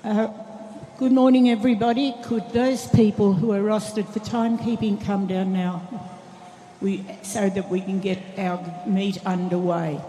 Good morning, everybody. Could those people who are rostered for timekeeping come down now, so that we can get our meet underway?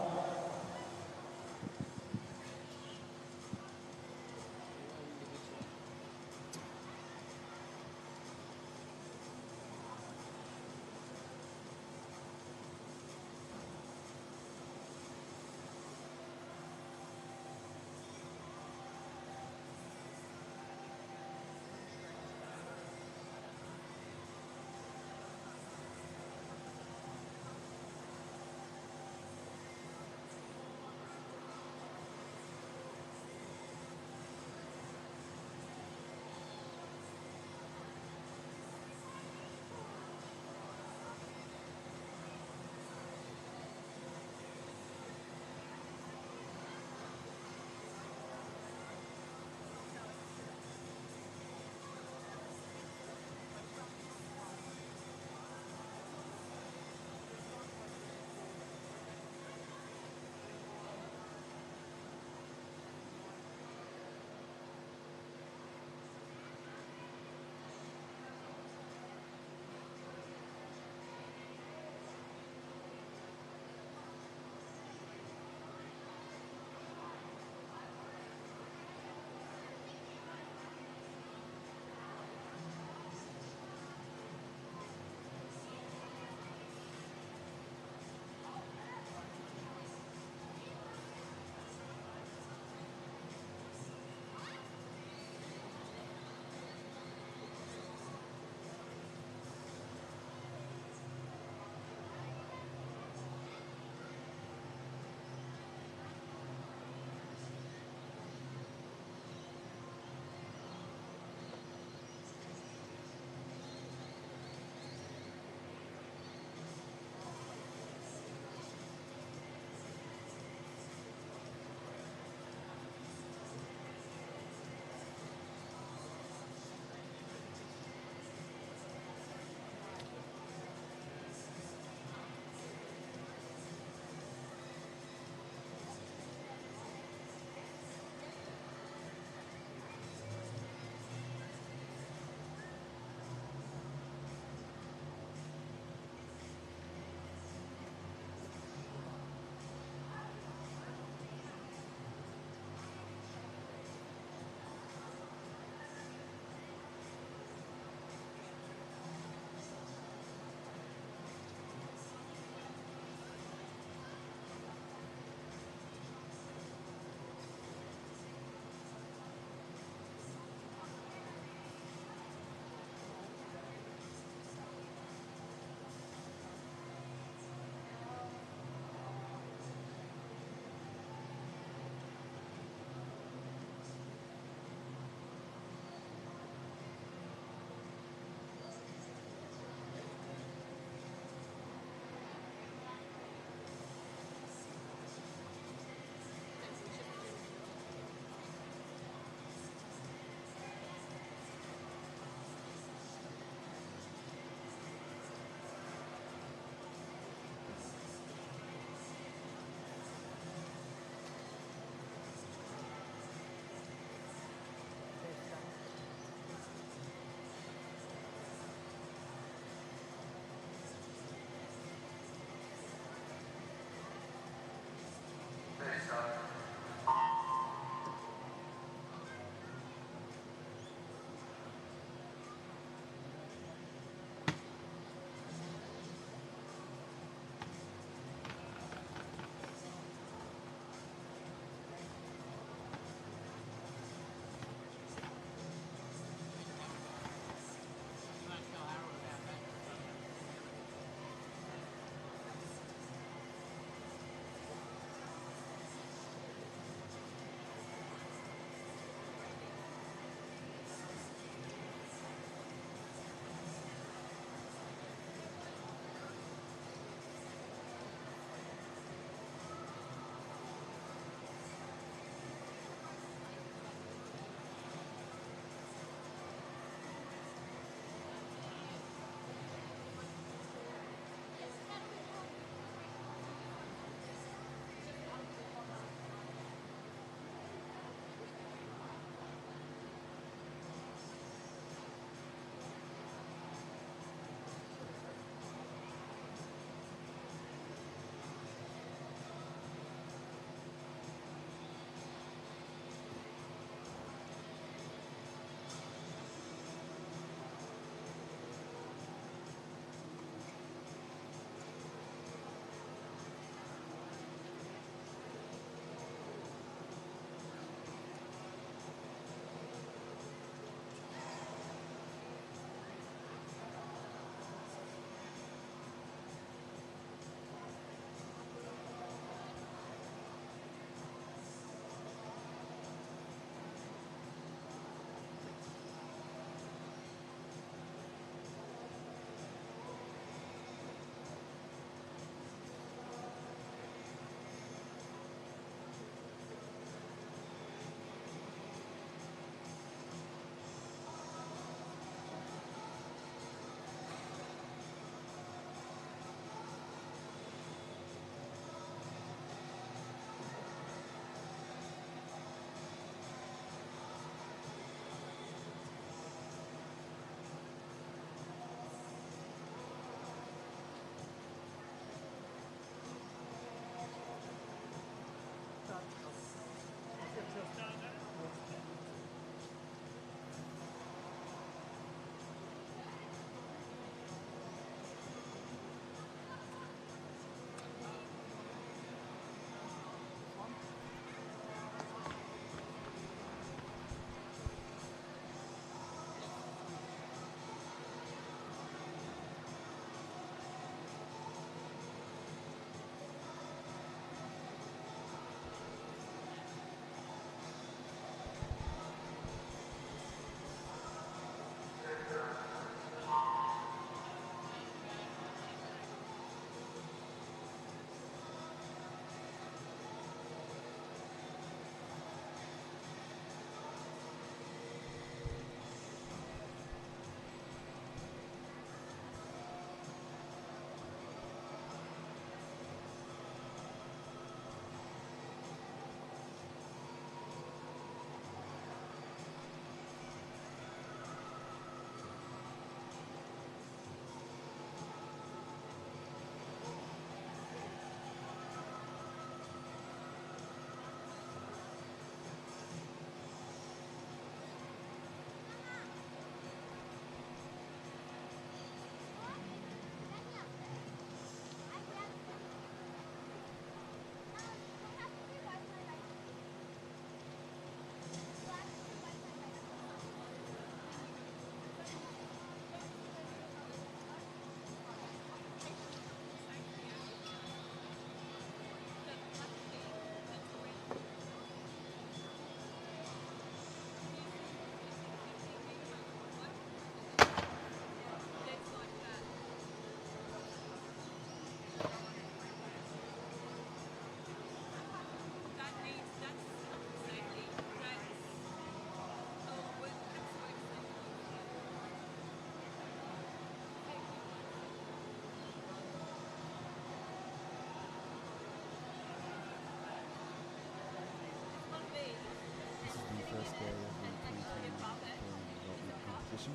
session,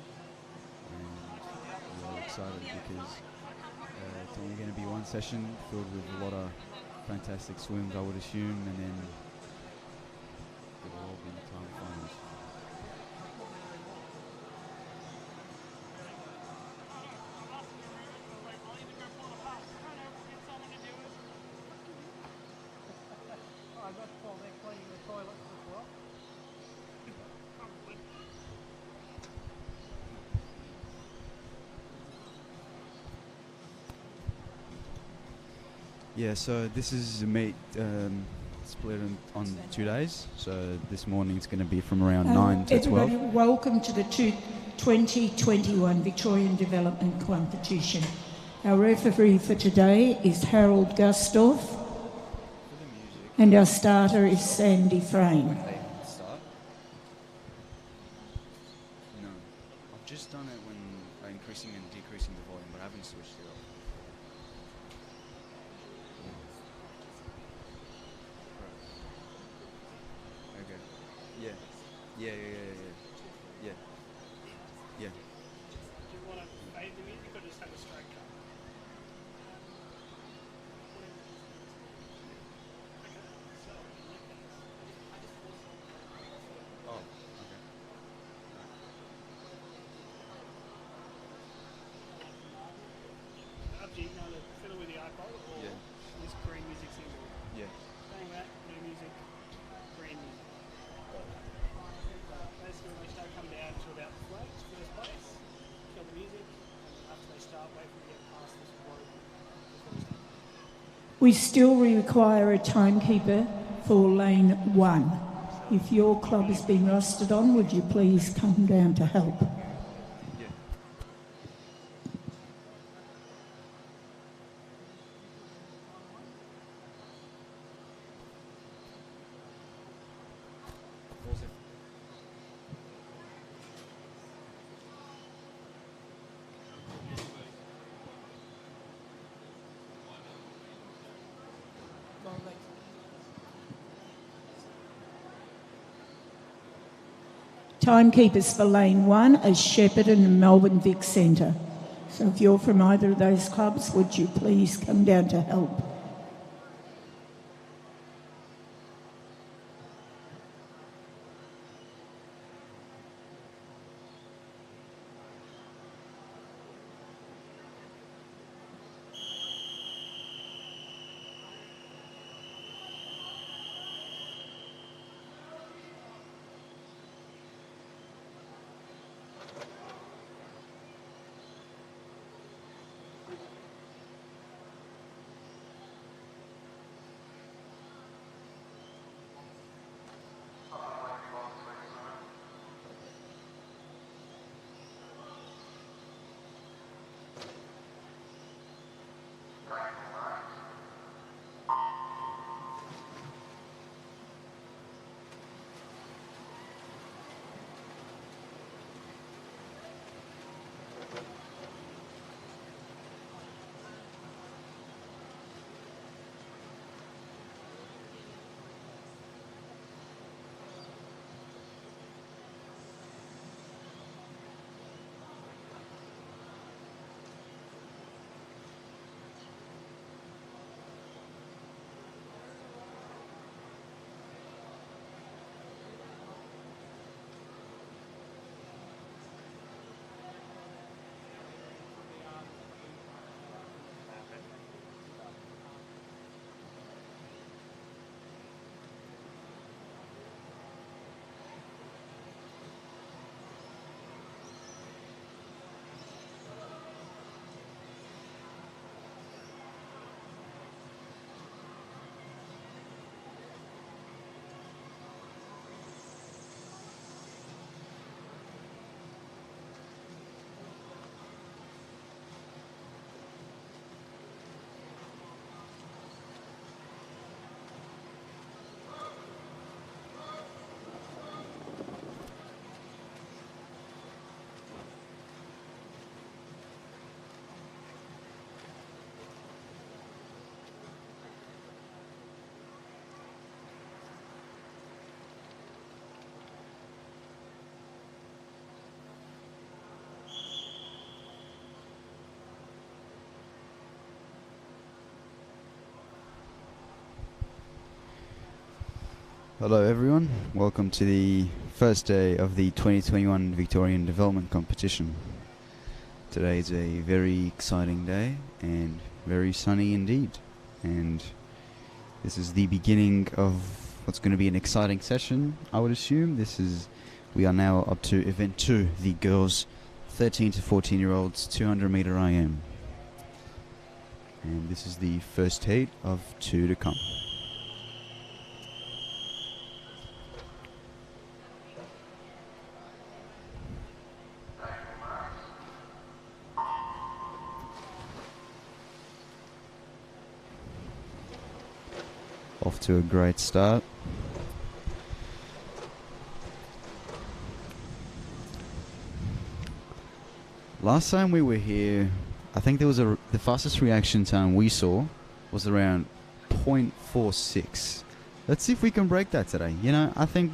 and we're excited because it's only going to be one session filled with a lot of fantastic swims, I would assume, and then it will all be time finals. Yeah, so this is a meet split on 2 days. So this morning it's going to be from around 9 to 12. Everybody, welcome to the 2021 Victorian Development Competition. Our referee for today is Harold Gustav, and our starter is Sandy Frame. No, I've just done it when increasing and decreasing the volume, but I haven't switched it off. Okay. Yeah. Yeah. Do you want to fade the music or just have a straight cut? Oh, okay. Up to you, now to fiddle with the iPod or this green music single. Yeah. Saying that, new music, green music. Basically, they start coming down to about flat, first place, kill the music, and after they start, wait for them to get past this rope before we start. We still require a timekeeper for lane 1. If your club has been rostered on, would you please come down to help? Yeah. Timekeepers for lane 1 are Shepparton and Melbourne Vic Centre. So if you're from either of those clubs, would you please come down to help? Hello everyone, welcome to the first day of the 2021 Victorian Development Competition. Today is a very exciting day and very sunny indeed, and this is the beginning of what's going to be an exciting session, I would assume. We are now up to event 2, the girls 13 to 14 year olds 200 meter IM, and this is the first heat of 2 to come. Off to a great start. Last time we were here, I think there was the fastest reaction time we saw was around 0.46. Let's see if we can break that today. You know, I think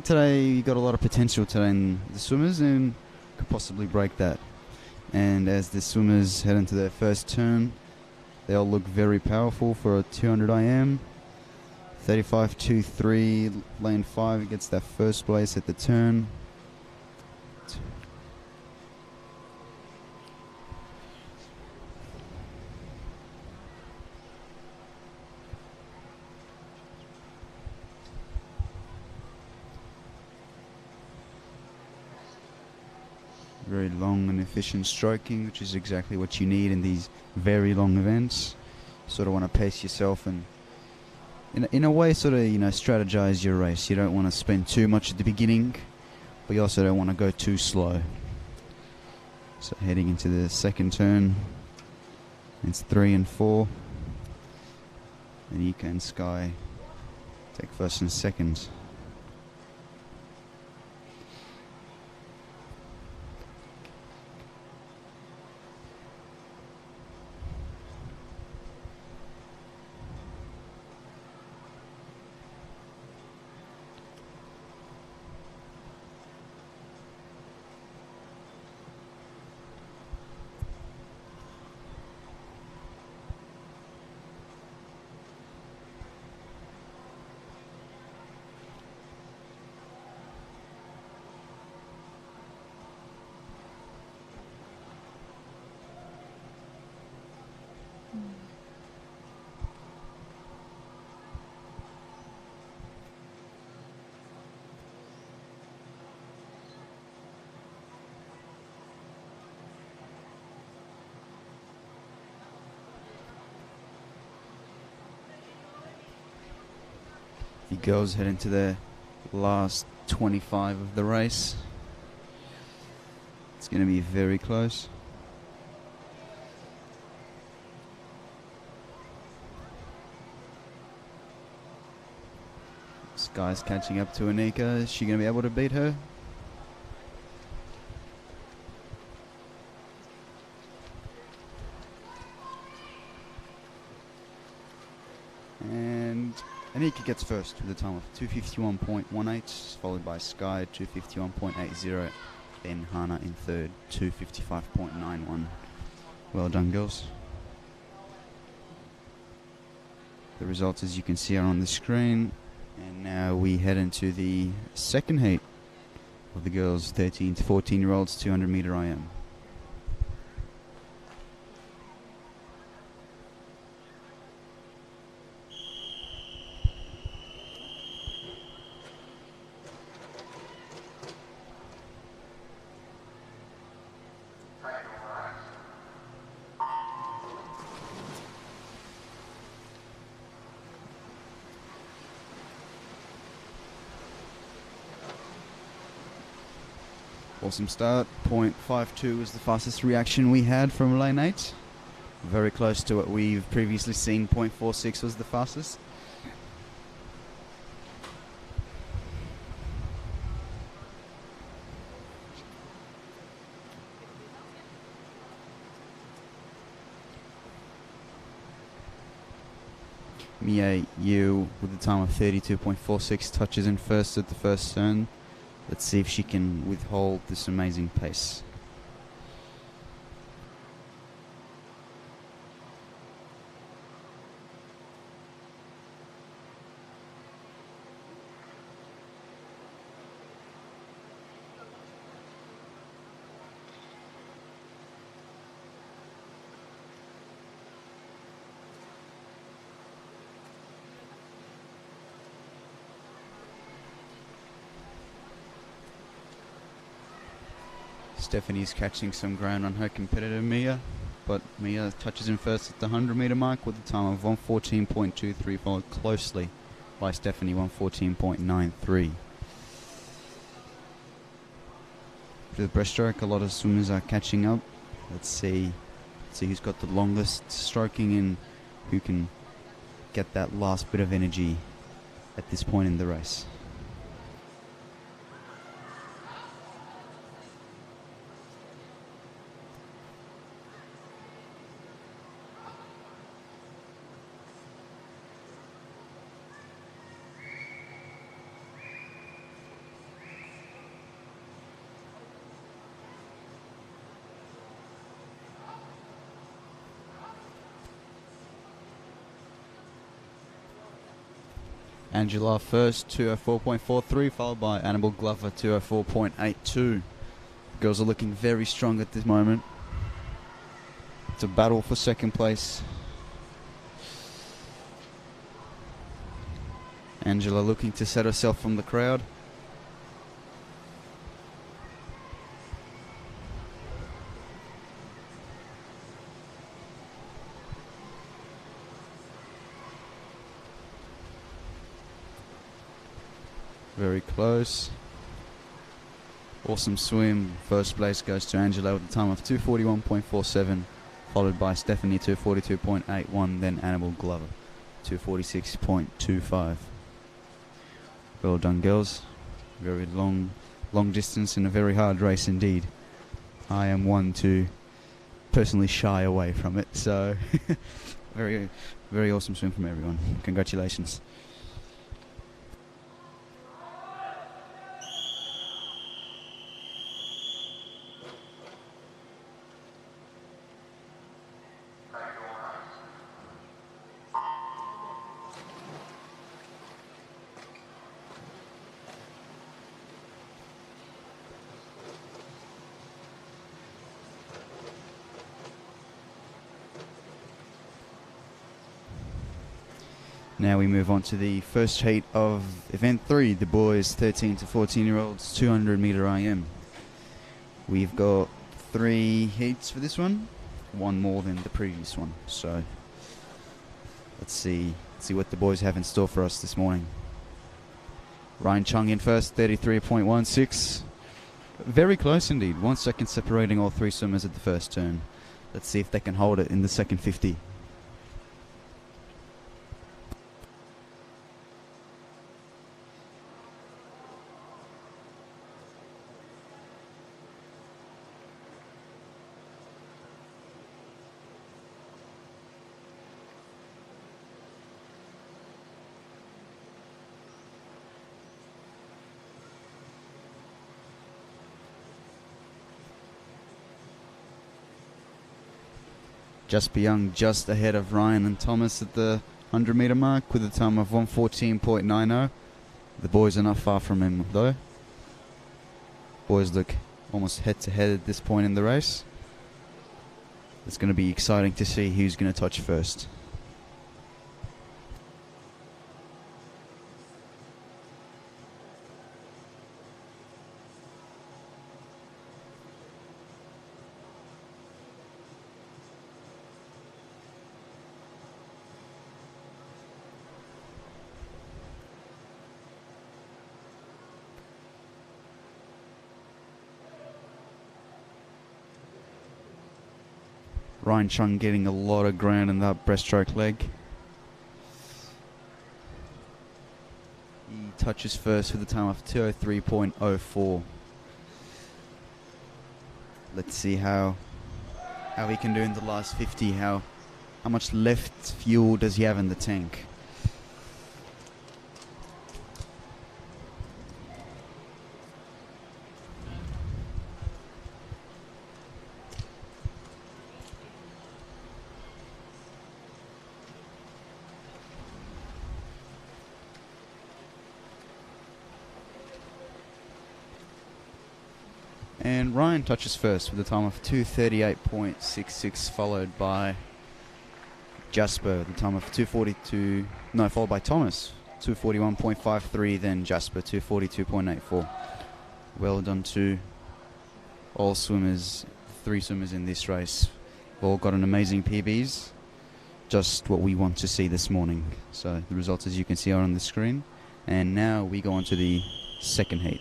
today you got a lot of potential today in the swimmers and could possibly break that. And as the swimmers head into their first turn, they all look very powerful for a 200 IM. 35.23, lane 5 gets that first place at the turn. Very long and efficient stroking, which is exactly what you need in these very long events. Sort of want to pace yourself and in a way sort of, you know, strategize your race. You don't want to spend too much at the beginning, but you also don't want to go too slow. So heading into the second turn, it's 3 and 4. And Ika and Sky take first and second. The girls head into their last 25 of the race. It's going to be very close. Sky's catching up to Anika. Is she going to be able to beat her? And Anika gets first with a time of 2:51.18, followed by Sky 2:51.80, then Hana in third 2:55.91. Well done, girls. The results, as you can see, are on the screen. And now we head into the second heat of the girls 13 to 14 year olds 200 meter IM. Awesome start. 0.52 was the fastest reaction we had from lane 8. Very close to what we've previously seen. 0.46 was the fastest. Mia Yu with a time of 32.46 touches in first at the first turn. Let's see if she can withhold this amazing pace. Stephanie's catching some ground on her competitor Mia, but Mia touches in first at the 100 metre mark with a time of 1:14.23, followed closely by Stephanie, 1:14.93. For the breaststroke, a lot of swimmers are catching up. Let's see who's got the longest stroking and who can get that last bit of energy at this point in the race. Angela first, 2:04.43, followed by Annabelle Glover, 2:04.82. Girls are looking very strong at this moment. It's a battle for second place. Angela looking to set herself from the crowd. Very close. Awesome swim. First place goes to Angela with a time of 2:41.47, followed by Stephanie, 2:42.81, then Annabelle Glover, 2:46.25. Well done, girls. Very long distance and a very hard race indeed. I am one to personally shy away from it, so very, very awesome swim from everyone. Congratulations. Now we move on to the first heat of event 3, the boys 13 to 14 year olds 200 meter IM. We've got 3 heats for this one more than the previous one, so let's see what the boys have in store for us this morning. Ryan Chung in first, 33.16, very close indeed, 1 second separating all 3 swimmers at the first turn. Let's see if they can hold it in the second 50. Jasper Young just ahead of Ryan and Thomas at the 100 metre mark with a time of 1:14.90. The boys are not far from him though. Boys look almost head to head at this point in the race. It's going to be exciting to see who's going to touch first. Ryan Chung getting a lot of ground in that breaststroke leg. He touches first with a time of 2:03.04. Let's see how he can do in the last 50. How much left fuel does he have in the tank? And Ryan touches first with a time of 2:38.66, followed by Jasper with a time of followed by Thomas, 2:41.53, then Jasper, 2:42.84. Well done to all swimmers, 3 swimmers in this race, all got an amazing PBs. Just what we want to see this morning. So the results, as you can see, are on the screen. And now we go on to the second heat.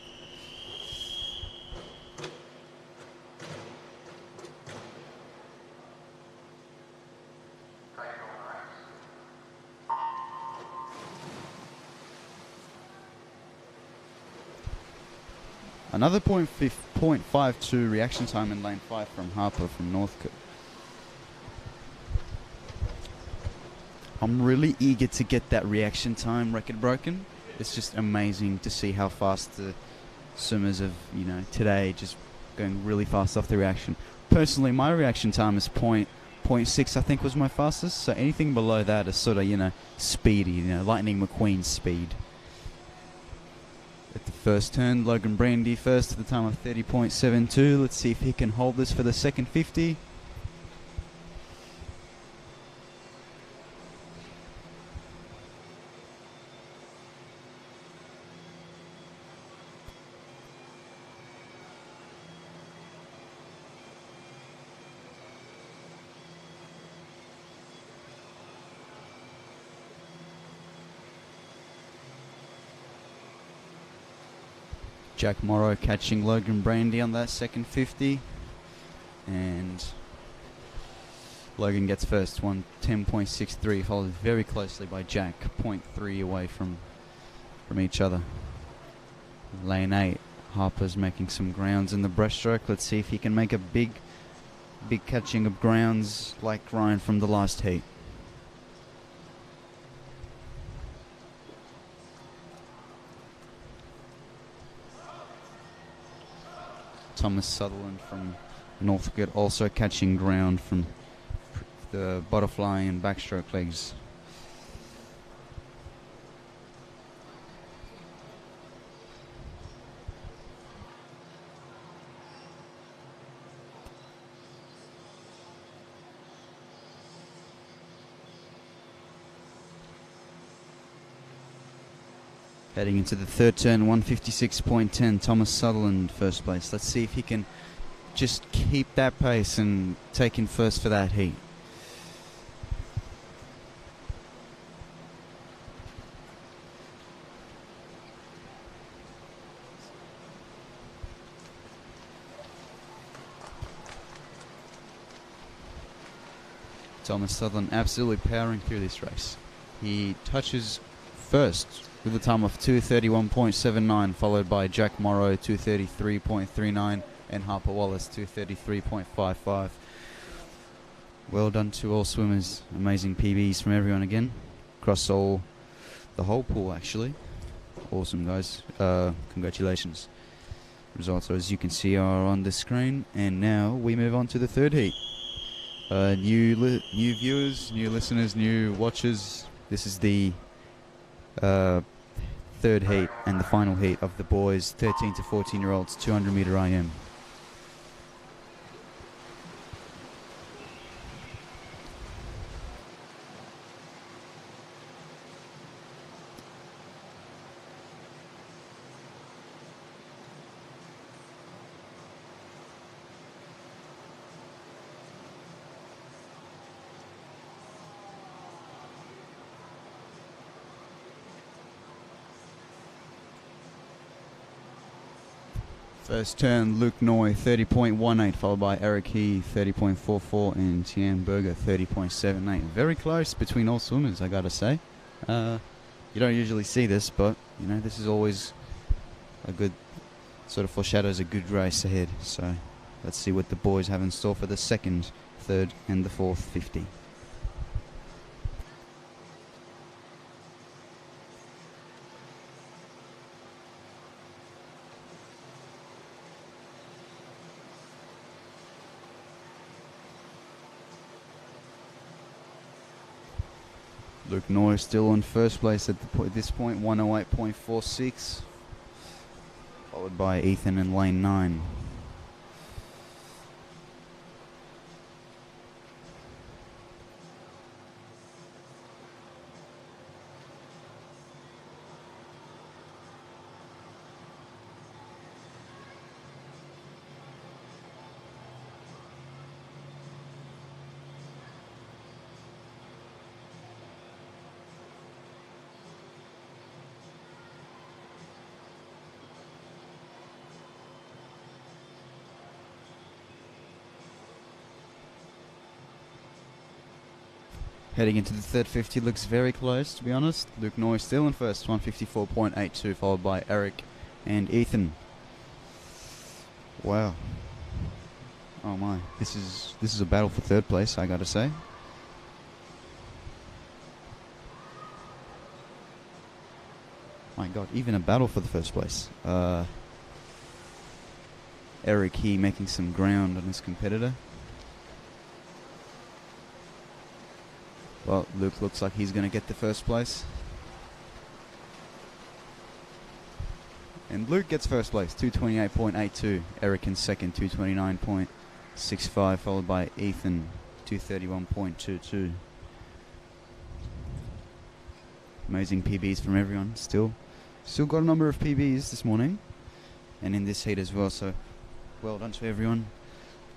Another 0.52 reaction time in lane 5 from Harper from Northcote. I'm really eager to get that reaction time record broken. It's just amazing to see how fast the swimmers of, today just going really fast off the reaction. Personally, my reaction time is 0.6, I think was my fastest. So anything below that is sort of, speedy, Lightning McQueen speed. At the first turn, Logan Brandy first at the time of 30.72. Let's see if he can hold this for the second 50. Jack Morrow catching Logan Brandy on that second 50. And Logan gets first, 10.63, followed very closely by Jack, 0.3 away from each other. Lane 8, Harper's making some grounds in the breaststroke. Let's see if he can make a big catching of grounds like Ryan from the last heat. Thomas Sutherland from Northcote also catching ground from the butterfly and backstroke legs. Heading into the third turn, 156.10, Thomas Sutherland first place. Let's see if he can just keep that pace and take in first for that heat. Thomas Sutherland absolutely powering through this race. He touches first with a time of 2:31.79, followed by Jack Morrow 2:33.39 and Harper Wallace 2:33.55. Well done to all swimmers. Amazing PBs from everyone again, across the whole pool actually. Awesome guys. Congratulations. Results, as you can see, are on the screen, and now we move on to the third heat. New viewers, new listeners, new watchers. This is the third heat and the final heat of the boys 13 to 14 year olds 200 meter IM. First turn, Luke Noy, 30.18, followed by Eric He, 30.44, and Tian Berger, 30.78. Very close between all swimmers, I gotta say. You don't usually see this, but, this is always a good, sort of foreshadows a good race ahead. So, let's see what the boys have in store for the second, third, and the fourth 50. Luke Noy still in first place at this point, 108.46, followed by Ethan in lane 9. Heading into the third 50 looks very close, to be honest. Luke Noy still in first, 154.82, followed by Eric and Ethan. Wow. Oh my, this is a battle for third place, I gotta say. My God, even a battle for the first place. Eric here making some ground on his competitor. Well, Luke looks like he's going to get the first place. And Luke gets first place, 228.82. Eric in second, 229.65, followed by Ethan, 231.22. Amazing PBs from everyone, still got a number of PBs this morning. And in this heat as well, so well done to everyone.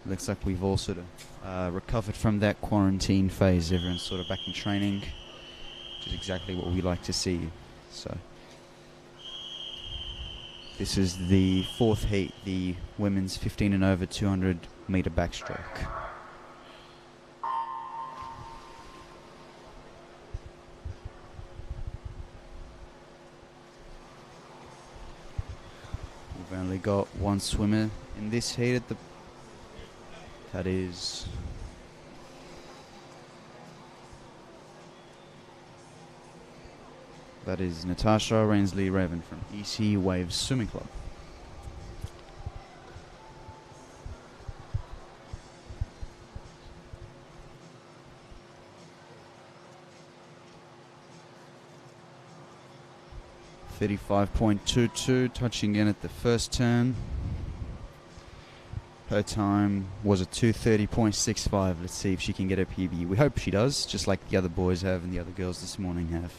Looks like we've all sort of recovered from that quarantine phase. Everyone's sort of back in training, which is exactly what we like to see. So this is the fourth heat, the women's 15 and over 200 meter backstroke. We've only got one swimmer in this heat at the That is Natasha Rainsley Raven from EC Waves Swimming Club. .22, touching in at the first turn. Her time was a 2:30.65. Let's see if she can get her PB. We hope she does, just like the other boys have and the other girls this morning have.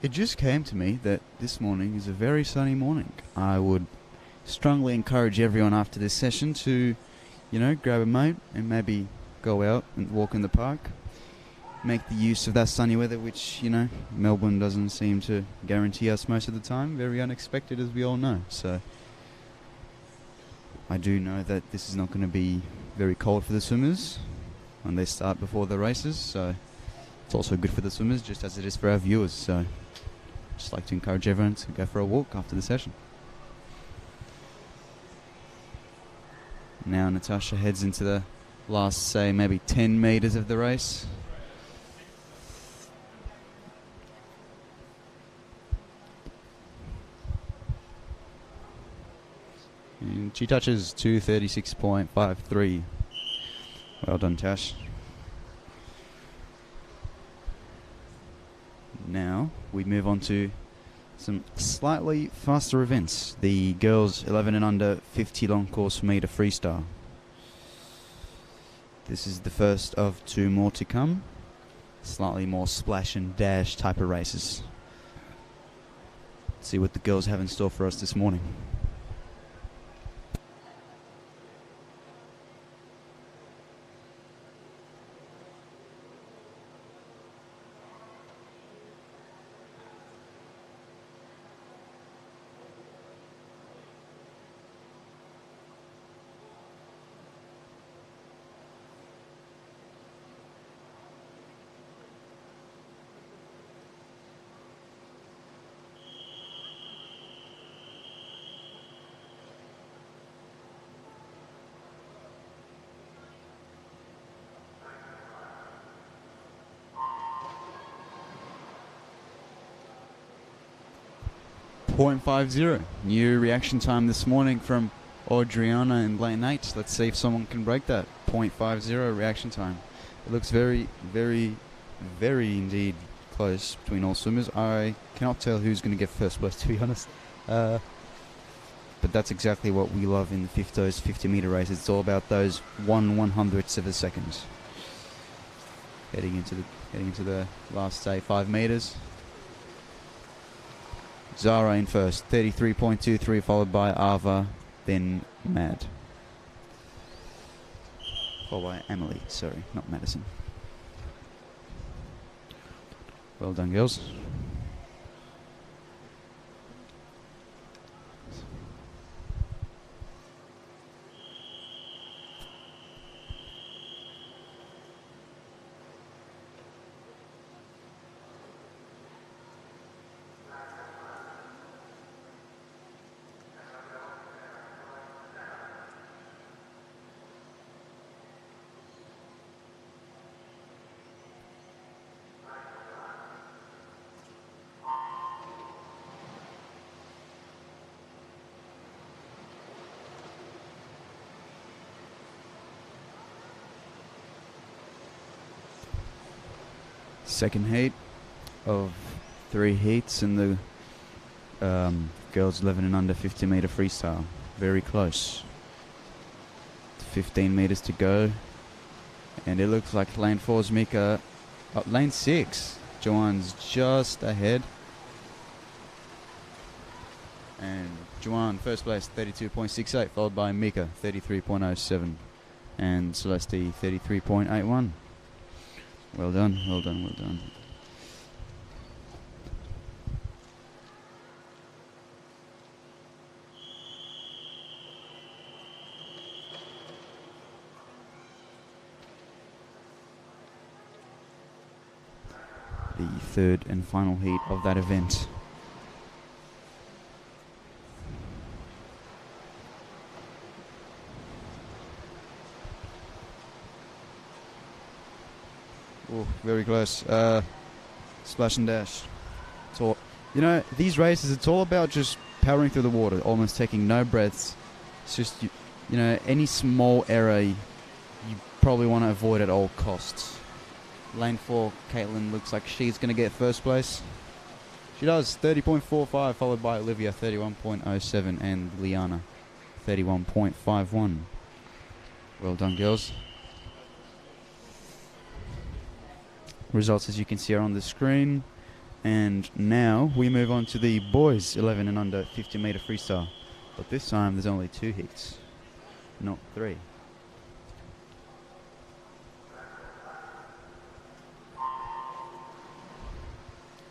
It just came to me that this morning is a very sunny morning. I would strongly encourage everyone after this session to, grab a mate and maybe go out and walk in the park. Make the use of that sunny weather, which, Melbourne doesn't seem to guarantee us most of the time. Very unexpected, as we all know. So I do know that this is not going to be very cold for the swimmers when they start before the races. So it's also good for the swimmers, just as it is for our viewers. So just like to encourage everyone to go for a walk after the session. Now Natasha heads into the last, say, maybe 10 meters of the race. And she touches 2:36.53. Well done, Tash. Now we move on to some slightly faster events. The girls 11 and under 50 long course meter freestyle. This is the first of two more to come. Slightly more splash and dash type of races. Let's see what the girls have in store for us this morning. .50. New reaction time this morning from Adriana and lane 8. Let's see if someone can break that. .50 reaction time. It looks very, very, very indeed close between all swimmers. I cannot tell who's going to get first place, to be honest. But that's exactly what we love in those 50-meter races. It's all about those 1/100ths of a second. Heading into the last, say, 5 meters. Zara in first, 33.23, followed by Ava, then Mad. Followed by Emily, sorry, not Madison. Well done, girls. Second heat of 3 heats in the girls 11 and under 50-meter freestyle. Very close. 15 meters to go. And it looks like lane 4's Mika. Lane 6, Joanne's just ahead. And Joanne, first place, 32.68, followed by Mika, 33.07. And Celeste, 33.81. Well done, well done, well done. The third and final heat of that event. Oh, very close. Splash and dash. So, you know, these races, it's all about just powering through the water, almost taking no breaths. It's just, you know, any small error you probably want to avoid at all costs. Lane 4, Caitlin looks like she's going to get first place. She does, 30.45, followed by Olivia, 31.07, and Liana, 31.51. Well done, girls. Results, as you can see, are on the screen. And now we move on to the boys 11 and under 50-meter freestyle. But this time there's only 2 heats, not 3.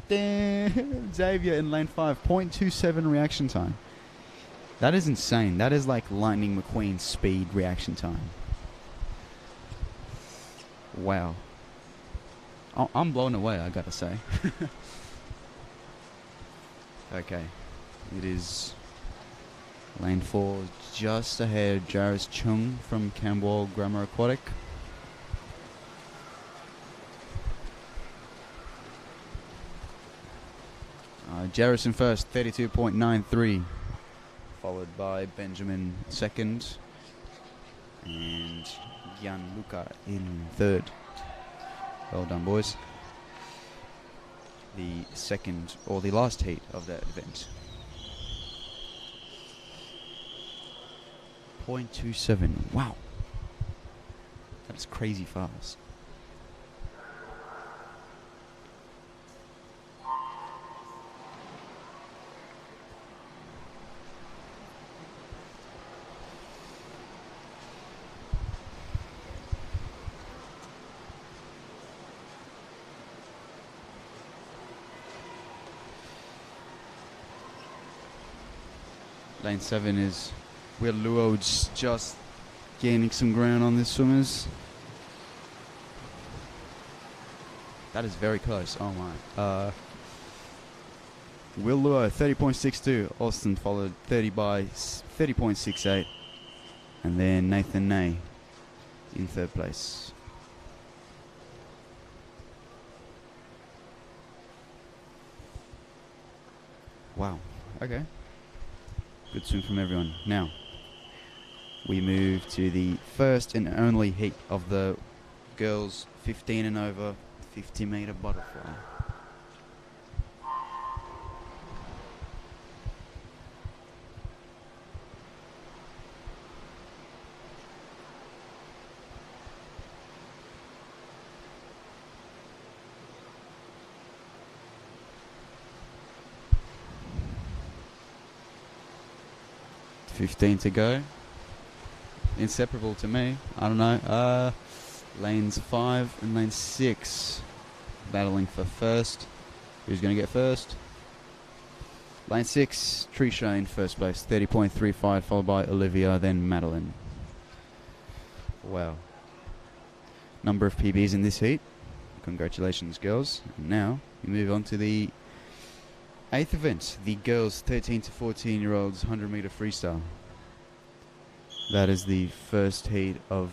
Damn, Xavier in lane 5, 0.27 reaction time. That is insane. That is like Lightning McQueen speed reaction time. Wow. I'm blown away, I gotta say. Okay. It is lane 4, just ahead, Jairus Chung from Camberwell Grammar Aquatic. Jairus in first, 32.93. Followed by Benjamin second. And Gianluca in third. Well done, boys. The second, or the last heat of that event. 0.27. Wow. That's crazy fast. Lane 7 is where Luo's just gaining some ground on the swimmers. That is very close. Oh my. Will Luo 30.62. Austin followed 30.68. And then Nathan Nay in third place. Wow. Okay. Good swim from everyone. Now, we move to the first and only heat of the girls 15 and over 50-meter butterfly. $15 to go. Inseparable to me. I don't know. Lanes 5 and lane 6 battling for first. Who's going to get first? Lane 6, Trisha in first place, 30.35, followed by Olivia, then Madeline. Wow. Number of PBs in this heat. Congratulations, girls. And now we move on to the 8th event, the girls 13 to 14-year-olds 100-meter freestyle. That is the first heat of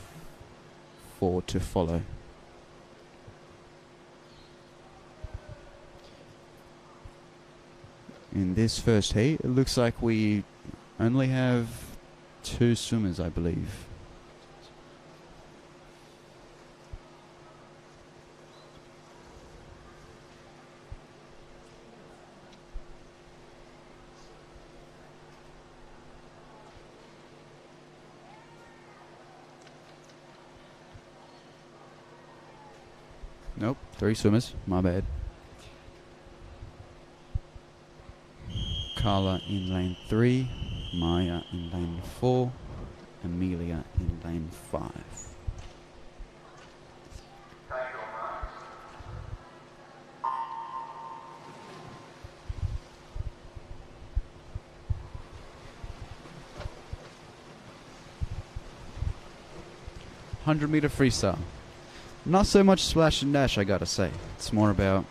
4 to follow. In this first heat, it looks like we only have 2 swimmers, I believe. Nope, 3 swimmers, my bad. Carla in lane 3, Maya in lane 4, Amelia in lane 5. $100-meter freestyle. Not so much splash and dash, I gotta say. It's more about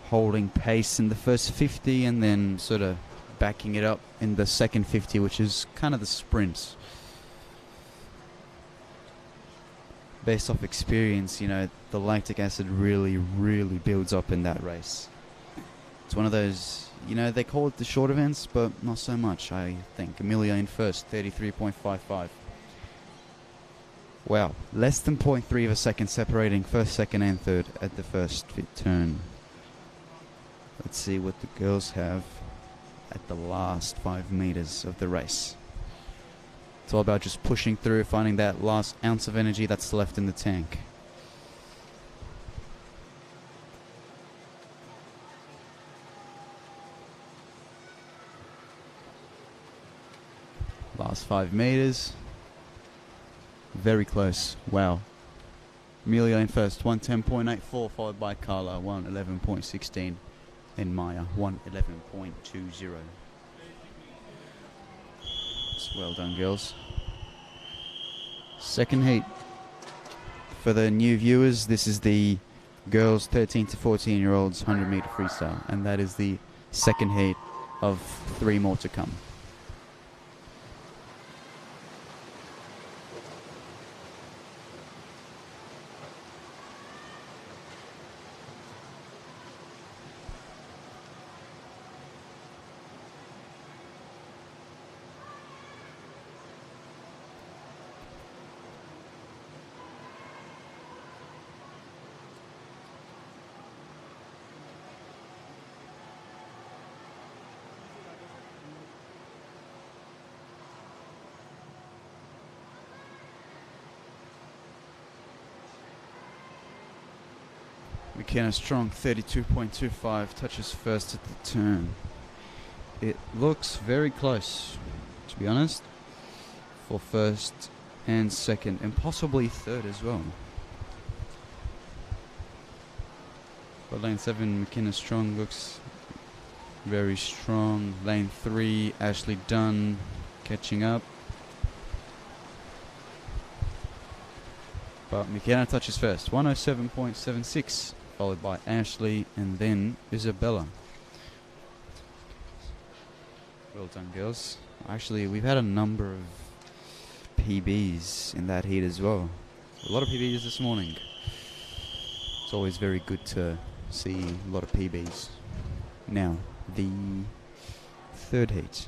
holding pace in the first 50 and then sort of backing it up in the second 50, which is kind of the sprints. Based off experience, you know, the lactic acid really builds up in that race. It's one of those, you know, they call it the short events, but not so much, I think. Amelia in first, 33.55. Wow, less than 0.3 of a second separating first, second and third at the first fit turn. Let's see what the girls have at the last 5 meters of the race. It's all about just pushing through, finding that last ounce of energy that's left in the tank. Last 5 meters. Very close. Wow. Amelia in first, 110.84, followed by Carla, 111.16, and Maya, 111.20. Well done, girls. Second heat. For the new viewers, this is the girls 13 to 14-year-olds 100-meter freestyle, and that is the second heat of 3 more to come. McKenna Strong, 32.25, touches first at the turn. It looks very close, to be honest, for first and second, and possibly third as well. But lane 7, McKenna Strong looks very strong. Lane 3, Ashley Dunn catching up. But McKenna touches first, 107.76, followed by Ashley and then Isabella. Well done, girls. Actually, we've had a number of PBs in that heat as well. A lot of PBs this morning. It's always very good to see a lot of PBs. Now, the third heat.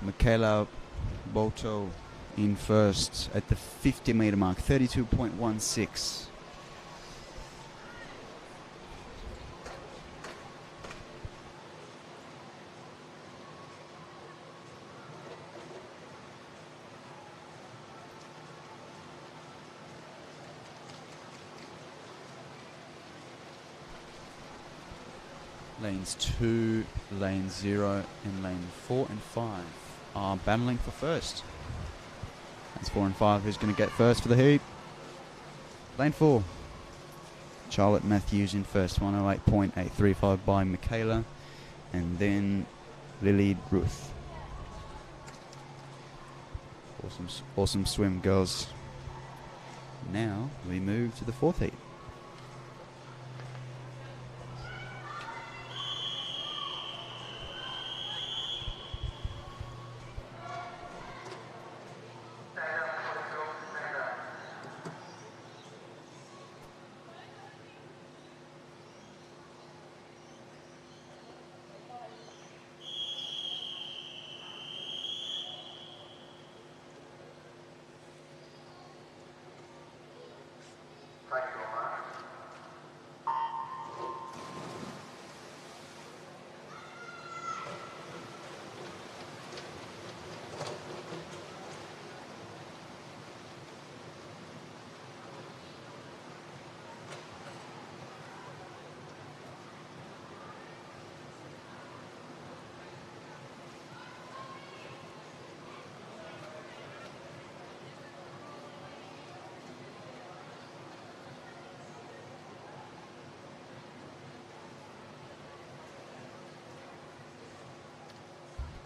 Michaela Bolto in first at the 50 meter mark, 32.16. Lanes 2, lane 0, and lane 4 and 5 are battling for first. That's 4 and 5 who's going to get first for the heat. Lane 4, Charlotte Matthews in first, 108.835 by Michaela, and then Lily Ruth. Awesome swim, girls. Now we move to the fourth heat.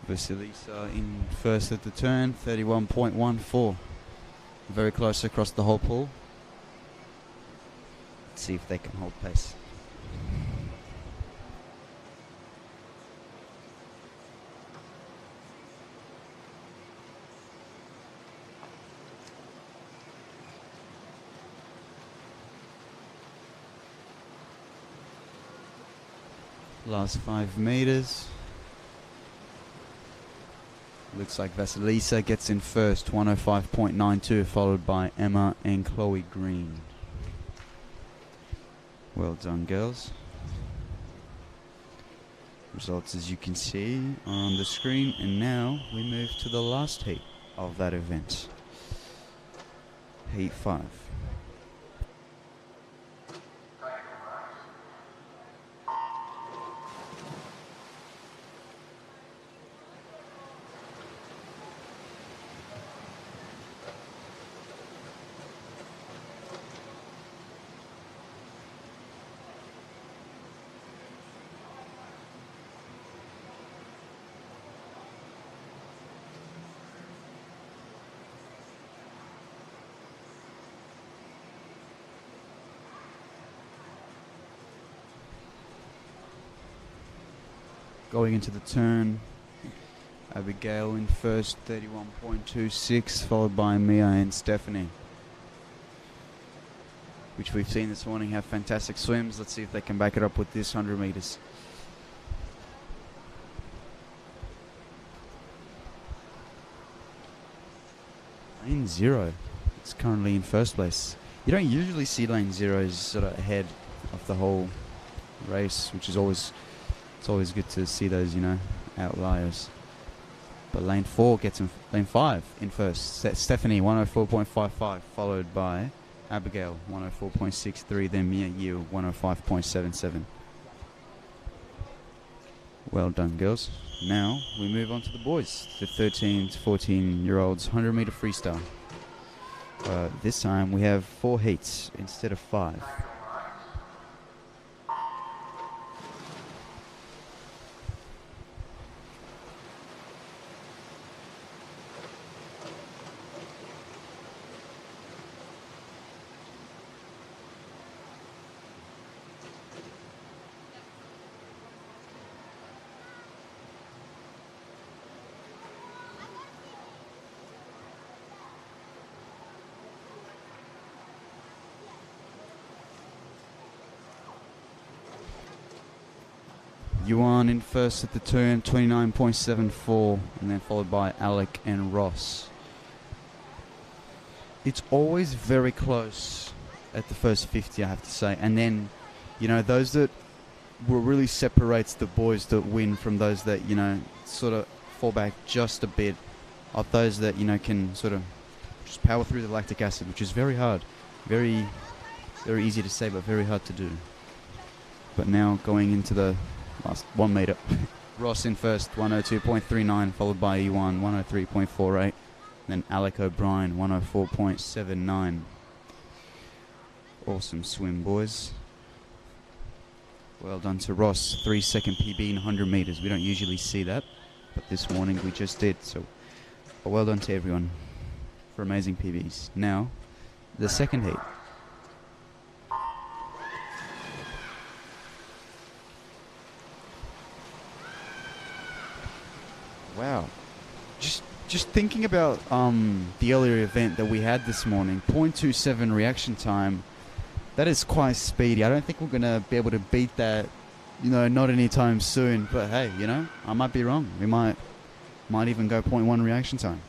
Vasilisa in first at the turn, 31.14. Very close across the whole pool. Let's see if they can hold pace. Last 5 meters. Looks like Vasilisa gets in first, 105.92, followed by Emma and Chloe Green. Well done, girls. Results, as you can see, are on the screen, and now we move to the last heat of that event. Heat 5. Going into the turn, Abigail in first, 31.26, followed by Mia and Stephanie, which we've seen this morning have fantastic swims. Let's see if they can back it up with this 100 meters. Lane 0 is currently in first place. You don't usually see lane 0s sort of ahead of the whole race, which is always... It's always good to see those, you know. outliers. But lane 4 gets in, lane 5 in first. Stephanie, 104.55, followed by Abigail, 104.63, then Mia Yu, 105.77. Well done, girls. Now we move on to the boys, the 13 to 14-year-olds 100-meter freestyle. This time we have 4 heats instead of 5. Yuan in first at the turn, 29.74, and then followed by Alec and Ross. It's always very close at the first 50, I have to say. And then, you know, those that really separates the boys that win from those that, you know, sort of fall back just a bit, are those that, you know, can sort of just power through the lactic acid, which is very hard. Very, very easy to say, but very hard to do. But now going into the last 1 meter. Ross in first, 102.39, followed by Yuan, 103.48. Then Alec O'Brien, 104.79. Awesome swim, boys. Well done to Ross. 3-second PB in 100 meters. We don't usually see that, but this morning we just did. So well done to everyone for amazing PBs. Now, the second heat. Wow. Just thinking about the earlier event that we had this morning, 0.27 reaction time, that is quite speedy. I don't think we're going to be able to beat that, you know, not anytime soon. But hey, you know, I might be wrong. We might even go 0.1 reaction time.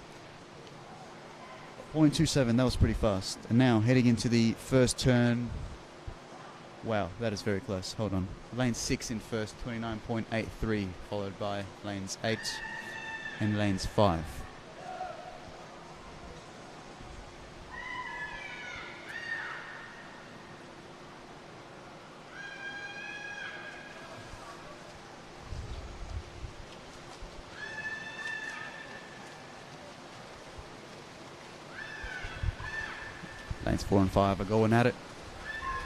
0.27, that was pretty fast. And now heading into the first turn. Wow, that is very close. Hold on. Lane 6 in first, 29.83, followed by lanes 8 and lanes 5. Lanes 4 and 5 are going at it,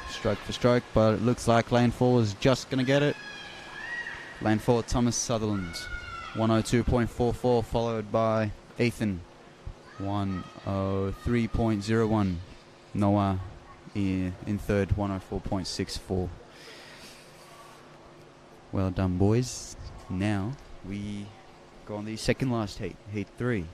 stroke for stroke, but it looks like lane 4 is just going to get it. Lane 4, Thomas Sutherland, 102.44, followed by Ethan, 103.01. Noah in third, 104.64. Well done, boys. Now we go on the second last heat, heat 3.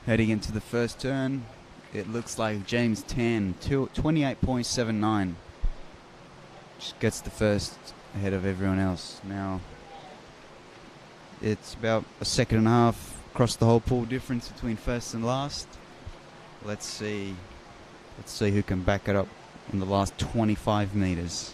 Heading into the first turn, it looks like James Tan, 28.79. Just gets the first ahead of everyone else. Now, it's about a second and a half across the whole pool difference between first and last. Let's see who can back it up in the last 25 meters.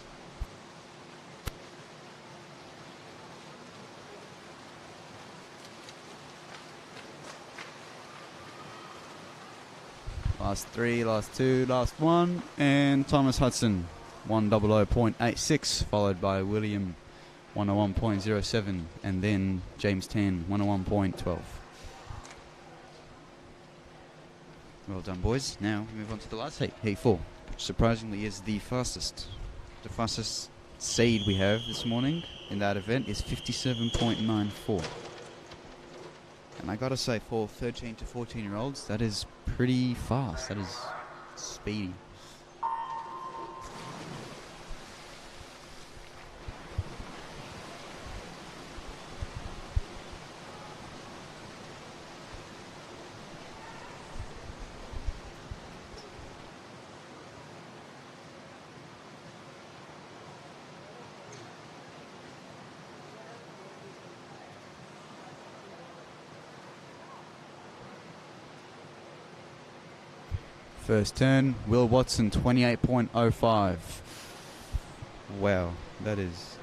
Last 3, last 2, last 1, and Thomas Hudson, 100.86, followed by William, 101.07, and then James Tan, 101.12. Well done, boys. Now we move on to the last heat, heat 4, which surprisingly is the fastest. The fastest seed we have this morning in that event is 57.94. And I gotta say, for 13 to 14-year-olds, that is pretty fast. That is Speedy. First turn, Will Watson, 28.05. Wow, that is...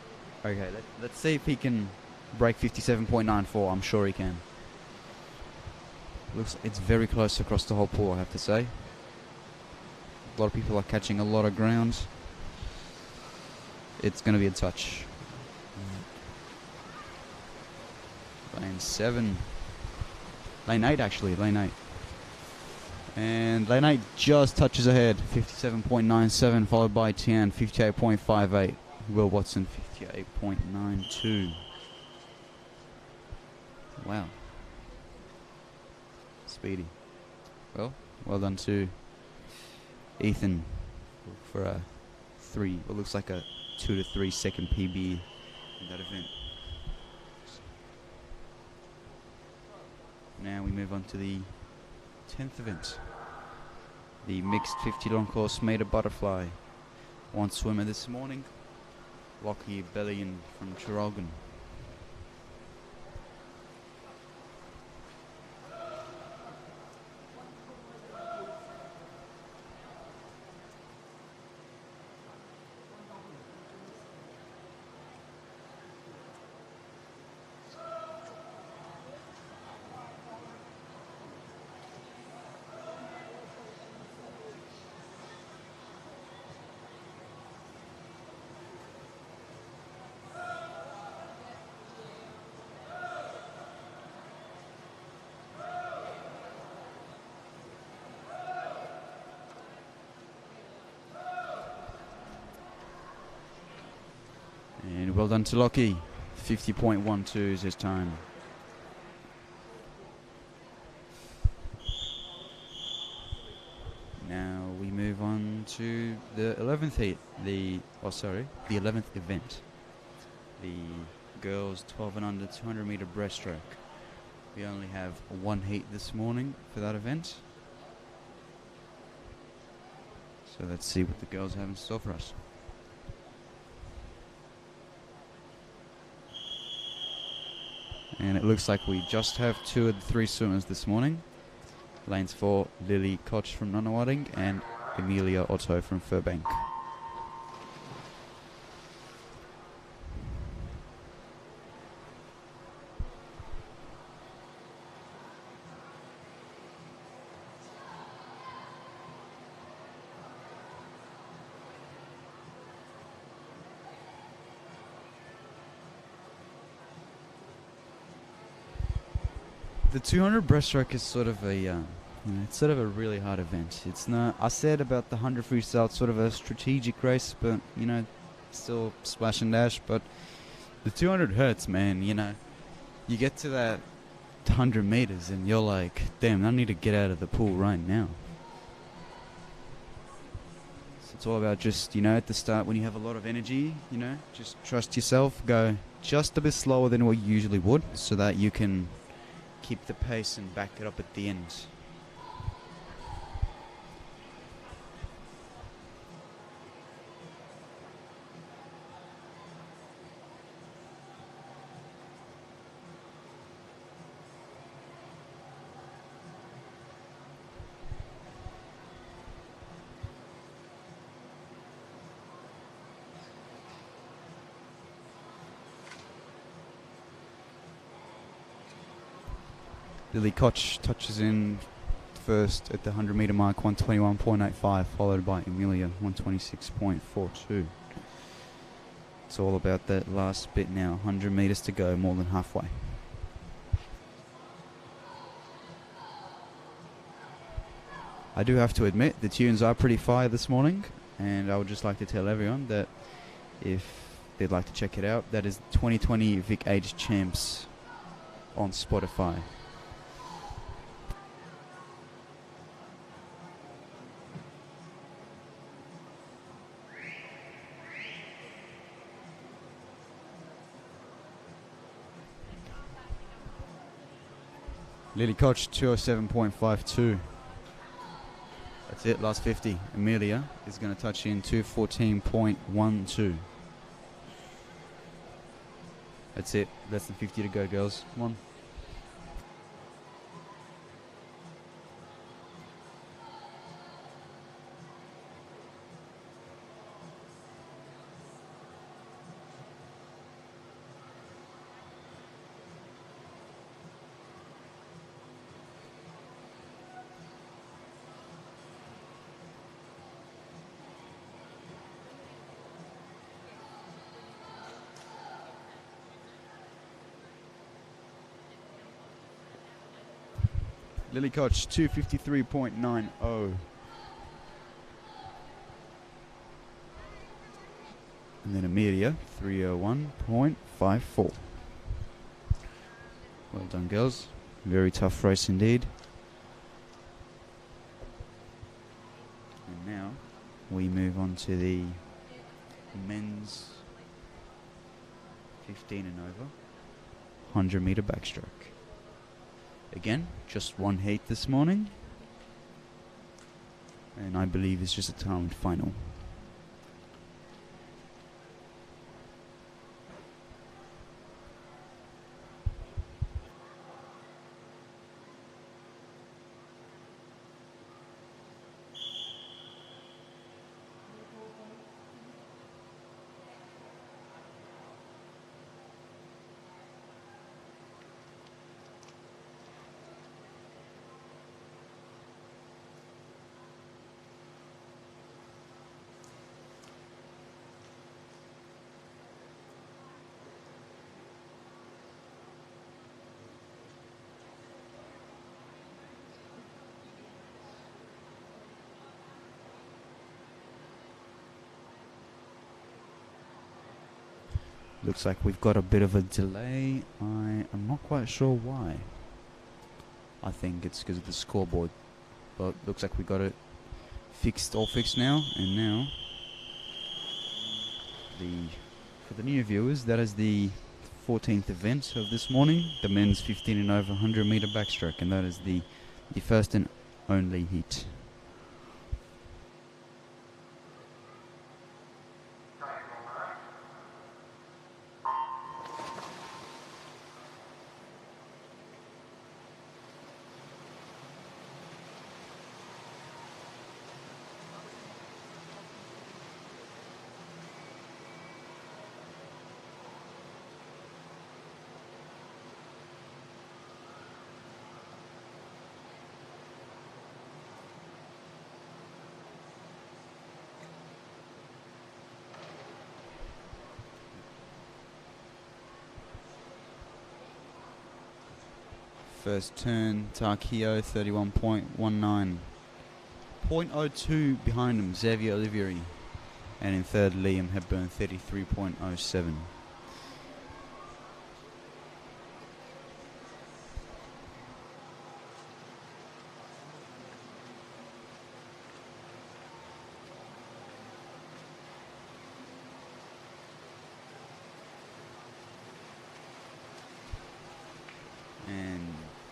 Okay, let's see if he can break 57.94. I'm sure he can. Looks it's very close across the whole pool, I have to say. A lot of people are catching a lot of ground. It's going to be a touch. Lane 7. Lane 8, actually. Lane 8. And lane 8 just touches ahead. 57.97, followed by Tian, 58.58. Will Watson, 58.92. Wow. Speedy. Well done to Ethan for a 3, what looks like a 2 to 3 second PB in that event. Now we move on to the 10th event, the mixed 50 long course meter butterfly. One swimmer this morning, Lockie Bellion from Traralgon. And well done to Lockie. 50.12 is his time. Now we move on to the 11th heat. The 11th event. The girls 12 and under 200 meter breaststroke. We only have one heat this morning for that event. So let's see what the girls have in store for us. And it looks like we just have 2 of the 3 swimmers this morning. Lanes 4, Lily Koch from Nunawading and Amelia Otto from Furbank. The 200 breaststroke is sort of a, it's sort of a really hard event. It's not. I said about the 100 freestyle, it's sort of a strategic race, but still splash and dash. But the 200 hurts, man. You get to that 100 meters and you're like, damn, I need to get out of the pool right now. So it's all about just, at the start when you have a lot of energy, just trust yourself, go just a bit slower than what you usually would, so that you can keep the pace and back it up at the end. Lily Koch touches in first at the 100 meter mark, 121.85, followed by Amelia, 126.42. It's all about that last bit now, 100 meters to go, more than halfway. I do have to admit, the tunes are pretty fire this morning, and I would just like to tell everyone that if they'd like to check it out, that is 2020 Vic Age Champs on Spotify. Lily Koch 207.52. That's it, last 50. Amelia is going to touch in 214.12. That's it, less than 50 to go, girls. Come on. Lily Koch 253.90. And then Amelia 301.54. Well done, girls. Very tough race indeed. And now we move on to the men's 15 and over 100 meter backstroke. Again, just one heat this morning, and I believe it's just a timed final. Looks like we've got a bit of a delay. I am not quite sure why. I think it's because of the scoreboard. But looks like we got it all fixed now. And now, for the new viewers, that is the 14th event of this morning. The men's 15 and over 100 meter backstroke. And that is the first and only heat. First turn, Tarkio 31.19. 0.02 behind him, Xavier Olivieri. And in third, Liam Hepburn 33.07.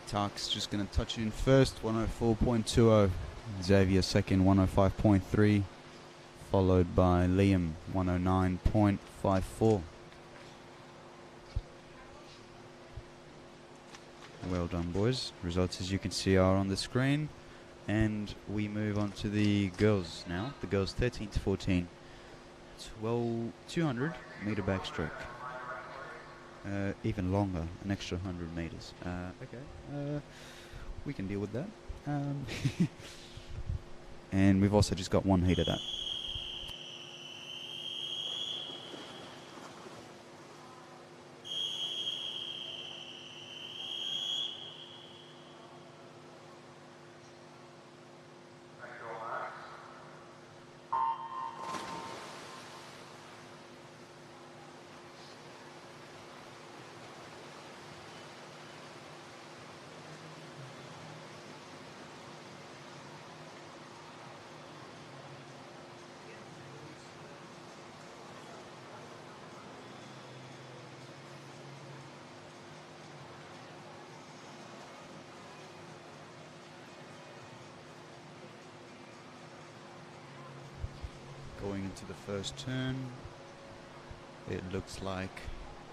Tark's just going to touch in first, 104.20. Xavier second, 105.3. Followed by Liam, 109.54. Well done, boys. Results, as you can see, are on the screen. And we move on to the girls now. The girls 13 to 14. 200 meter backstroke. Even longer, an extra 100 meters. Okay, we can deal with that. And we've also just got one heat of that. going into the first turn. It looks like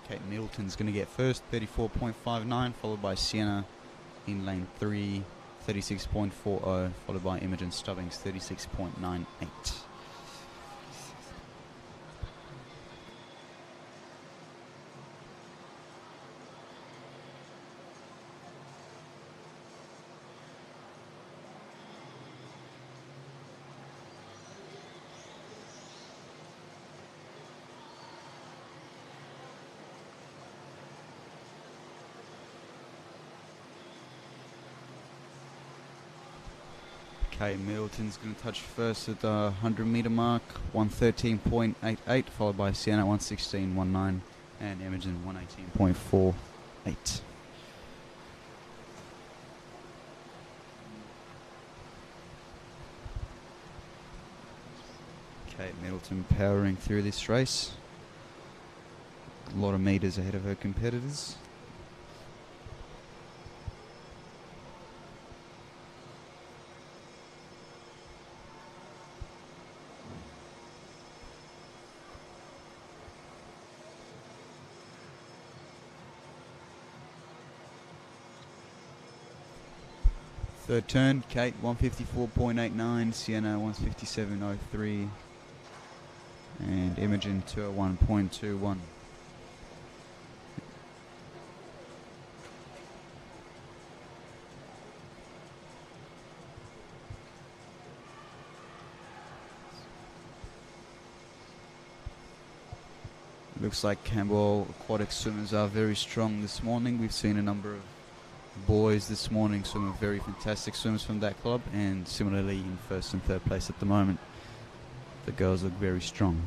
Kate Middleton's going to get first, 34.59, followed by Sienna in lane 3, 36.40, followed by Imogen Stubbings, 36.98. Kate Middleton's going to touch first at the 100-meter mark, 113.88, followed by Sienna 116.19 and Imogen 118.48. Kate Middleton powering through this race. A lot of meters ahead of her competitors. Third turn, Kate 154.89, Sienna 157.03, and Imogen 201.21. Looks like Campbell aquatic swimmers are very strong this morning. We've seen a number of boys this morning swimming very fantastic swims from that club, and similarly in first and third place at the moment. The girls look very strong.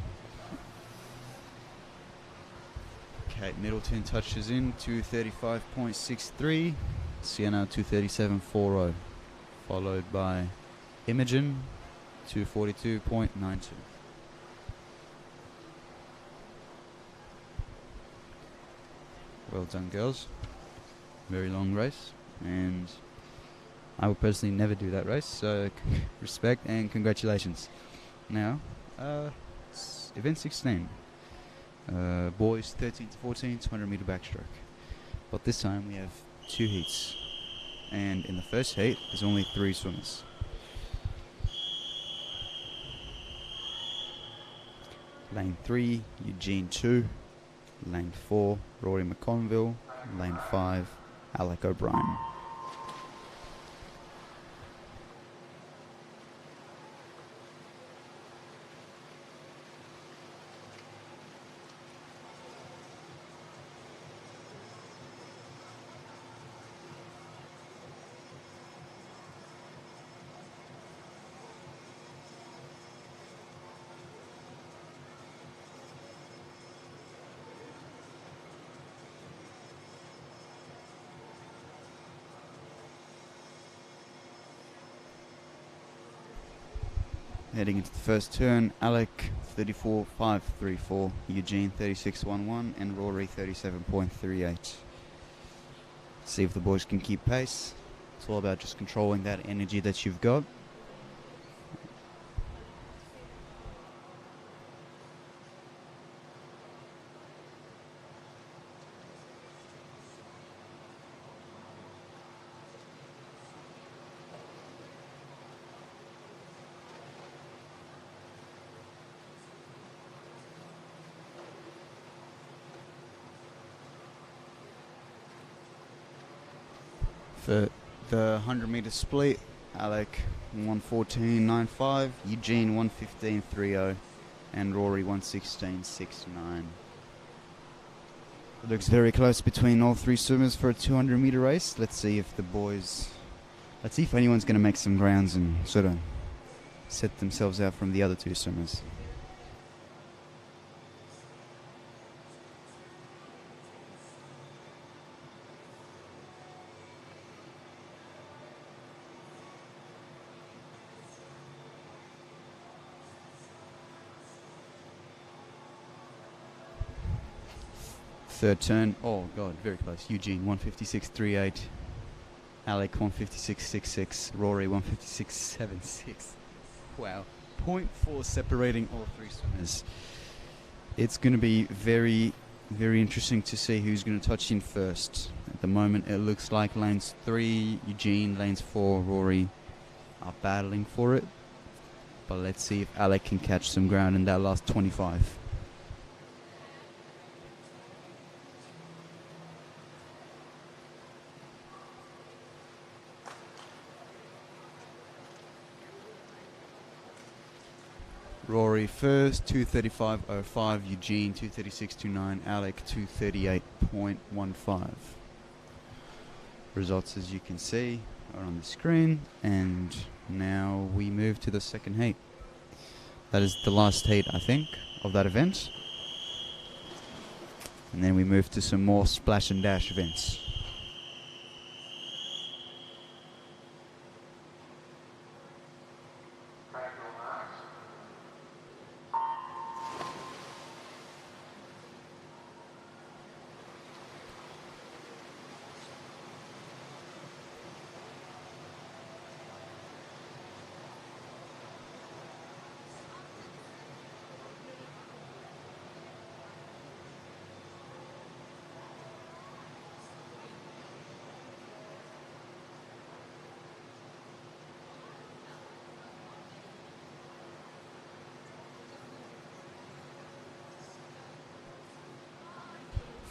Kate Middleton touches in 235.63, Sienna 237.40, followed by Imogen 242.92. Well done, girls. Very long race, and I would personally never do that race, so respect and congratulations. Now, event 16, boys 13 to 14, 200 meter backstroke. But this time we have 2 heats, and in the first heat there's only 3 swimmers. Lane 3, Eugene 2, lane 4, Rory McConville, lane 5, Alec O'Brien. Heading into the first turn, Alec 34.534, Eugene 36.11, and Rory 37.38. See if the boys can keep pace. It's all about just controlling that energy that you've got. For the 100 meter split, Alec 114.95, Eugene 115.30, and Rory 116.69. It looks very close between all 3 swimmers for a 200 meter race. Let's see if anyone's going to make some grounds and sort of set themselves out from the other 2 swimmers. Third turn, oh god, very close. Eugene 156.38, Alec 156.66, Rory 156.76. Wow, .4 separating all three swimmers. It's going to be very, very interesting to see who's going to touch in first. At the moment, it looks like lanes 3, Eugene, lanes 4, Rory are battling for it. But let's see if Alec can catch some ground in that last 25. Rory first, 2:35.05. Eugene, 2:36.29. Alec, 2:38.15. Results, as you can see, are on the screen. And now we move to the second heat. That is the last heat, I think, of that event. And then we move to some more splash and dash events.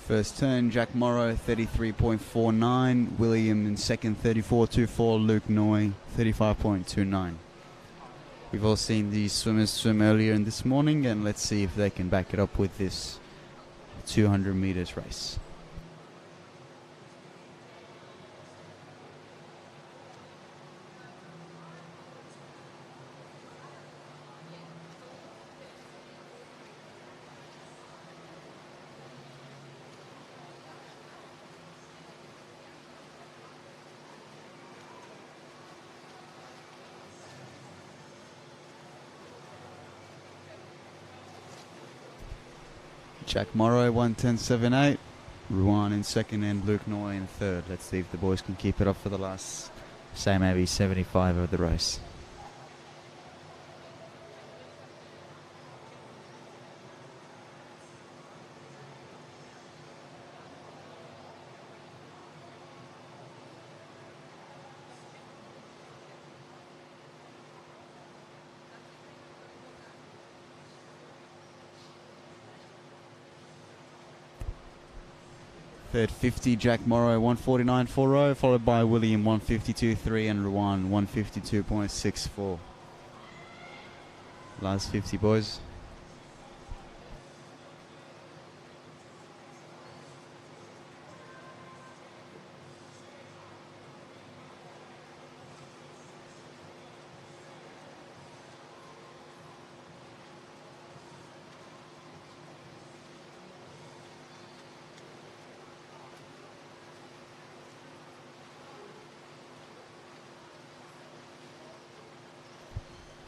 First turn, Jack Morrow, 33.49. William in second, 34.24. Luke Noy, 35.29. We've all seen these swimmers swim earlier in this morning, and let's see if they can back it up with this 200 meters race. Jack Morrow, 1:10.78. Ruan in second and Luke Noy in third. Let's see if the boys can keep it up for the last, say, maybe 75 of the race. Third 50, Jack Morrow, 1:49.40, followed by William, 1:52.3, and Ruan, 1:52.64. Last 50, boys.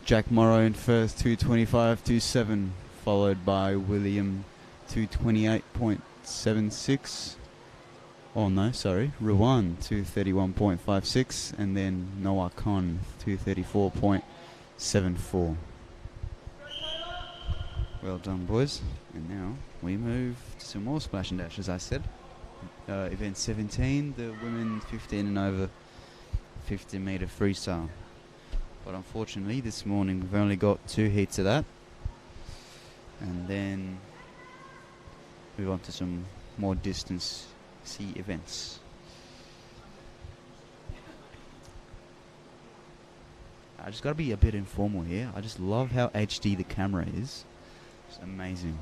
Jack Morrow in first, 2:25.27, followed by William, 2:28.76. Oh no, sorry, Ruan, 2:31.56, and then Noah Khan, 2:34.74. Well done, boys. And now we move to some more splash and dash, as I said. Event 17, the women 15 and over 50 meter freestyle. But unfortunately, this morning we've only got 2 heats of that. And then move on to some more distance C events. I just got to be a bit informal here. I just love how HD the camera is. It's amazing.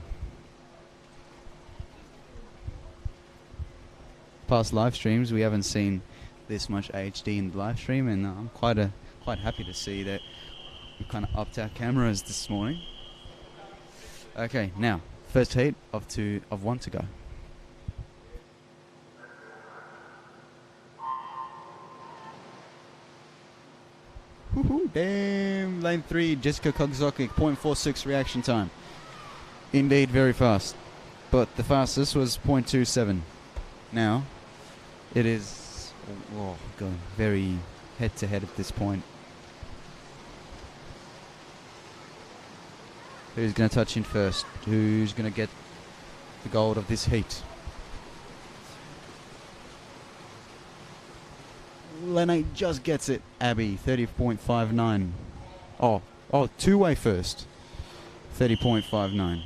Past live streams, we haven't seen this much HD in the live stream, and I'm quite happy to see that we've kind of upped our cameras this morning. Okay, now first heat of 1 to go. Woohoo! Damn, lane 3, Jessica Kogzokic, 0.46 reaction time. Indeed, very fast, but the fastest was 0.27. Now it is going very head to head at this point. Who's going to touch in first? Who's going to get the gold of this heat? Lene just gets it. Abby, 30.59. Oh, two-way first. 30.59.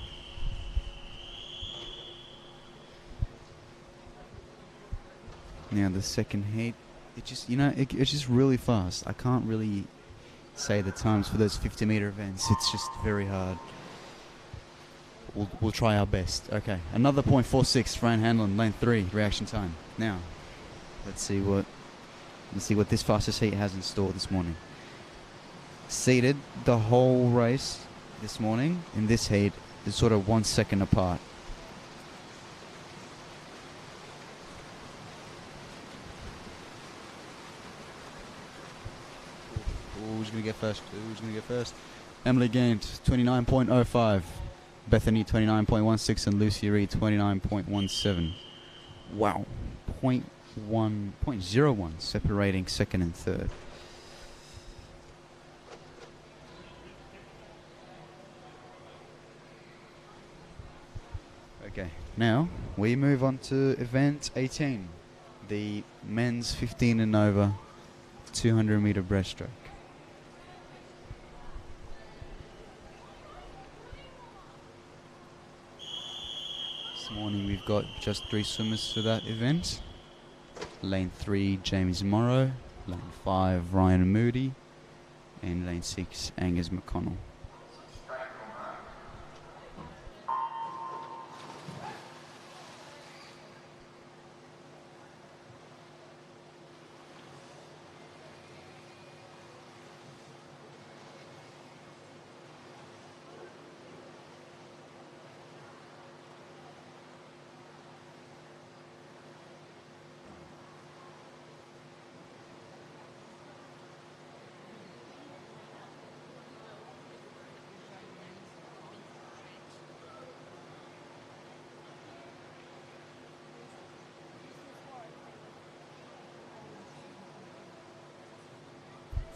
Now the second heat, it's just really fast. I can't really say the times for those 50-meter events. It's just very hard. We'll try our best. Okay, another .46. Fran Hanlon, lane 3, reaction time. Now, let's see what this fastest heat has in store this morning. Seated the whole race this morning in this heat is sort of 1 second apart. Who's going to get first? Emily Gaines, 29.05. Bethany, 29.16. And Lucy Reed, 29.17. Wow. 0.01 separating second and third. Okay, now we move on to event 18. The men's 15 and over 200 meter breaststroke. This morning we've got just 3 swimmers for that event. Lane 3, James Morrow. Lane 5, Ryan Moody. And lane 6, Angus McConnell.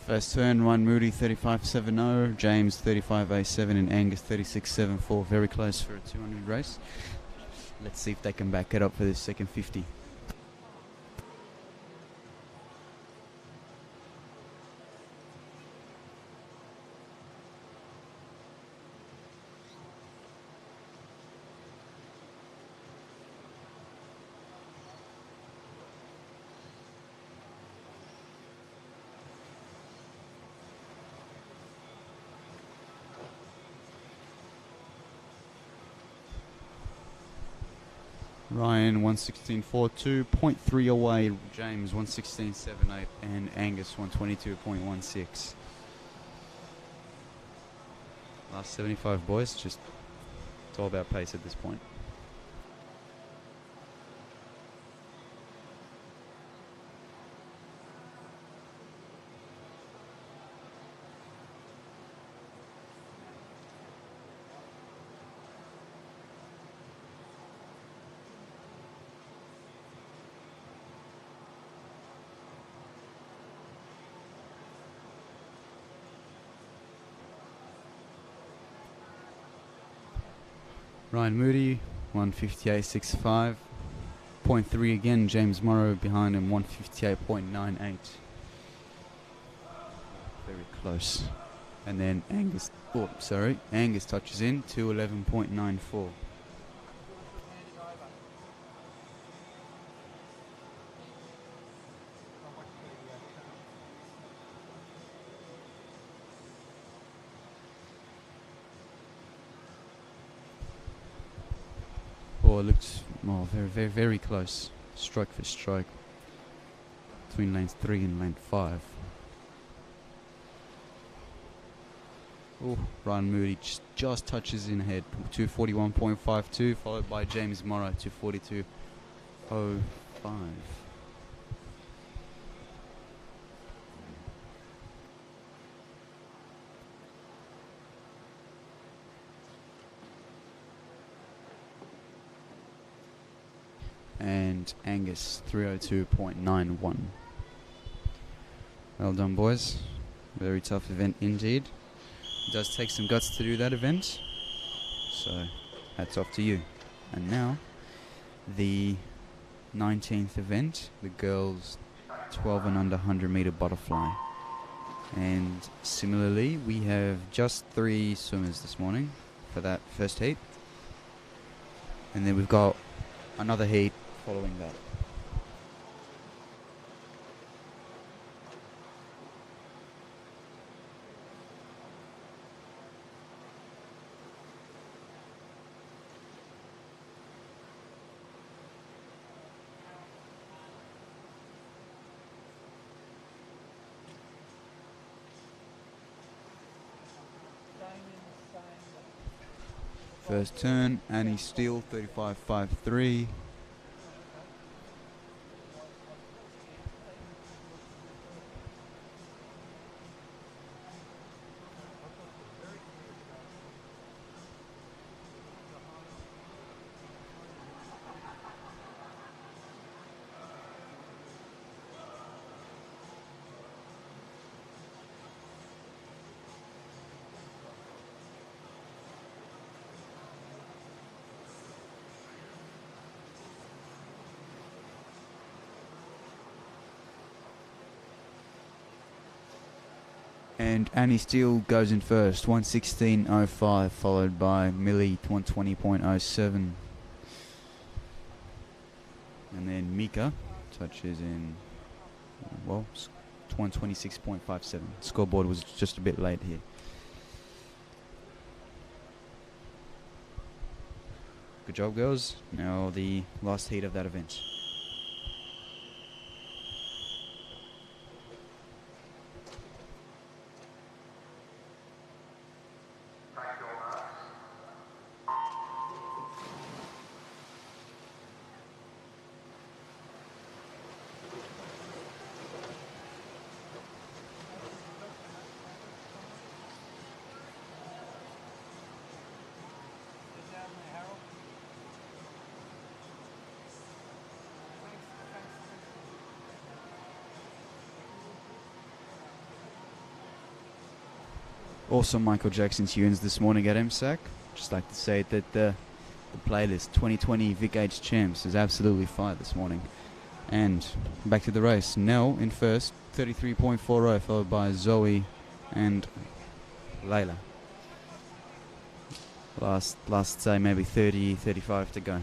First turn, Ryan Moody 35.70, James 35.87 and Angus 36.74. Very close for a 200 race. Let's see if they can back it up for this second 50. Ryan 116.42, 0.3 away. James 116.78 and Angus 122.16. Last 75 boys, just it's all about pace at this point. Ryan Moody, 158.65. 0.3 again, James Morrow behind him, 158.98. Very close. And then Angus touches in, 211.94. It looks very, very, very close, stroke for stroke, between lanes 3 and lane 5. Oh, Ryan Moody just touches in ahead, 241.52, followed by James Morrow, 242.05. And Angus 302.91. Well done, boys. Very tough event indeed. It does take some guts to do that event. So hats off to you. And now the 19th event, the girls 12 and under 100 meter butterfly. And similarly, we have just 3 swimmers this morning for that first heat. And then we've got another heat following that. First turn, Annie Steele, 35.53. And Annie Steele goes in first, 1:16.05, followed by Millie, 1:20.07. And then Mika touches in, 1:26.57. Scoreboard was just a bit late here. Good job, girls. Now the last heat of that event. Also, Michael Jackson tunes this morning at MSAC. Just like to say that the playlist 2020 Vic Age Champs is absolutely fire this morning. And back to the race. Nell in first, 33.40, followed by Zoe and Layla. Last say maybe 30, 35 to go.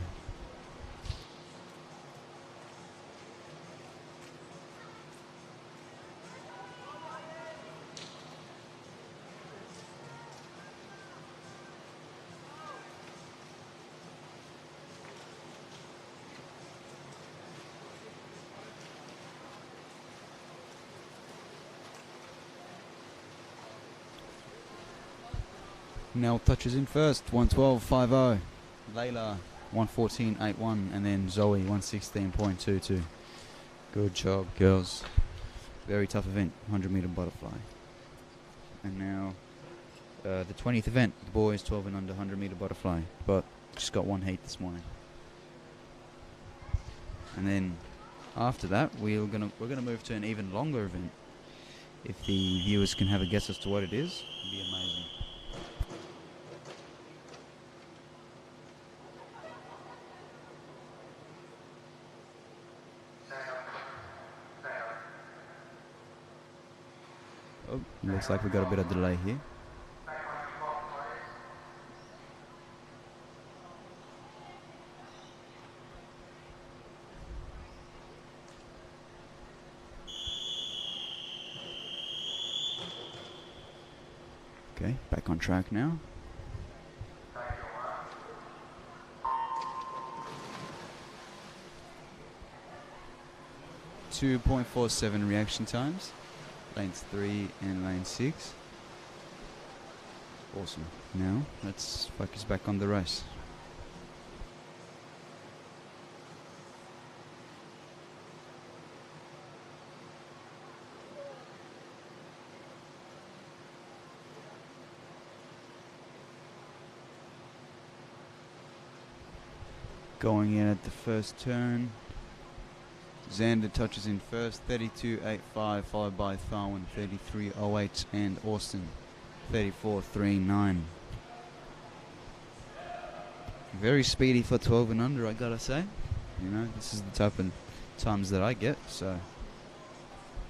Nell touches in first, 1:12.50. Layla, 1:14.81. And then Zoe, 1:16.22. Good job, girls. Very tough event, 100 meter butterfly. And now the 20th event, the boys 12 and under 100 meter butterfly. But just got one heat this morning. And then after that, we're gonna move to an even longer event. If the viewers can have a guess as to what it is, it'd be amazing. Oh, looks like we got a bit of delay here. Okay, back on track now. .47 reaction times. Lanes 3 and lane 6. Awesome. Now let's focus back on the race. Going in at the first turn. Xander touches in first, 32.85, followed by Tharwin, 33.08, and Austin, 34.39. very speedy for 12 and under, I gotta say. You know, this is the type of times that I get, so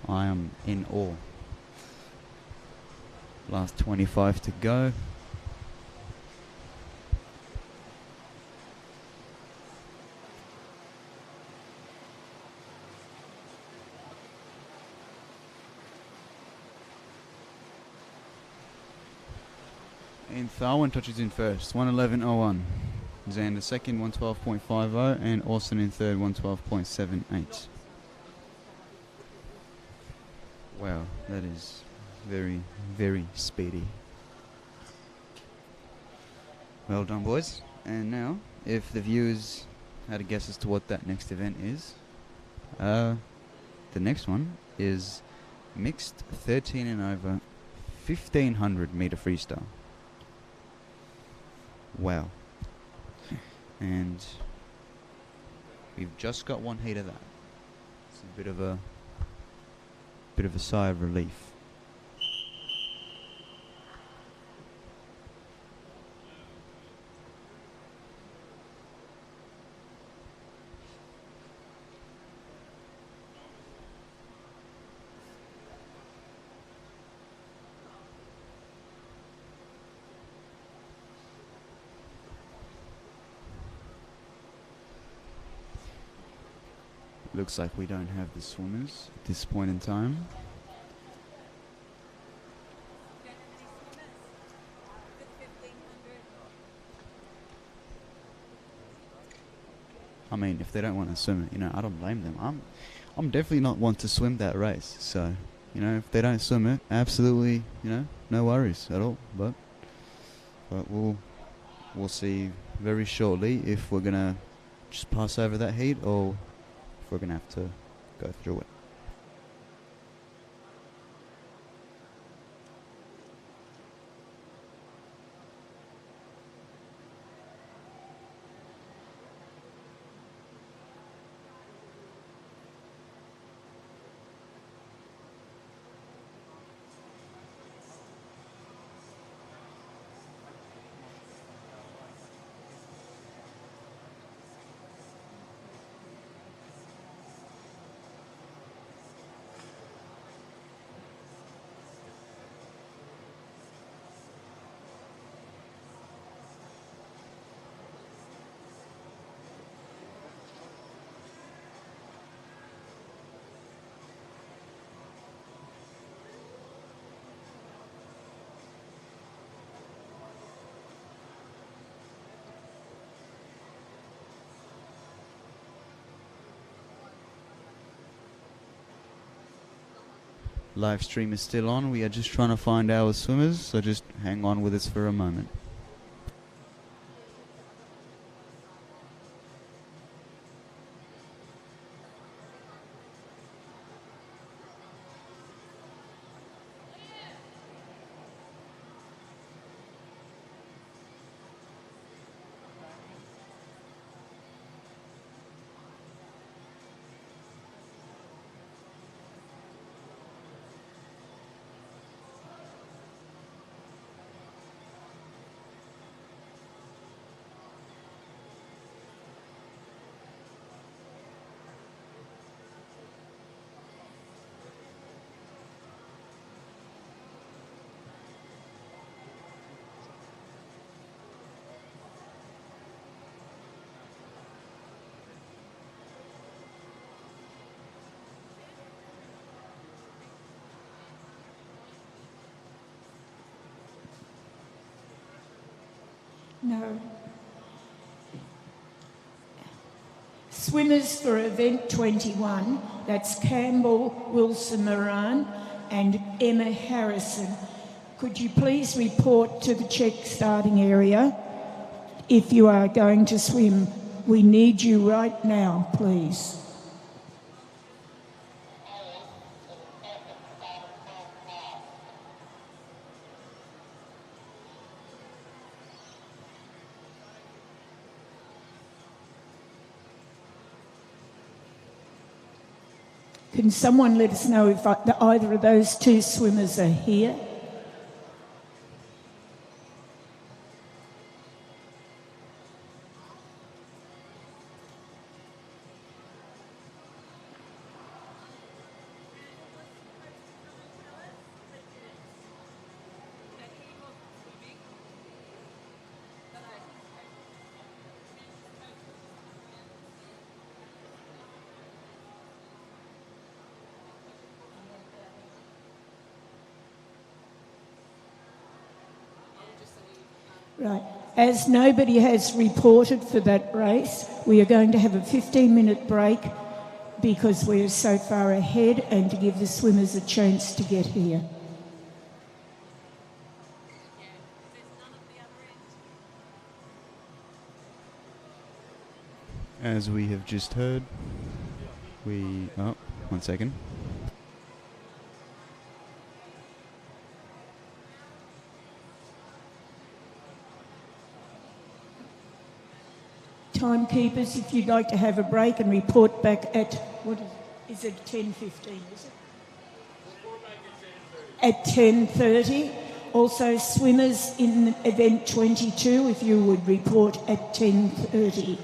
I am in awe. Last 25 to go. And Tharwin touches in first, 111.01. Xander second, 112.50, and Austin in third, 112.78. Wow, that is very, very speedy. Well done, boys. And now, if the viewers had a guess as to what that next event is, the next one is mixed 13 and over 1500 meter freestyle. Wow. And we've just got one heat of that. It's a bit of a sigh of relief. Looks like we don't have the swimmers at this point in time. I mean, if they don't want to swim it, you know, I don't blame them. I'm definitely not one to swim that race. So, you know, if they don't swim it, absolutely, you know, no worries at all. But we'll see very shortly if we're gonna just pass over that heat or if we're gonna have to go through it. Live stream is still on. We are just trying to find our swimmers, so just hang on with us for a moment. No. Swimmers for event 21, that's Campbell, Wilson Moran and Emma Harrison. Could you please report to the check starting area if you are going to swim? We need you right now, please. Can someone let us know if either of those two swimmers are here? Right. As nobody has reported for that race, we are going to have a 15-minute break because we're so far ahead and to give the swimmers a chance to get here. As we have just heard, oh, 1 second. Timekeepers, if you'd like to have a break and report back at, what is it, 10:15, is it? At 10:30. Also, swimmers in event 22, if you would report at 10:30.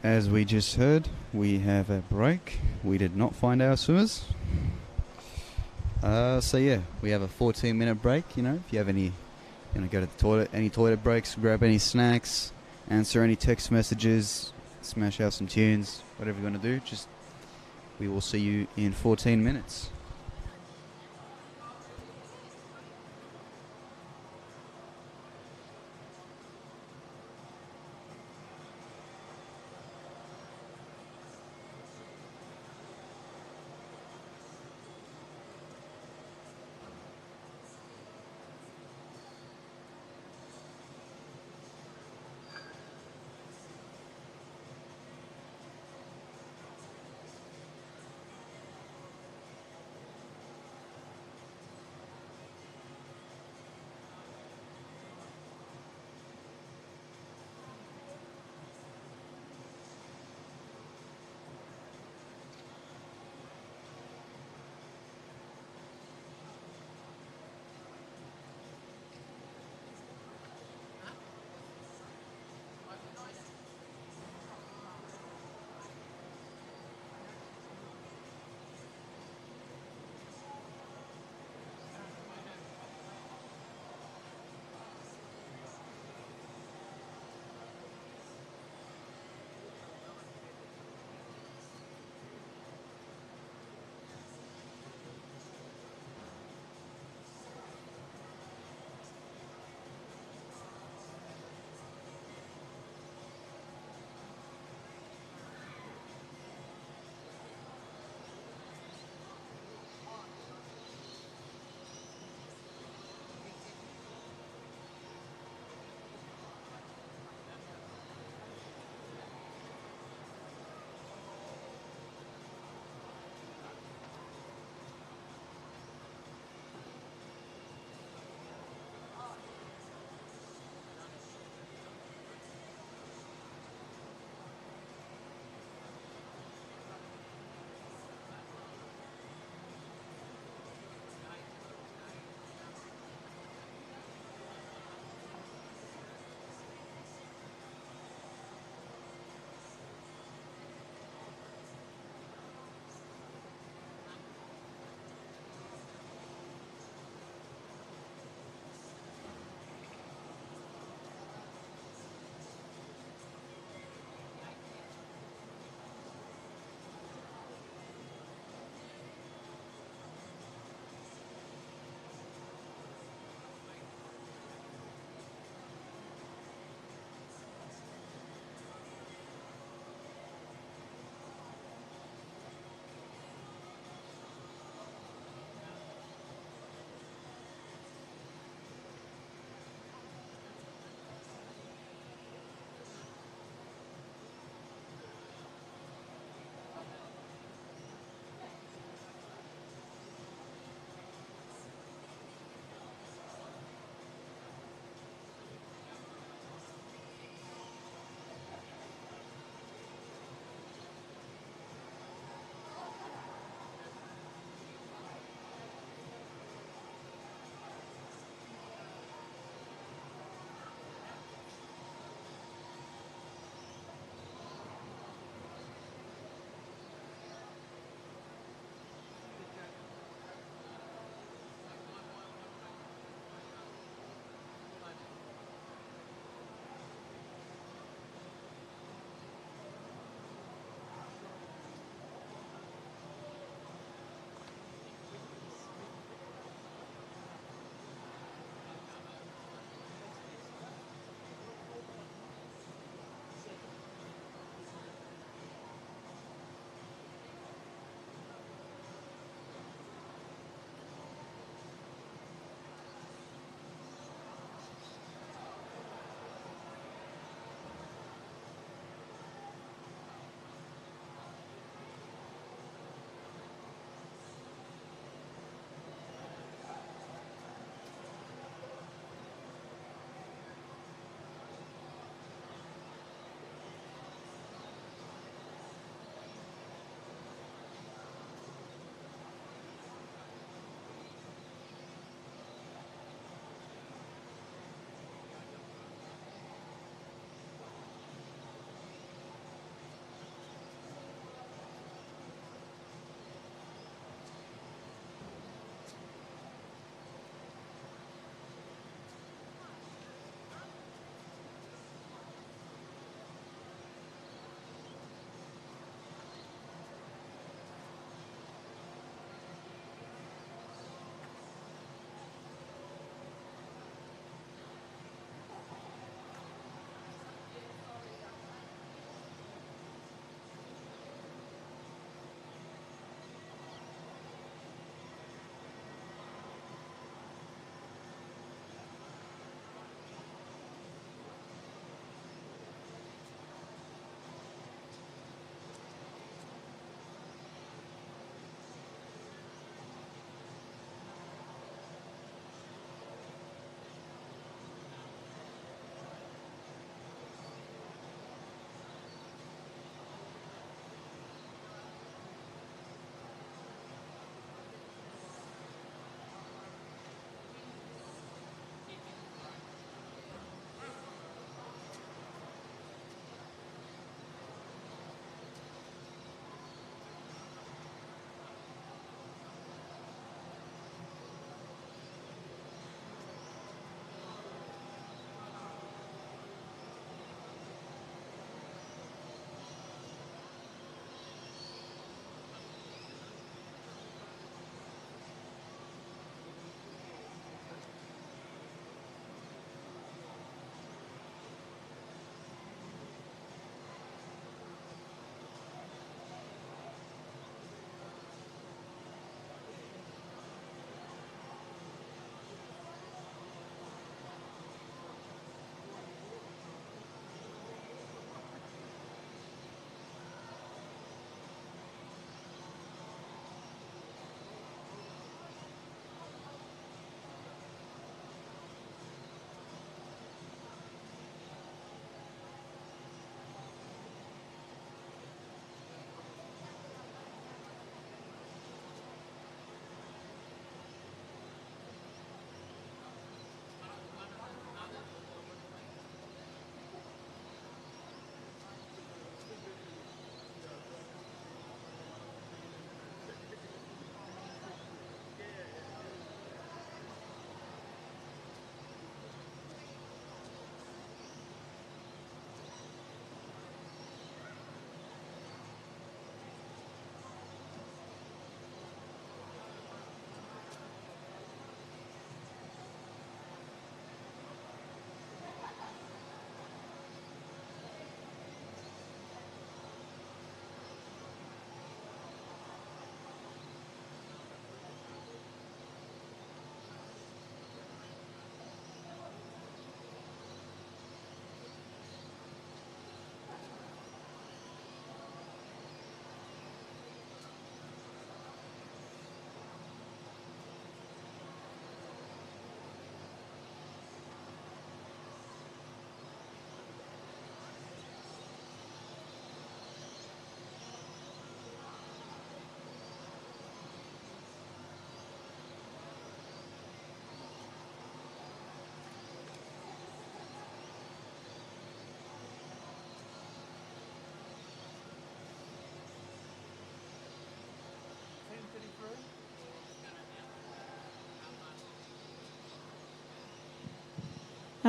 As we just heard, we have a break. We did not find our swimmers. So yeah, we have a 14-minute break. You know, if you have any, go to the toilet, any toilet breaks, grab any snacks, answer any text messages, smash out some tunes, whatever you want to do. We will see you in 14 minutes.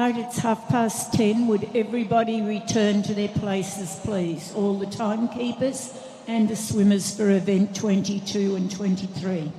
Tonight it's 10:30. Would everybody return to their places, please? All the timekeepers and the swimmers for event 22 and 23.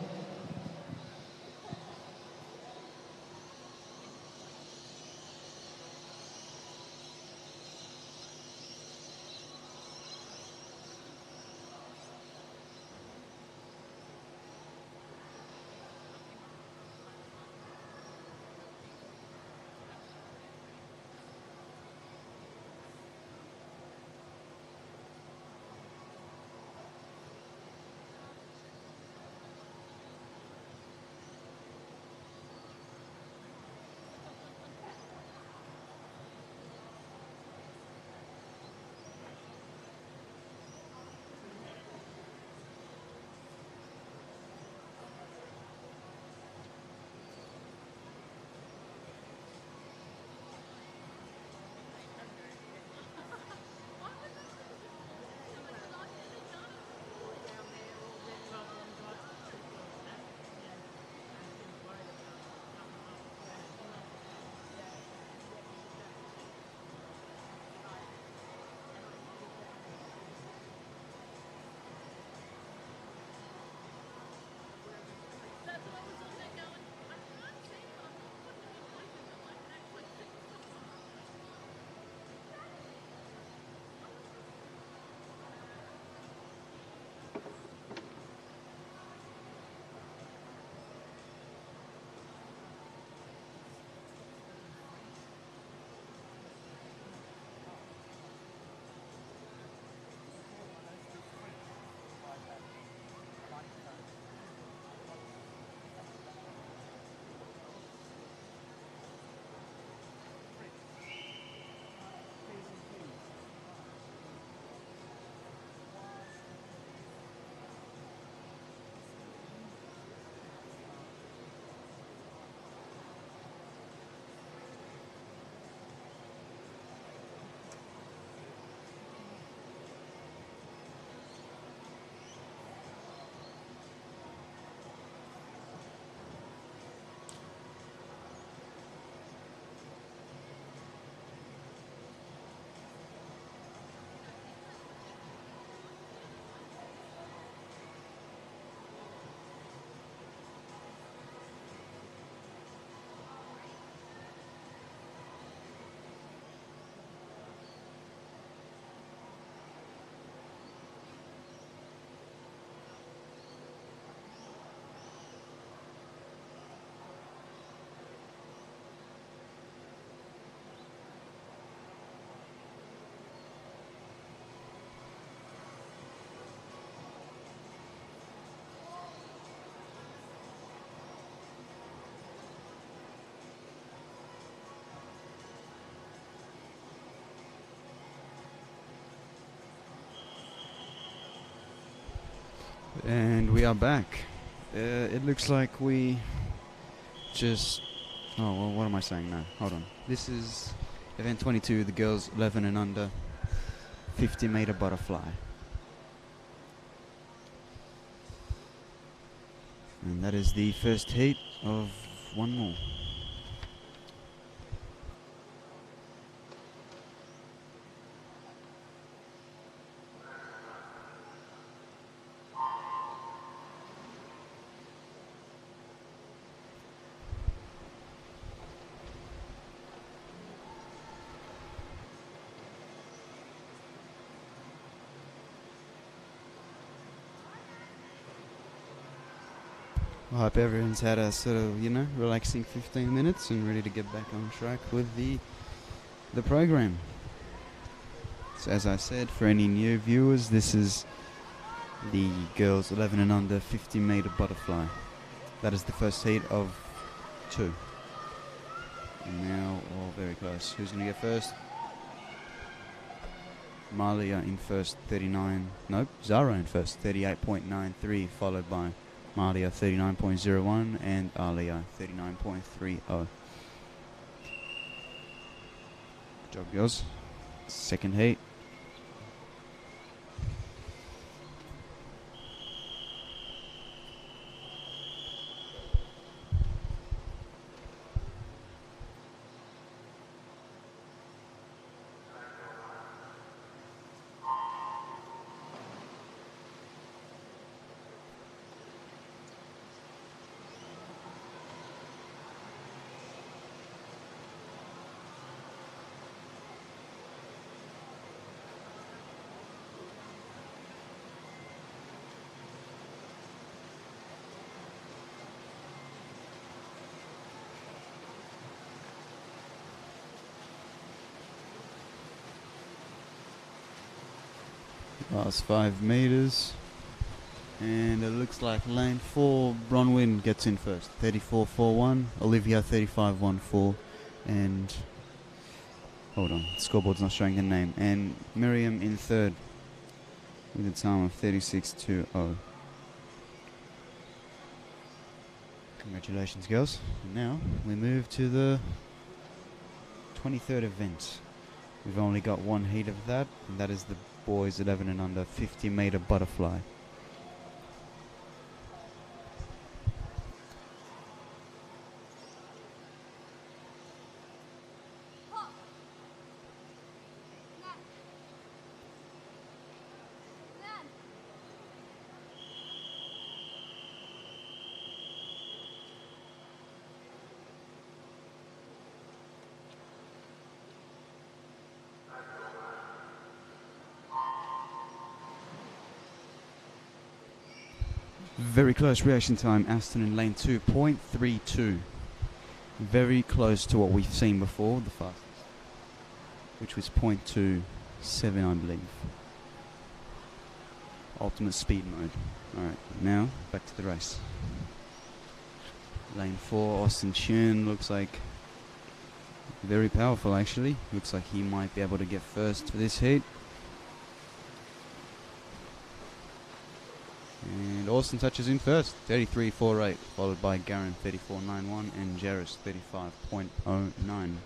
And we are back. It looks like we just... Oh, well, what am I saying now? Hold on. This is event 22, the girls 11 and under, 50-meter butterfly. And that is the first heat of one more. I hope everyone's had a sort of, relaxing 15 minutes and ready to get back on track with the program. So as I said, for any new viewers, this is the girls 11 and under 50-meter butterfly. That is the first heat of 2. And now, very close. Who's going to get first? Malia in first, 39. Nope, Zara in first, 38.93, followed by Malia 39.01 and Alia 39.30. Good job, girls. Second heat. Last 5 meters. And it looks like lane 4, Bronwyn gets in first. 34.41. Olivia 35.14. And hold on, the scoreboard's not showing her name. And Miriam in third with a time of 36.20. Congratulations, girls. And now we move to the 23rd event. We've only got one heat of that, and that is the boys 11 and under 50-meter butterfly. Very close reaction time. Aston in lane 2, 0.32. Very close to what we've seen before, the fastest, which was 0.27, I believe. Ultimate speed mode. Alright, now back to the race. Lane 4, Austin Chun looks like very powerful actually. Looks like he might be able to get first for this heat. And Austin touches in first, 33.48, followed by Garen 34.91 and Jarris 35.09.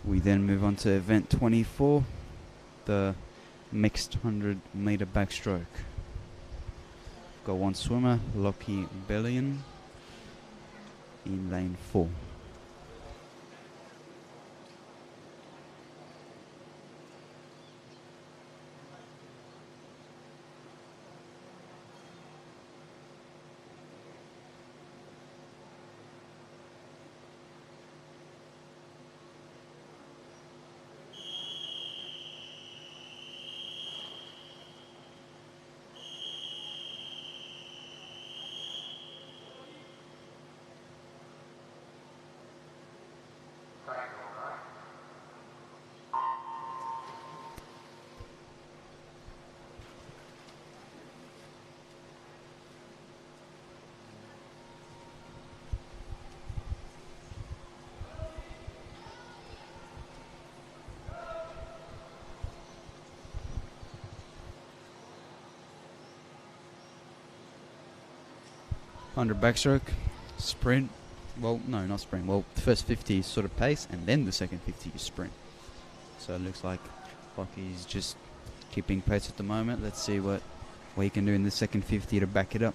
We then move on to event 24, the mixed 100-meter backstroke. Got one swimmer, Lockie Bellion, in lane 4. Under backstroke, sprint, well, no, not sprint, well, the first 50 is sort of pace, and then the second 50 is sprint. So it looks like Lockie's just keeping pace at the moment. Let's see what he can do in the second 50 to back it up.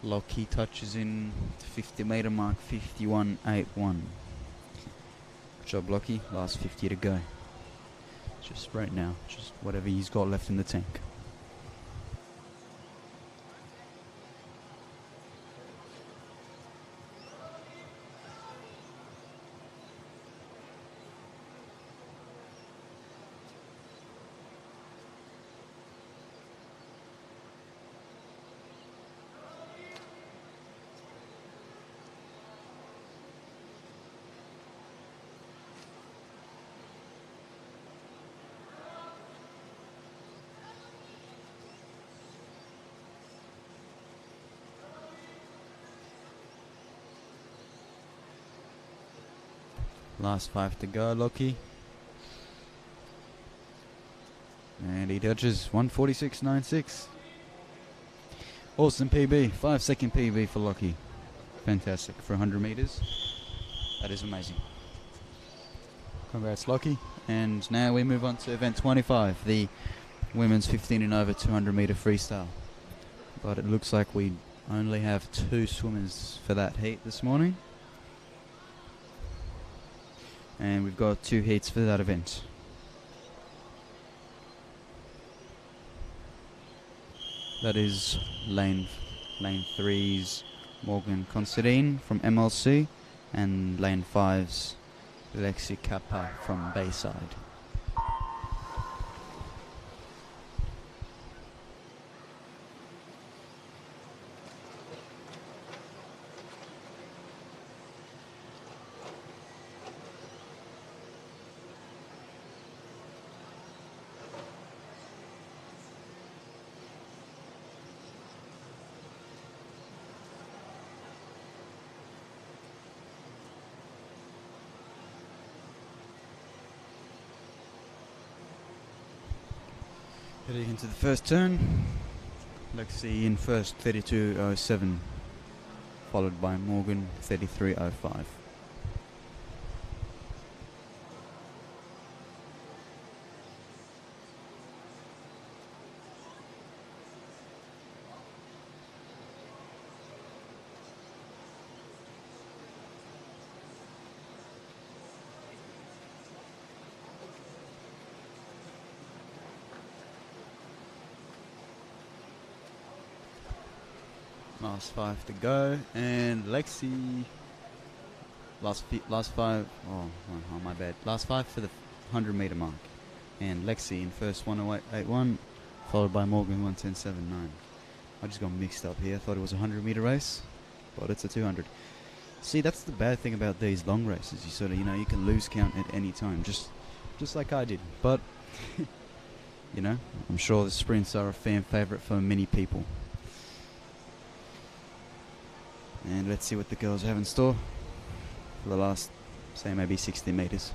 Lockie touches in the 50-meter mark, 51.81. Good job, Lockie. Last 50 to go. Just right now, just whatever he's got left in the tank. Last 5 to go, Lockie. And he touches 146.96. Awesome PB, 5-second PB for Lockie. Fantastic for 100 meters. That is amazing. Congrats, Lockie. And now we move on to event 25, the women's 15 and over 200 meter freestyle. But it looks like we only have 2 swimmers for that heat this morning. And we've got 2 heats for that event. That is lane 3's Morgan Considine from MLC, and lane 5's Lexi Kappa from Bayside. Heading into the first turn, Lexi in first 32.07, followed by Morgan 33.05. Last 5 to go, and Lexi last 5. Oh, my bad. Last 5 for the 100-meter mark, and Lexi in first 1:08.81, followed by Morgan 1:10.79. I just got mixed up here. I thought it was a 100-meter race, but it's a 200. See, that's the bad thing about these long races. You sort of, you can lose count at any time, just like I did. But I'm sure the sprints are a fan favorite for many people. And let's see what the girls have in store for the last, say, maybe 60 meters.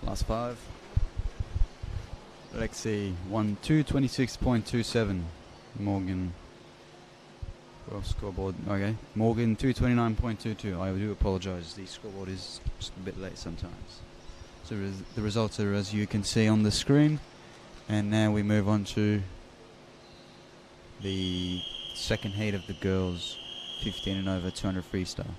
Last 5. Lexi 1:2:26.27. Morgan. Well, scoreboard. Okay. Morgan 2:29.22. I do apologise. The scoreboard is just a bit late sometimes. So the results are as you can see on the screen. And now we move on to the second heat of the girls 15 and over 200 freestyle.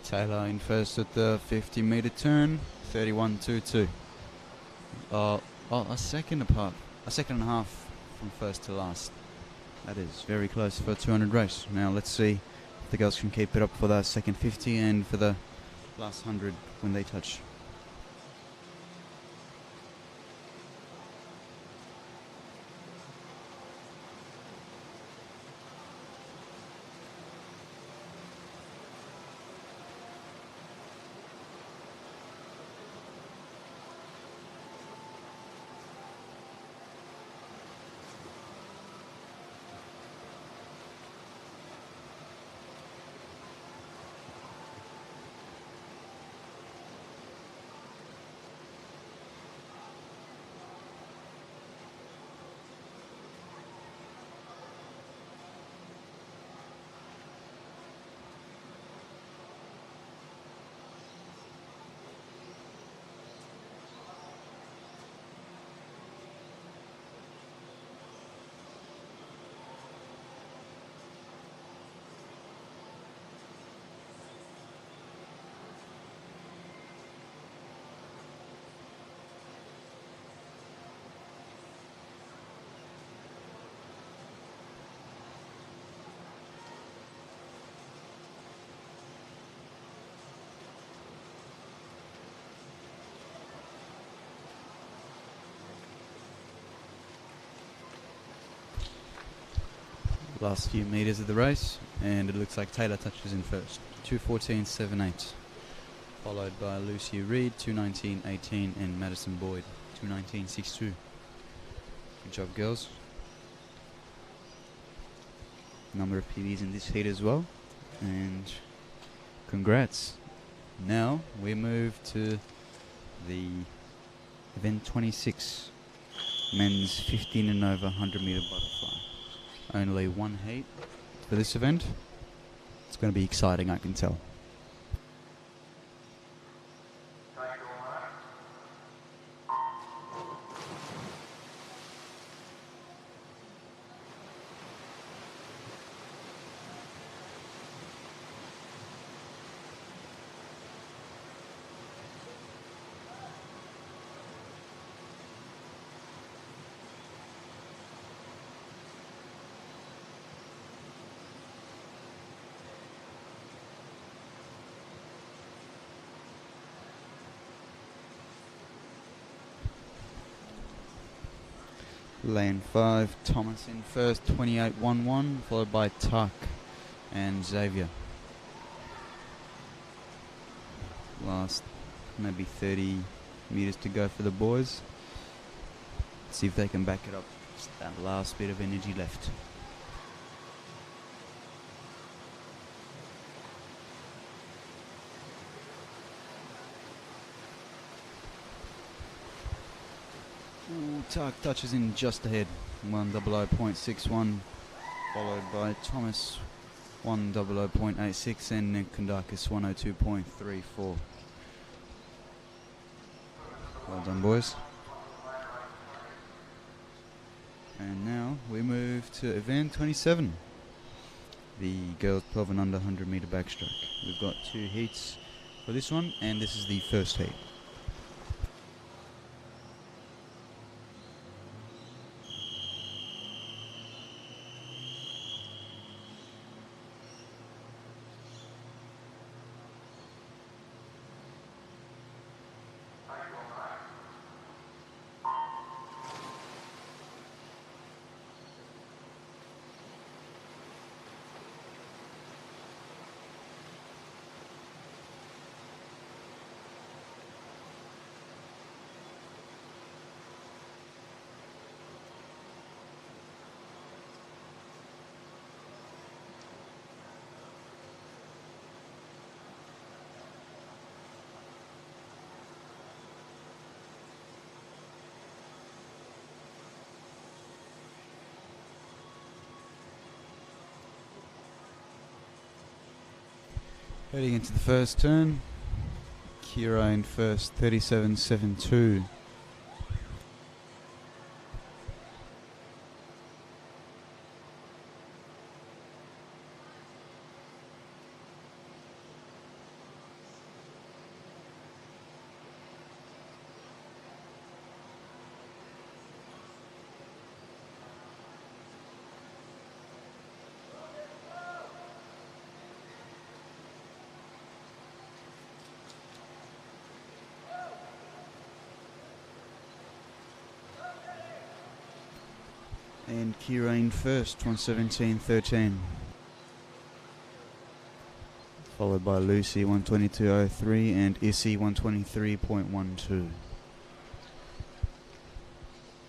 Taylor in first at the 50-meter turn, 31.22. A second and a half from first to last. That is very close for a 200 race. Now let's see if the girls can keep it up for that second 50 and for the last 100 when they touch. Last few meters of the race, and it looks like Taylor touches in first. 2:14.78, followed by Lucy Reed 2:19.18 and Madison Boyd 2:19.62. Good job, girls. Number of PBs in this heat as well, and congrats. Now we move to the event 26, men's 15 and over 100 meter butterfly. Only one heat for this event. It's going to be exciting, I can tell. Lane 5, Thomas in first, 28.11, followed by Tuck and Xavier. Last maybe 30 meters to go for the boys. See if they can back it up. Just that last bit of energy left. Tuck touches in just ahead, 1:00.61, followed by Thomas, 1:00.86, and Kandakis, 1:02.34. Well done, boys. And now we move to event 27, the girls 12 and under 100 meter backstroke. We've got 2 heats for this one, and this is the first heat. Heading into the first turn, Kira in first, 37.72. And Kira in first, 1:17.13. Followed by Lucy, 1:22.03, and Issy, 1:23.12.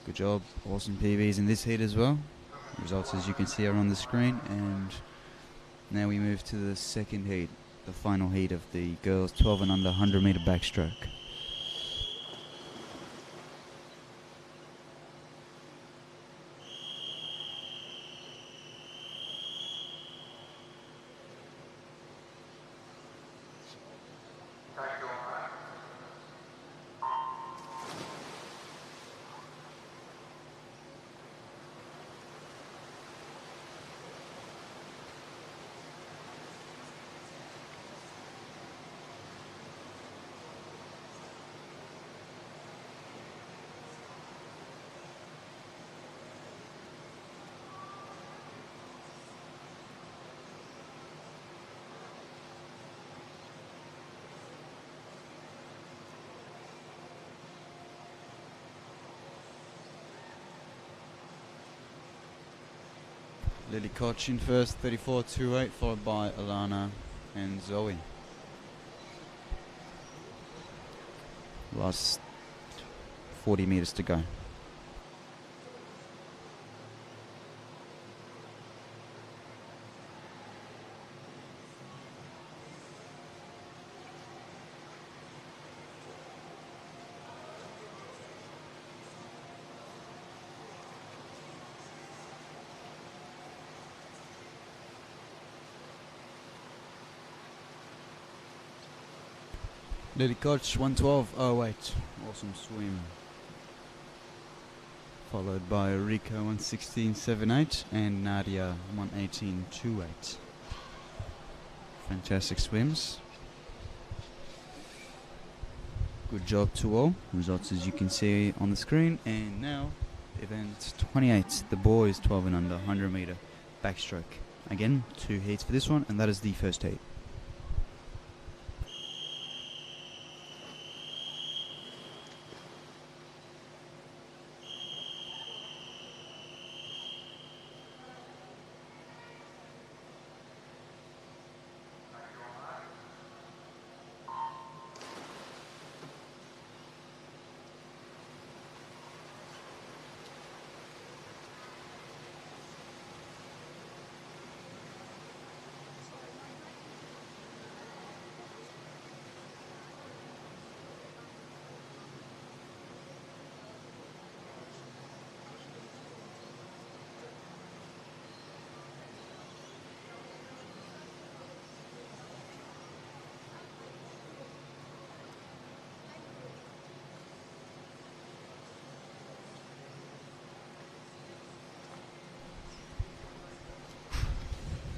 Good job. Awesome PBs in this heat as well. Results, as you can see, are on the screen. And now we move to the second heat, the final heat of the girls 12 and under 100 meter backstroke. Lily Koch in first, 34.28, followed by Alana and Zoe. Last 40 meters to go. Lily Koch, 112.08. Awesome swim. Followed by Rico, 116.78. And Nadia, 118.28. Fantastic swims. Good job to all. Results as you can see on the screen. And now, event 28. The boys 12 and under, 100 meter backstroke. Again, 2 heats for this one, and that is the first heat.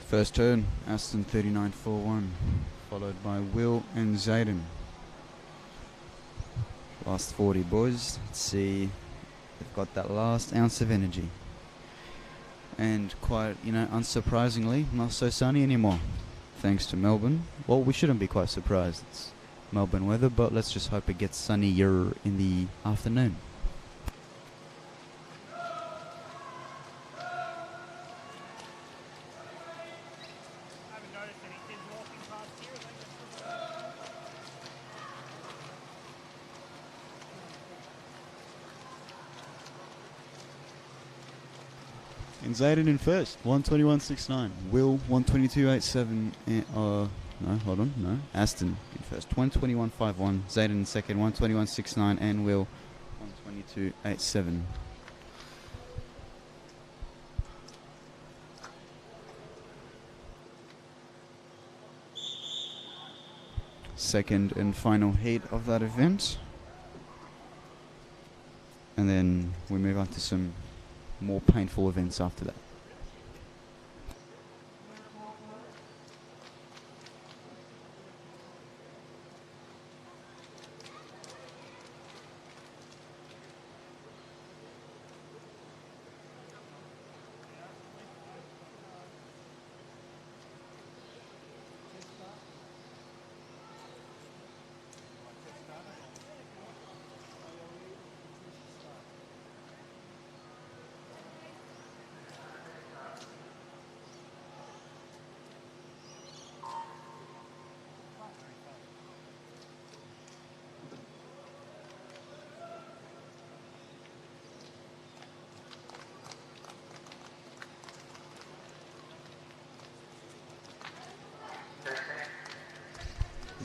First turn, Aston 39.41, followed by Will and Zayden. Last 40 boys. Let's see, they've got that last ounce of energy. And quite, unsurprisingly, not so sunny anymore, thanks to Melbourne. Well, we shouldn't be quite surprised. It's Melbourne weather, but let's just hope it gets sunnier in the afternoon. And Zayden in first, 121.69. Will, 122.87. Aston in first, 121.51. Zayden in second, 121.69. And Will, 122.87. Second and final heat of that event. And then we move on to some more painful events after that.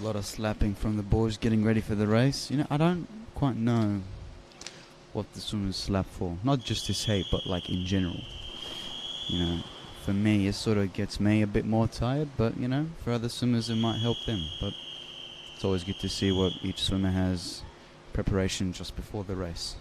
A lot of slapping from the boys getting ready for the race. I don't quite know what the swimmers slap for. Not just this heat, but like in general. For me, it sort of gets me a bit more tired, but for other swimmers it might help them. But it's always good to see what each swimmer has preparation just before the race.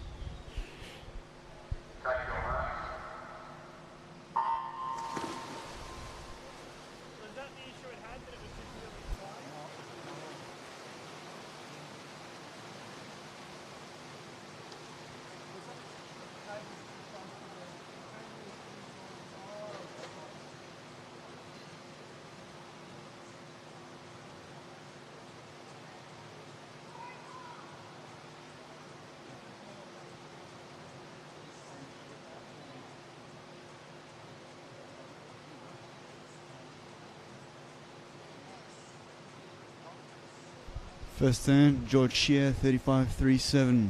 First turn, George Shear, 35.37,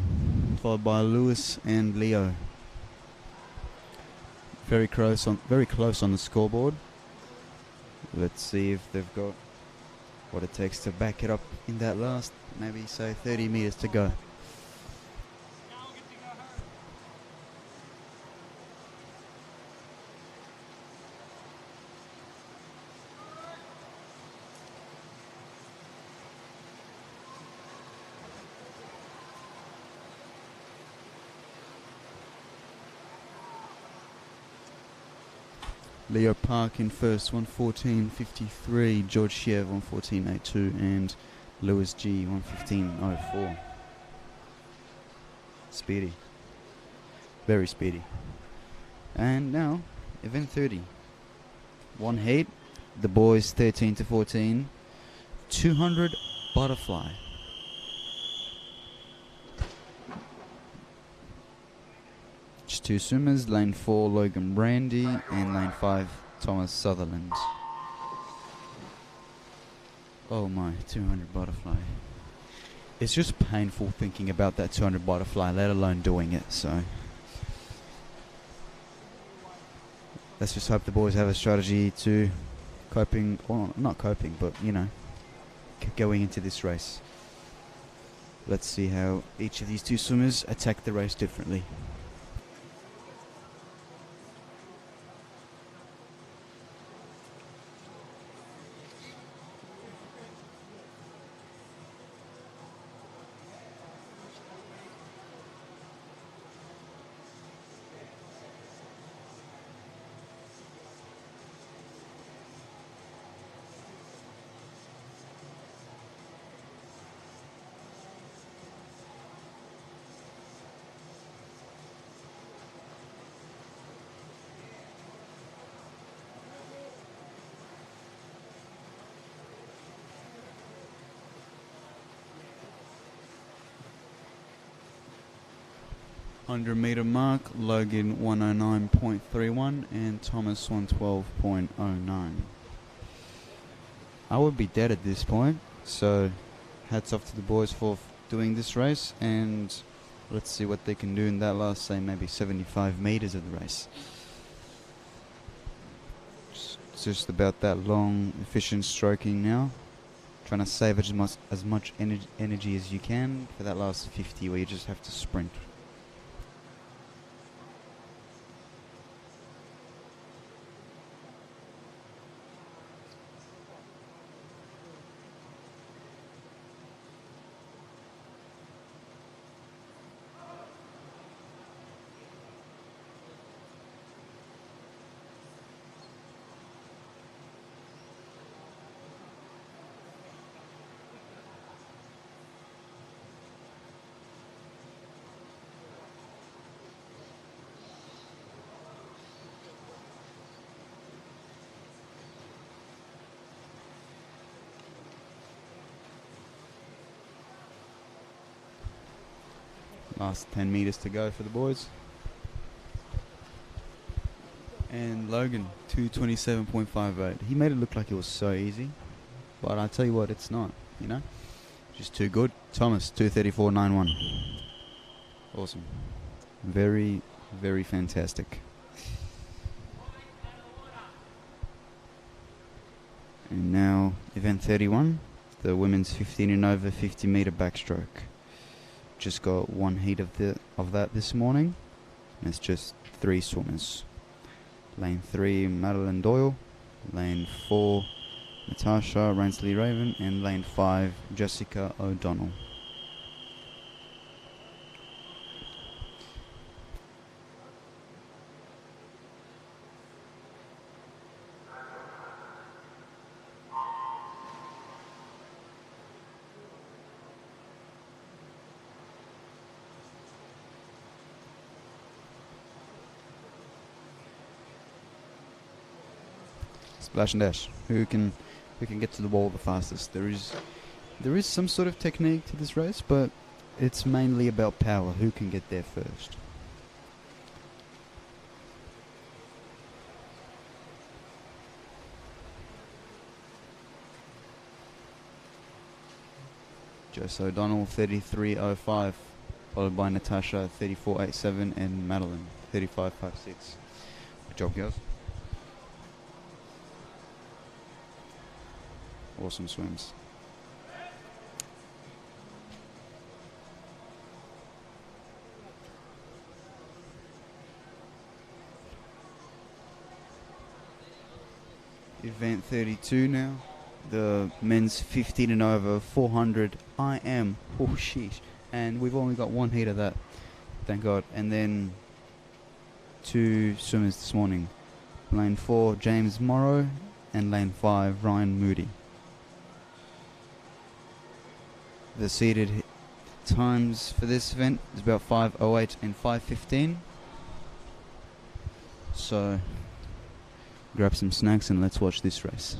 followed by Lewis and Leo. Very close on the scoreboard. Let's see if they've got what it takes to back it up in that last, maybe say 30 meters to go. Leo Park in first, 1:14.53. George Shear, 1:14.82. And Lewis G, 1:15.04. Speedy. Very speedy. And now, event 30. One heat. The boys 13 to 14. 200 butterfly. Just two swimmers, lane 4 Logan Brandy and lane 5 Thomas Sutherland. Oh my, 200 butterfly. It's just painful thinking about that 200 butterfly, let alone doing it, so let's just hope the boys have a strategy to coping, or not coping, but you know, going into this race. Let's see how each of these two swimmers attack the race differently. Meter mark, Logan 109.31 and Thomas 112.09. I would be dead at this point, so hats off to the boys for doing this race, and let's see what they can do in that last, say, maybe 75 meters of the race. Just about that long, efficient stroking now. Trying to save as much energy as you can for that last 50 where you just have to sprint. Last 10 meters to go for the boys. And Logan, 227.58. He made it look like it was so easy, but I tell you what, it's not, you know? Just too good. Thomas, 234.91. Awesome. Very, very fantastic. And now, event 31, the women's 15 and over 50 meter backstroke. Just got one heat of that this morning, and it's just 3 swimmers. Lane 3 Madeline Doyle, lane 4 Natasha Ransley Raven, and lane 5 Jessica O'Donnell. Splash and dash. Who can get to the wall the fastest? There is some sort of technique to this race, but it's mainly about power. Who can get there first? Jess O'Donnell 33.05, followed by Natasha 34.87 and Madeline 35.56. Good job, girls. Awesome swims. Event 32 now. The men's 15 and over 400 IM. Oh, sheesh. And we've only got one heat of that. Thank God. And then 2 swimmers this morning. Lane 4, James Morrow. And lane 5, Ryan Moody. The seated times for this event is about 5:08 and 5:15. So grab some snacks and let's watch this race.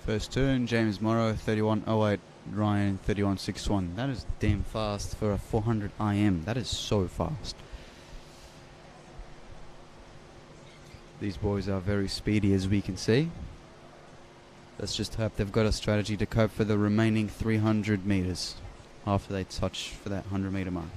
First turn, James Morrow 31.08, Ryan 31.61. That is damn fast for a 400 IM. That is so fast. These boys are very speedy, as we can see. Let's just hope they've got a strategy to cope for the remaining 300 meters after they touch for that 100 meter mark.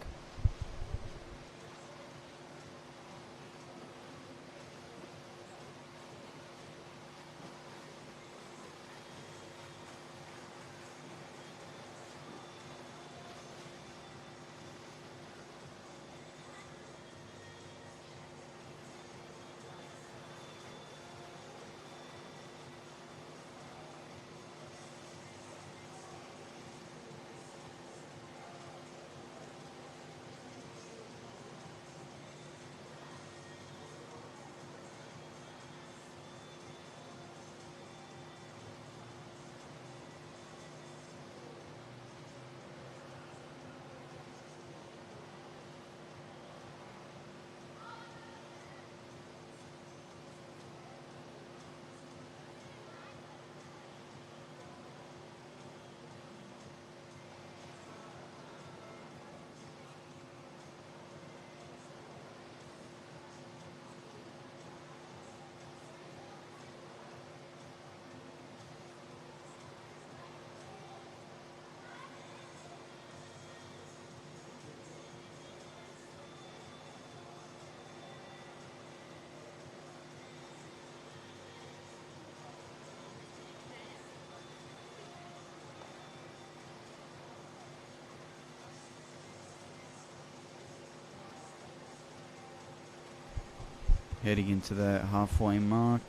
Heading into the halfway mark.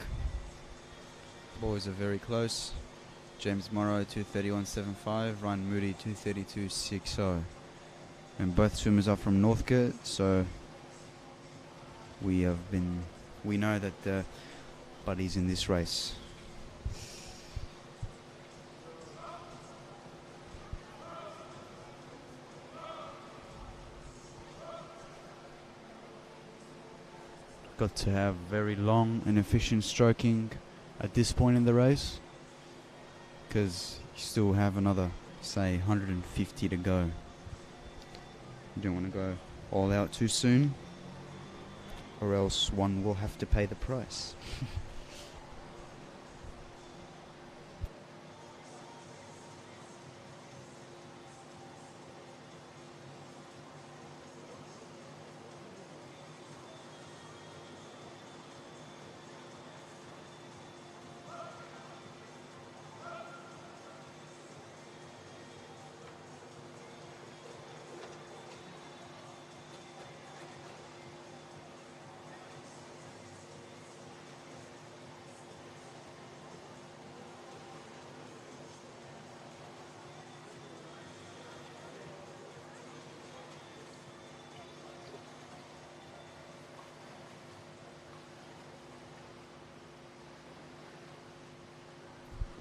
Boys are very close. James Morrow 2:31.75, Ryan Moody 2:32.60. And both swimmers are from Northcote, so we know that the buddies in this race. Got to have very long and efficient stroking at this point in the race, because you still have another, say, 150 to go. You don't want to go all out too soon, or else one will have to pay the price.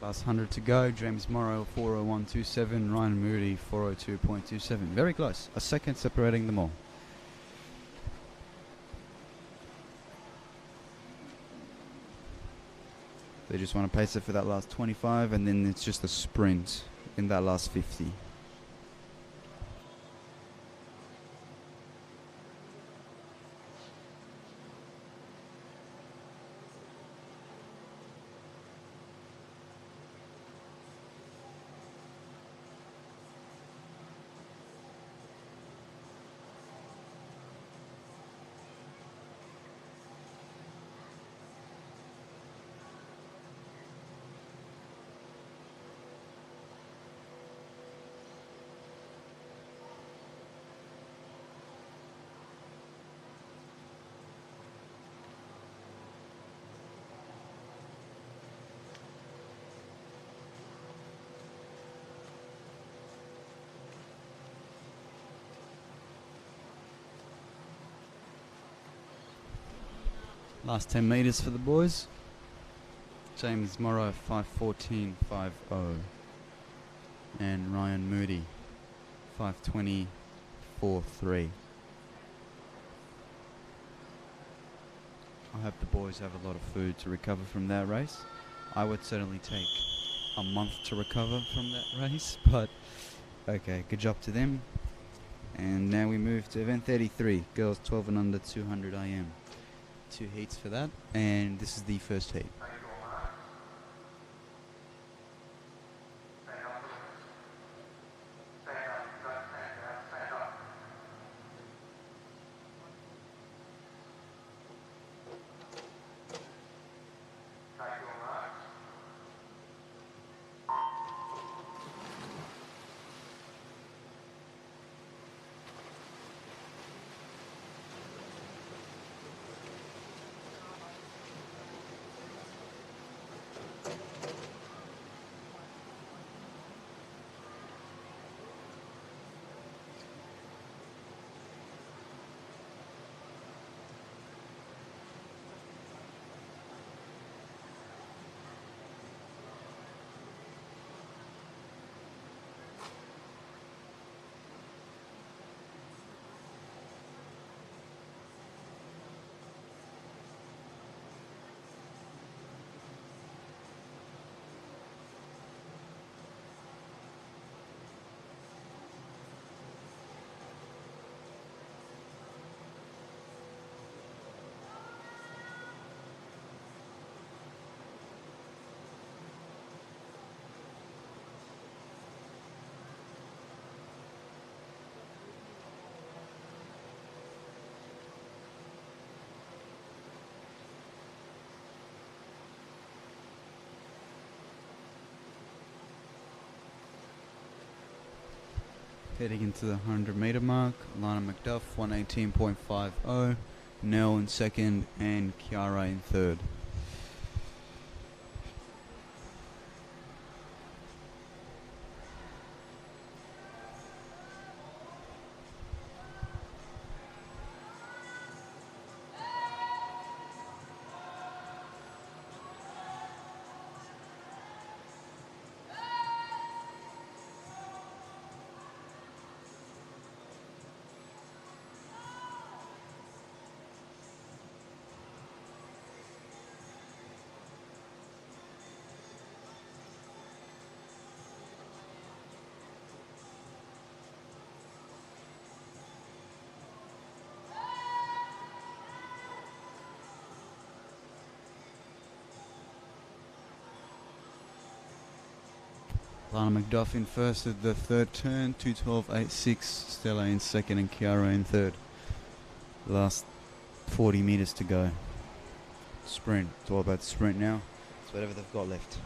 Last 100 to go. James Morrow 4:01.27. Ryan Moody 4:02.27. Very close. A second separating them all. They just want to pace it for that last 25, and then it's just a sprint in that last 50. Last 10 metres for the boys. James Morrow 5:14.50. And Ryan Moody 5:20.43. I hope the boys have a lot of food to recover from that race. I would certainly take a month to recover from that race, but okay, good job to them. And now we move to event 33, girls 12 and under 200 IM. 2 heats for that, and this is the first heat. Heading into the 100 metre mark, Lana McDuff 118.50, Nell in second, and Kiara in third. Lana McDuff in first at the third turn, 2:12.86. Stella in second and Kiara in third. Last 40 metres to go. Sprint. It's all about the sprint now. It's whatever they've got left.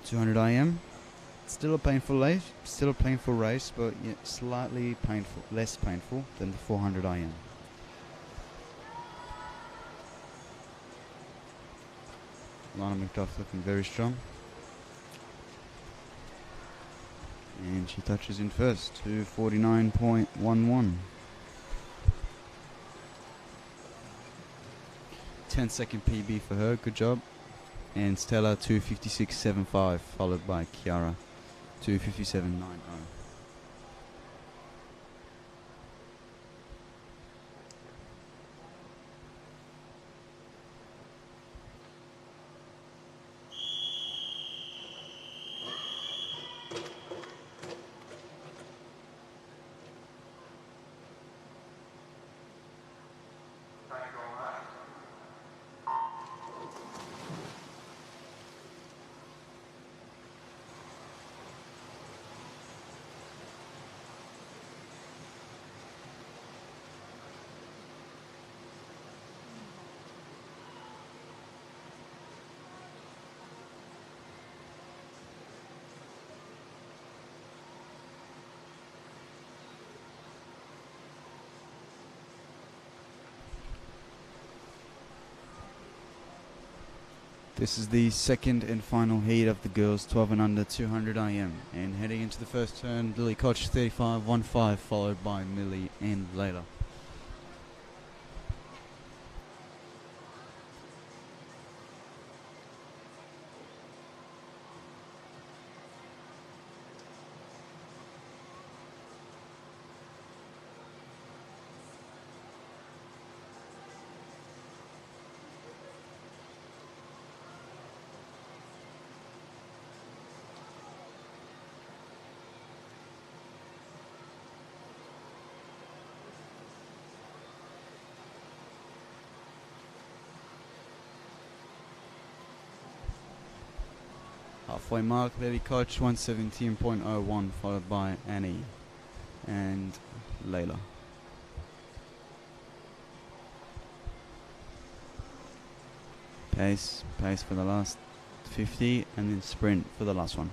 200 IM. Still a painful race, but yet slightly painful, less painful than the 400 IM. Lana McDuff looking very strong. And she touches in first, 2:49.11. 10-second PB for her, good job. and Stella 2:56.75, followed by Kiara 2:57.90. This is the second and final heat of the girls 12 and under 200 IM. And heading into the first turn, Lily Koch 35.15, followed by Millie and Layla. Halfway mark, Lily Koch 117.01, followed by Annie and Layla. Pace for the last 50, and then sprint for the last one.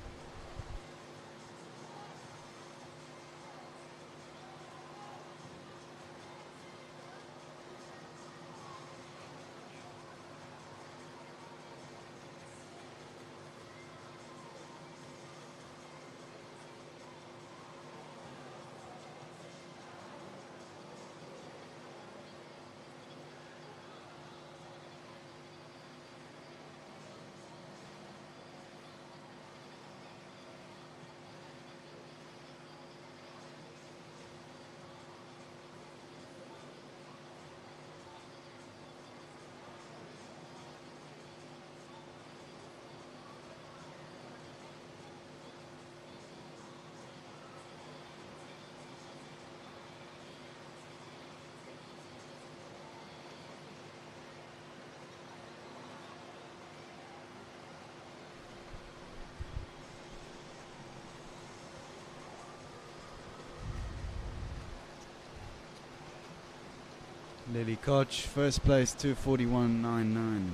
Lily Koch, first place, 2:41.99.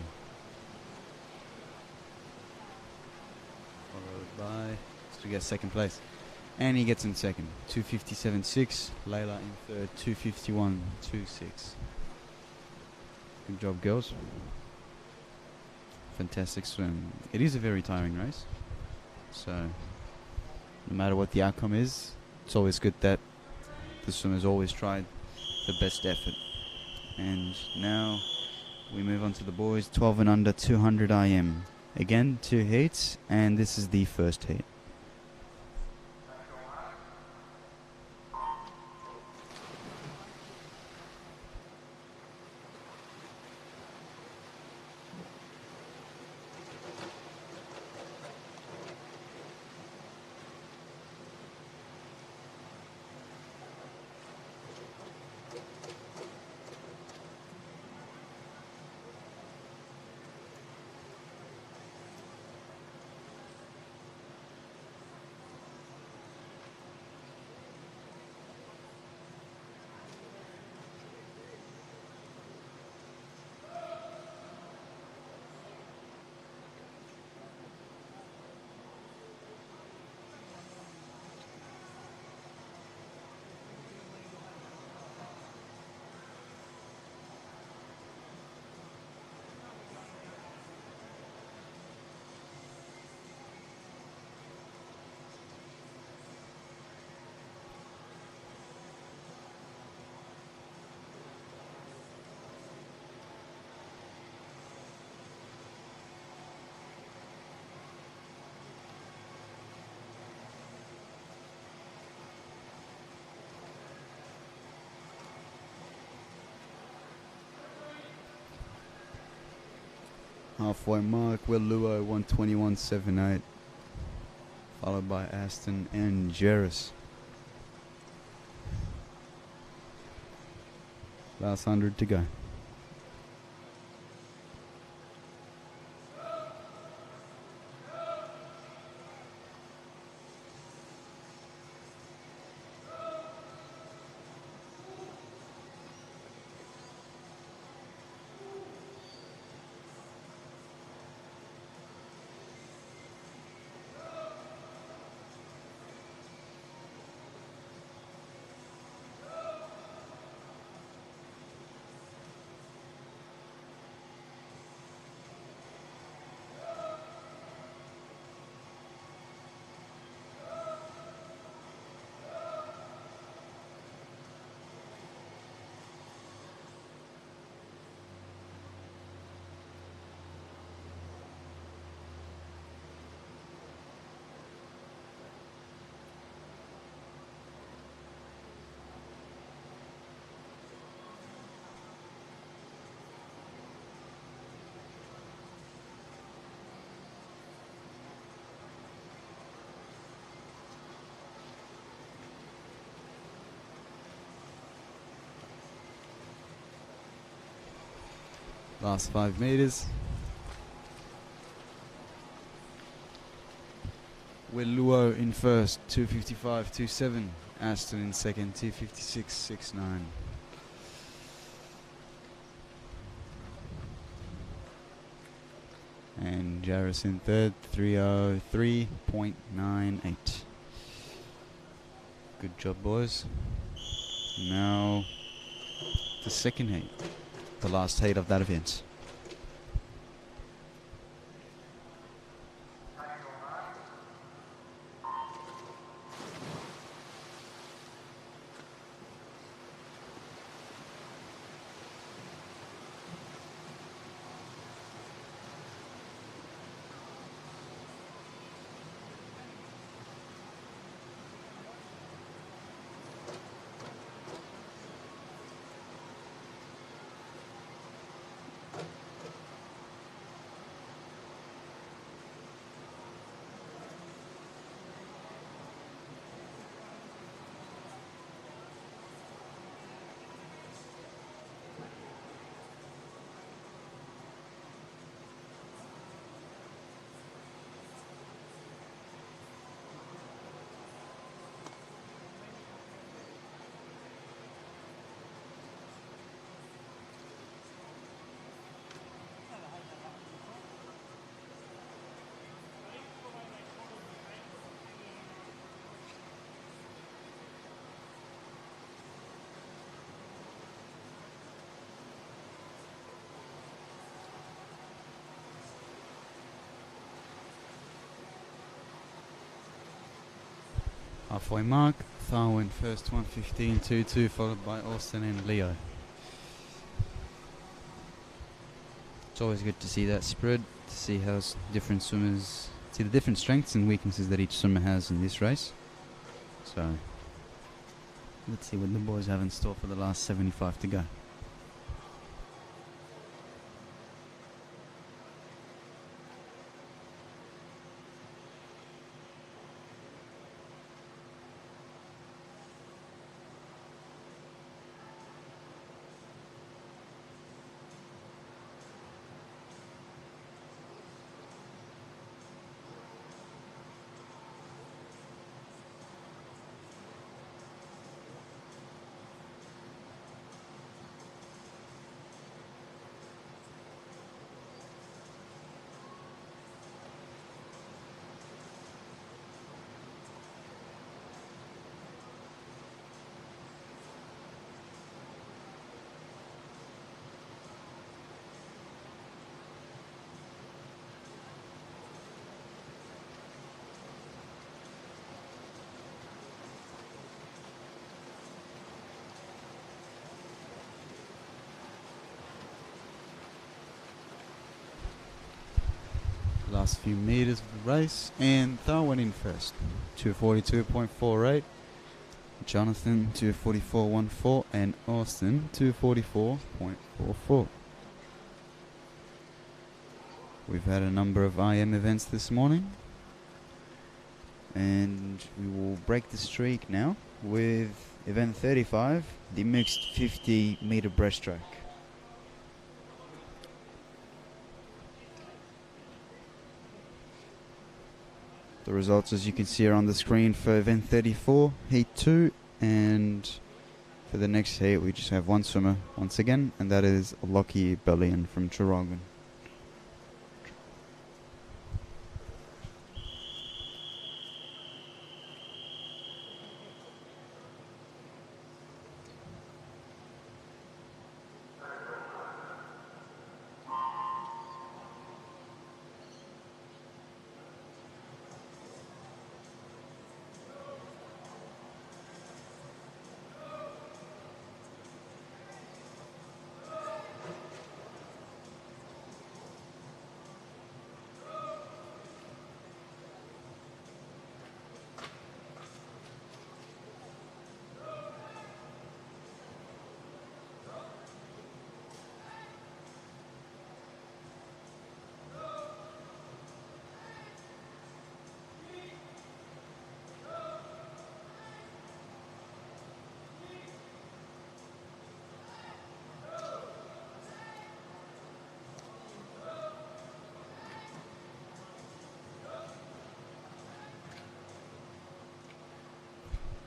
Followed by, to get second place. Annie gets in second, 2:57.6. Layla in third, 2:51.26. Good job, girls. Fantastic swim. It is a very tiring race, so no matter what the outcome is, it's always good that the swimmers always tried the best effort. And now we move on to the boys 12 and under 200 IM. Again, 2 heats, and this is the first heat. halfway mark, Willuo 121.78, followed by Aston and Jerris. Last 100 to go. Last 5 meters. Willuo in first, 255.27. Aston in second, 256.69. And Jarvis in third, 303.98. Good job, boys. Now the second heat, the last heat of that event. Halfway mark, Tharwin first, 115.22, followed by Austin and Leo. It's always good to see that spread, to see how different swimmers, see the different strengths and weaknesses that each swimmer has in this race. So, let's see what the boys have in store for the last 75 to go. Last few meters of the race, and Tharwin in first, 242.48. Jonathan 244.14, and Austin 244.44. We've had a number of IM events this morning, and we will break the streak now with event 35, the mixed 50 meter breaststroke. The results, as you can see, are on the screen for event 34, heat 2, and for the next heat we just have one swimmer once again, and that is Lockie Bellion from Traralgon.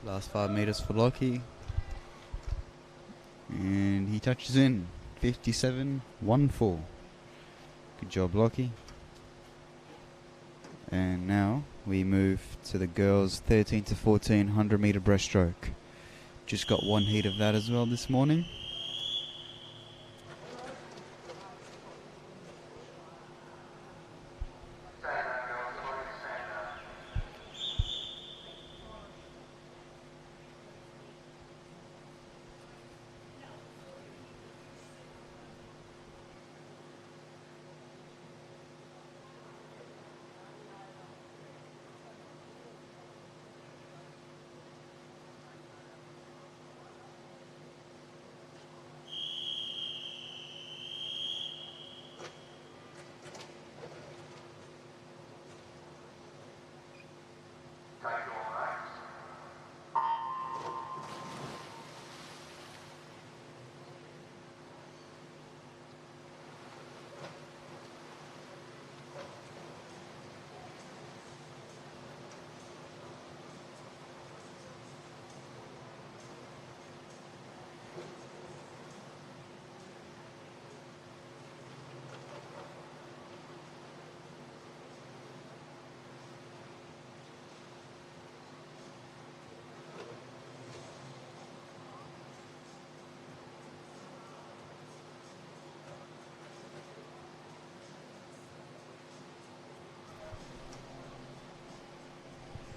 Last 5 meters for Lockie, and he touches in 57.14. Good job, Lockie. And now we move to the girls 13 to 14 100 meter breaststroke. Just got one heat of that as well this morning.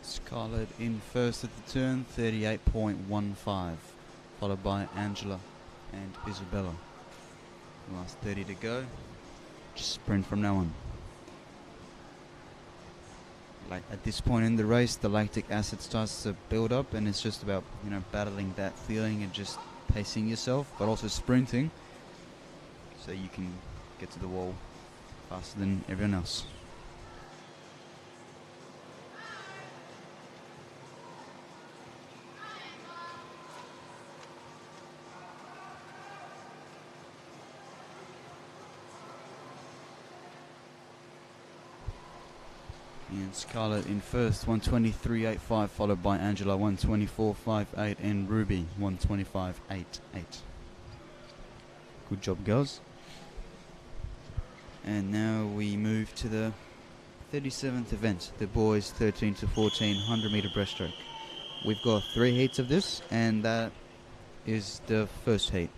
Scarlett in first at the turn, 38.15, followed by Angela and Isabella. Last 30 to go. Just sprint from now on. Like at this point in the race, the lactic acid starts to build up, and it's just about, you know, battling that feeling and just pacing yourself, but also sprinting, so you can get to the wall faster than everyone else. And Scarlett in first, 123.85, followed by Angela, 124.58, and Ruby, 125.88. Good job, girls. And now we move to the 37th event, the boys 13 to 14 100 meter breaststroke. We've got 3 heats of this, and that is the first heat.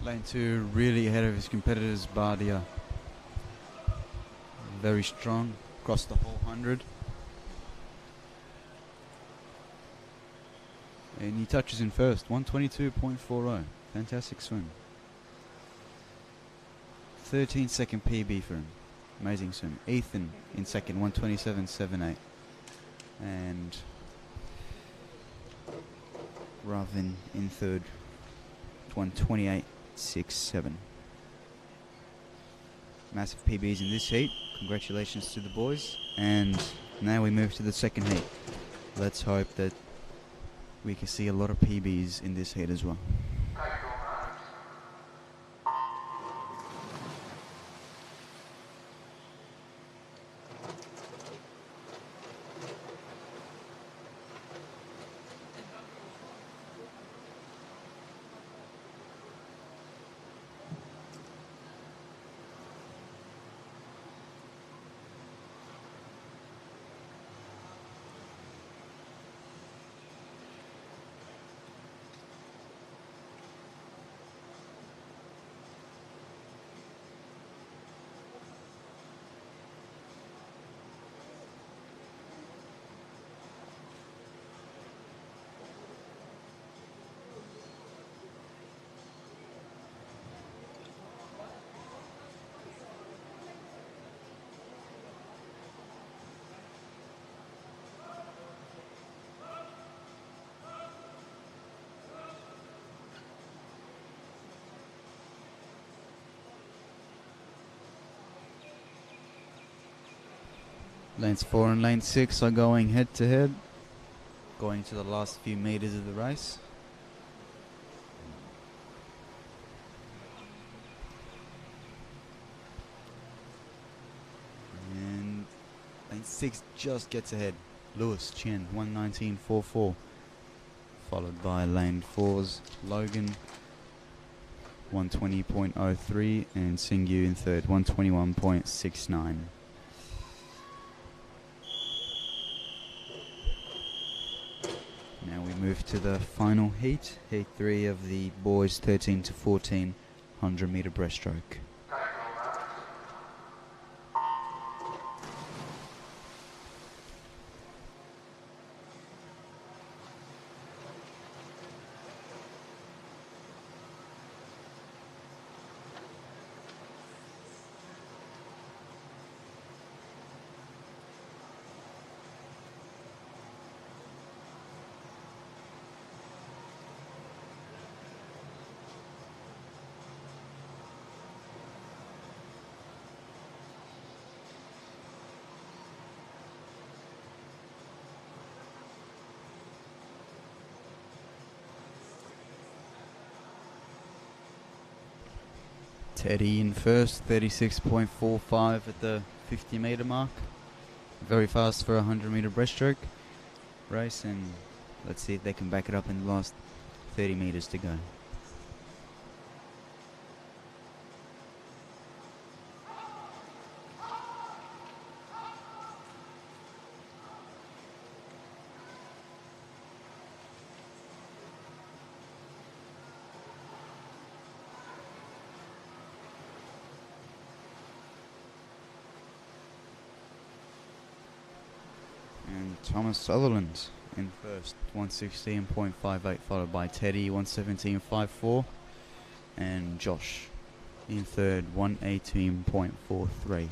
Lane 2 really ahead of his competitors. Bardia very strong, across the whole 100. And he touches in first, 122.40. Fantastic swim. 13-second PB for him. Amazing swim. Ethan in second, 127.78. And Ravin in third, 128.67. Massive PBs in this heat. Congratulations to the boys. And now we move to the second heat. Let's hope that we can see a lot of PBs in this heat as well. Lanes 4 and lane 6 are going head to head, going to the last few meters of the race. And lane 6 just gets ahead. Lewis Chen, 119.44. Followed by lane 4's Logan, 120.03. And Singyu in third, 121.69. Now we move to the final heat, heat 3 of the boys 13 to 14 100-meter breaststroke. Teddy in first, 36.45 at the 50-meter mark. Very fast for a 100-meter breaststroke race, and let's see if they can back it up in the last 30 meters to go. And Thomas Sutherland in first, 116.58, followed by Teddy, 117.54, and Josh in third, 118.43.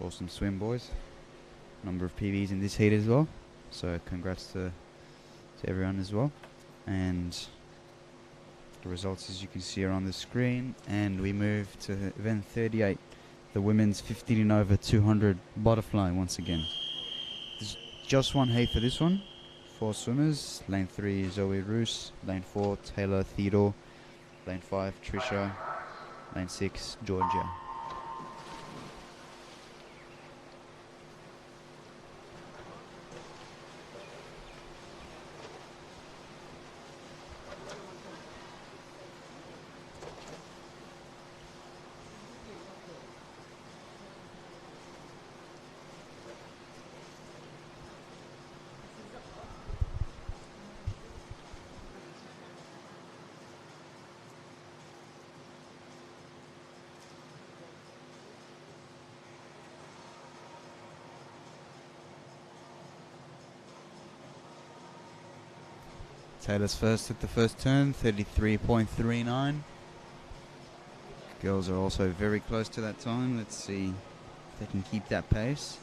Awesome swim, boys. Number of PBs in this heat as well, so congrats to everyone as well. And the results, as you can see, are on the screen. And we move to event 38, the women's 15 and over 200 butterfly once again. Just one heat for this one. 4 swimmers. Lane 3, Zoe Roos. Lane 4, Taylor Theodore. Lane 5, Trisha. Lane 6, Georgia. Taylor's first at the first turn, 33.39. Girls are also very close to that time. Let's see if they can keep that pace.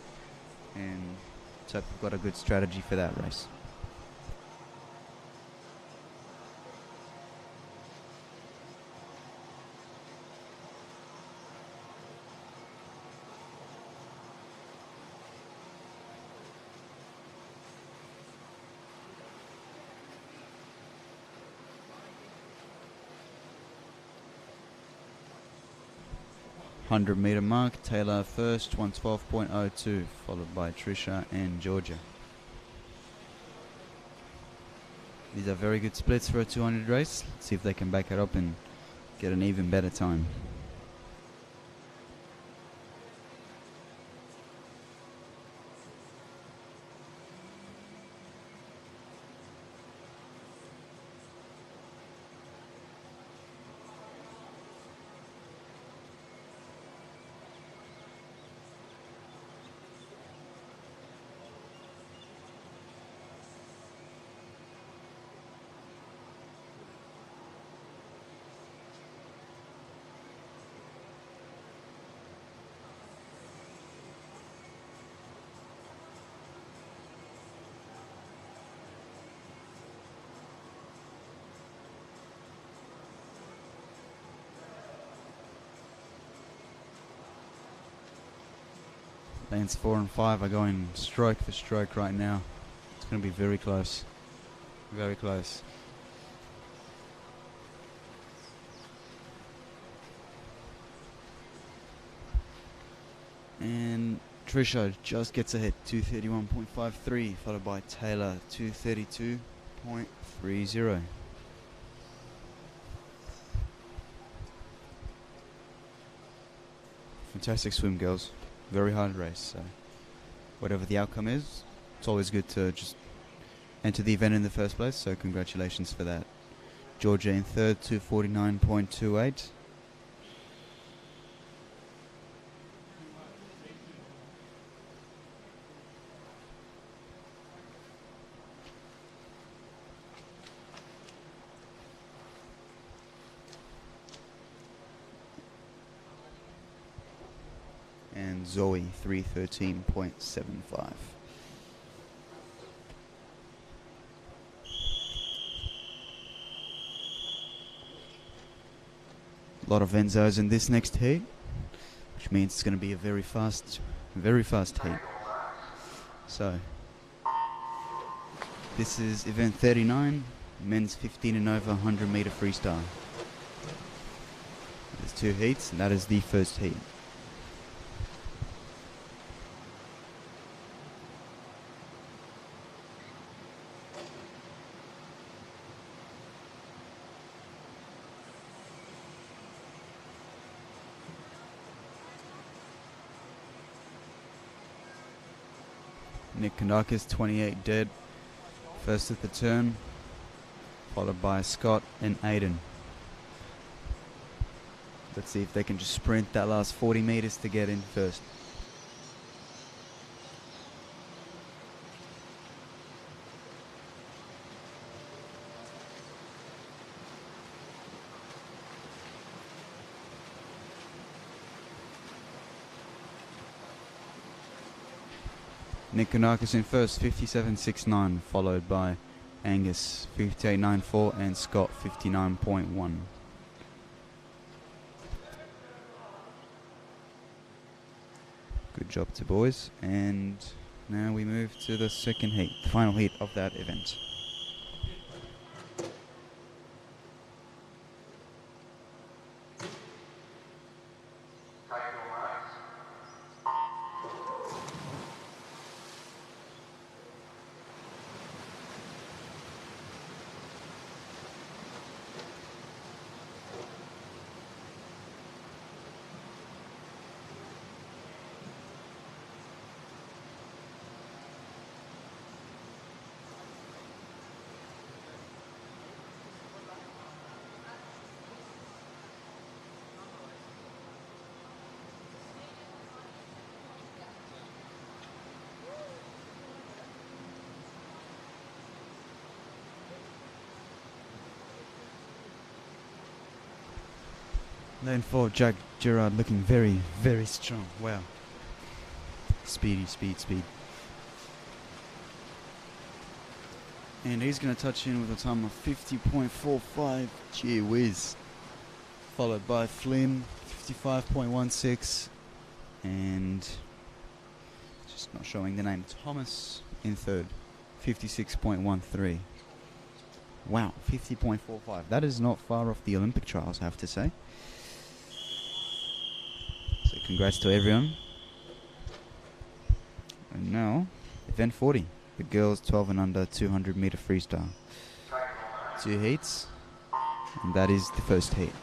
And let's hope we've got a good strategy for that race. $100-meter mark, Taylor first, 112.02, followed by Trisha and Georgia. These are very good splits for a 200 race. Let's see if they can back it up and get an even better time. Lanes 4 and 5 are going stroke for stroke right now. It's going to be very close. Very close. And Trisha just gets ahead, 231.53, followed by Taylor, 232.30. Fantastic swim, girls. Very hard race, so whatever the outcome is, it's always good to just enter the event in the first place, so congratulations for that. Georgia in third, 249.28. And Zoe, 313.75. A lot of Enzos in this next heat, which means it's going to be a very fast heat. So, this is event 39, men's 15 and over 100 meter freestyle. There's 2 heats, and that is the first heat. Nick Kanakis, 28 dead, first at the turn, followed by Scott and Aiden. Let's see if they can just sprint that last 40 meters to get in first. Nick Kanakis in first, 57.69, followed by Angus, 58.94, and Scott, 59.1. Good job to boys, and now we move to the second heat, the final heat of that event. Lane 4, Jack Gerard looking very, very strong. Wow. Speedy, speed. And he's going to touch in with a time of 50.45. Gee whiz. Followed by Flynn, 55.16. And just not showing the name, Thomas in third, 56.13. Wow, 50.45. That is not far off the Olympic trials, I have to say. So congrats to everyone. And now, event 40, the girls 12 and under 200 meter freestyle. 2 heats, and that is the first heat.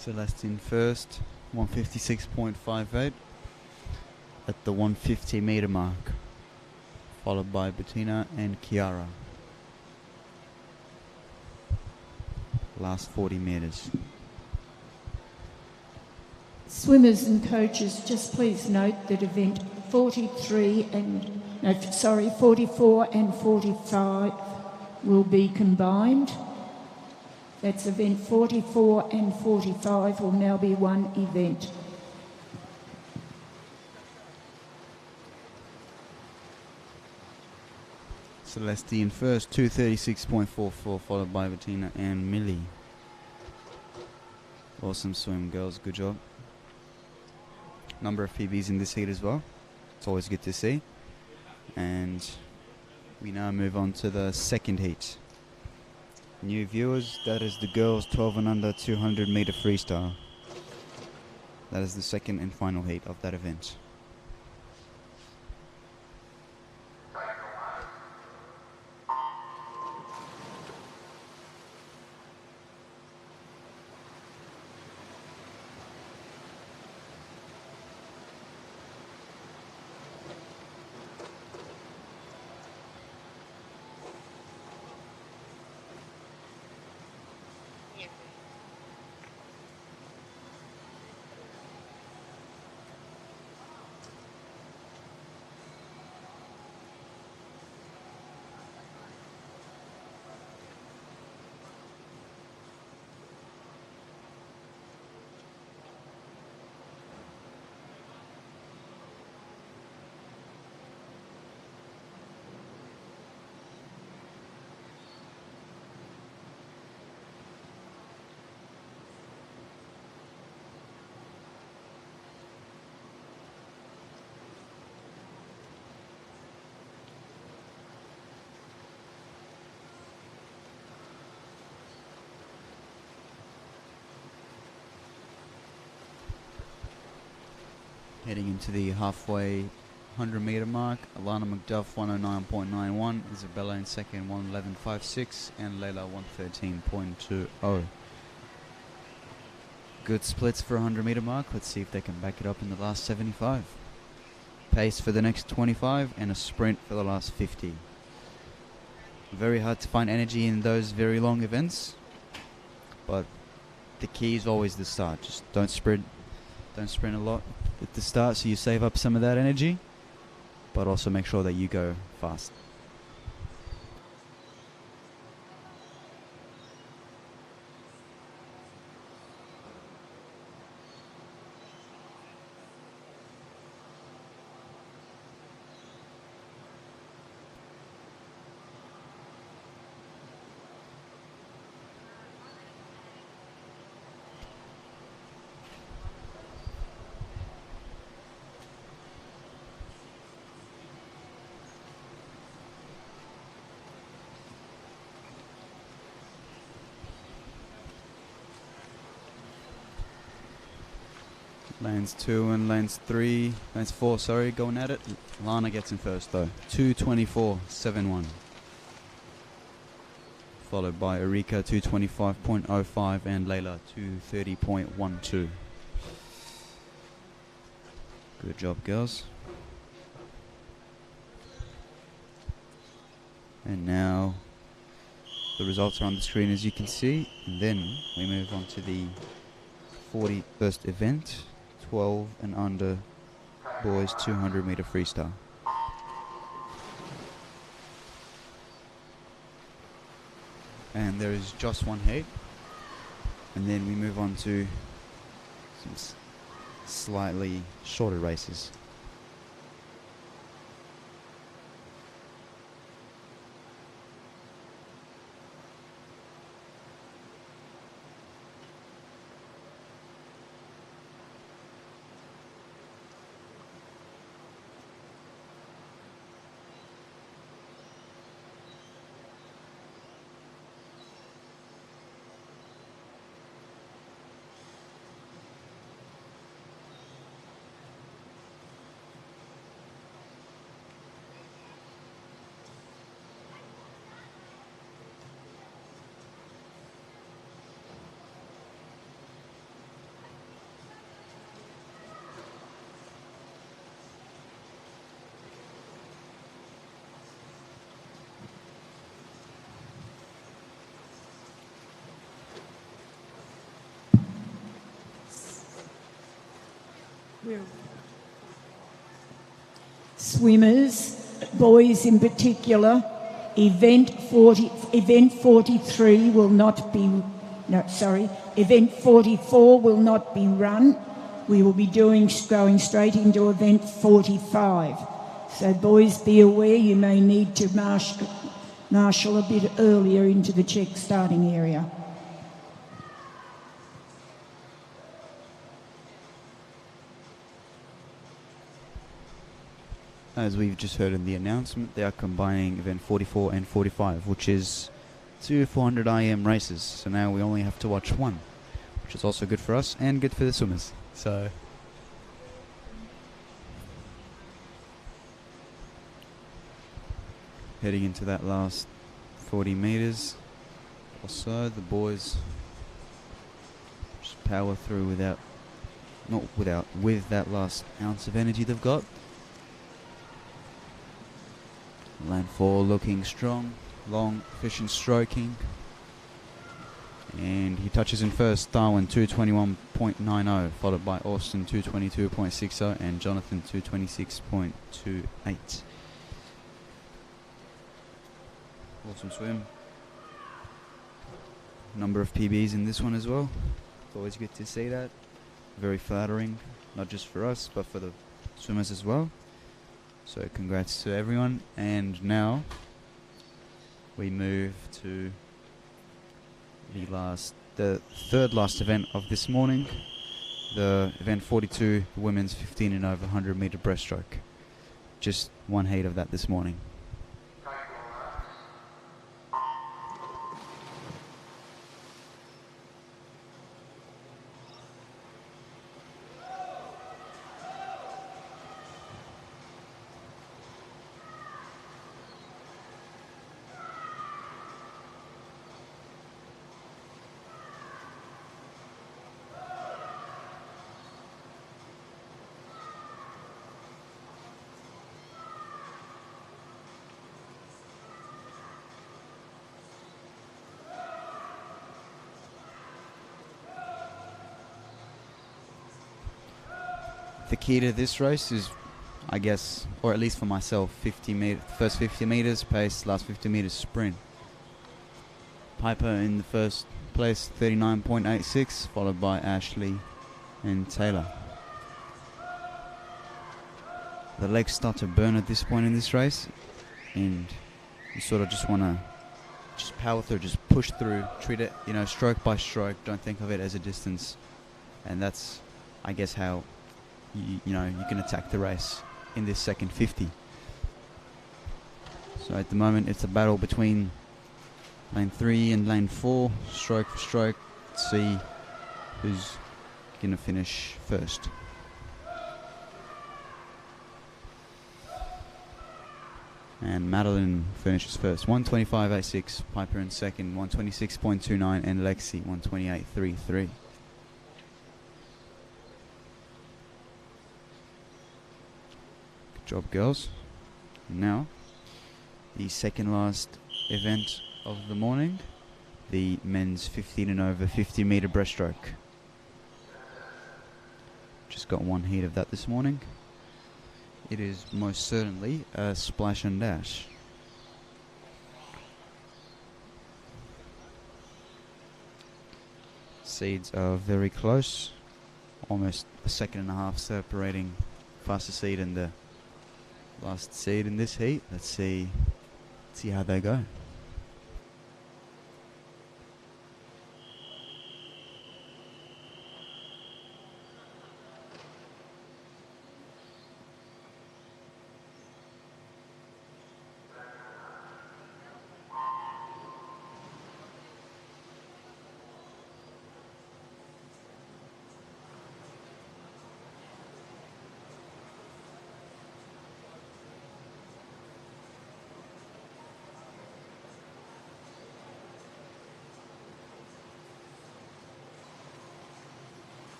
Celestine first, 156.58 at the 150 meter mark, followed by Bettina and Chiara. Last 40 meters. Swimmers and coaches, just please note that event 44 and 45 will be combined. That's event 44 and 45 will now be one event. Celestine first, 236.44, followed by Bettina and Millie. Awesome swim, girls. Good job. Number of PBs in this heat as well. It's always good to see. And we now move on to the second heat. New viewers, that is the girls 12 and under 200 meter freestyle. That is the second and final heat of that event. Heading into the halfway 100-meter mark, Alana McDuff 109.91, Isabella in second 111.56, and Layla 113.20. Good splits for 100-meter mark. Let's see if they can back it up in the last 75. Pace for the next 25 and a sprint for the last 50. Very hard to find energy in those very long events, but the key is always the start. Just don't sprint a lot at the start so you save up some of that energy, but also make sure that you go fast. Lanes 2 and lanes 4, going at it. Lana gets in first though, 2:24.71. Followed by Erika, 2:25.05, and Layla, 2:30.12. Good job, girls. And now the results are on the screen, as you can see. And then we move on to the 41st event. 12 and under boys 200-meter freestyle. And there is just one heat, and then we move on to some slightly shorter races. Swimmers, boys in particular, event 43 will not be, event 44 will not be run. We will be going straight into event 45. So boys, be aware you may need to marshal a bit earlier into the check starting area. As we've just heard in the announcement, they are combining event 44 and 45, which is 2 400 IM races. So now we only have to watch one, which is also good for us and good for the swimmers. So heading into that last 40 meters or so, the boys just power through with that last ounce of energy they've got. Lane 4 looking strong, long, efficient stroking. And he touches in first, Darwin 2:21.90, followed by Austin 2:22.60 and Jonathan 2:26.28. Awesome swim. Number of PBs in this one as well. It's always good to see that. Very flattering, not just for us, but for the swimmers as well. So congrats to everyone. And now we move to the third last event of this morning, the event 42, the women's 15 and over 100 meter breaststroke. Just one heat of that this morning. the key to this race is, I guess, or at least for myself, first 50 meters pace, last 50 meters sprint. Piper in the first place, 39.86, followed by Ashley and Taylor. The legs start to burn at this point in this race, and you sort of just want to just power through, just push through, treat it, stroke by stroke. Don't think of it as a distance, and that's, I guess, how you can attack the race in this second 50. So at the moment it's a battle between lane 3 and lane 4, stroke for stroke. Let's see who's gonna finish first. And Madeline finishes first, 1:25.86. Piper in second, 1:26.29, and Lexi 1:28.33. Good job, girls. Now, the second last event of the morning, the men's 15 and over 50 meter breaststroke. Just got one heat of that this morning. It is most certainly a splash and dash. Seeds are very close, almost a second and a half separating fastest seed and the last seed in this heat. Let's see how they go.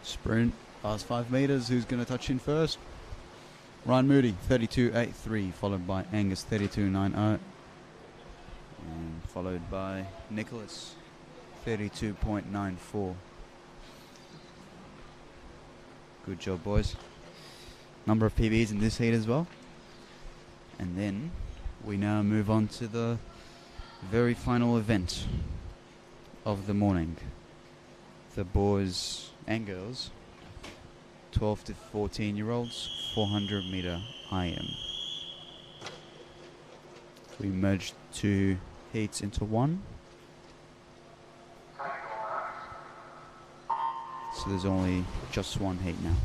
Sprint, last 5 meters. Who's going to touch in first? Ryan Moody, 32.83, followed by Angus, 32.90, and followed by Nicholas, 32.94. Good job, boys. Number of PBs in this heat as well. And then we now move on to the very final event of the morning. The boys and girls, 12 to 14 year olds, 400 meter IM. We merged 2 heats into one. So there's only just one heat now.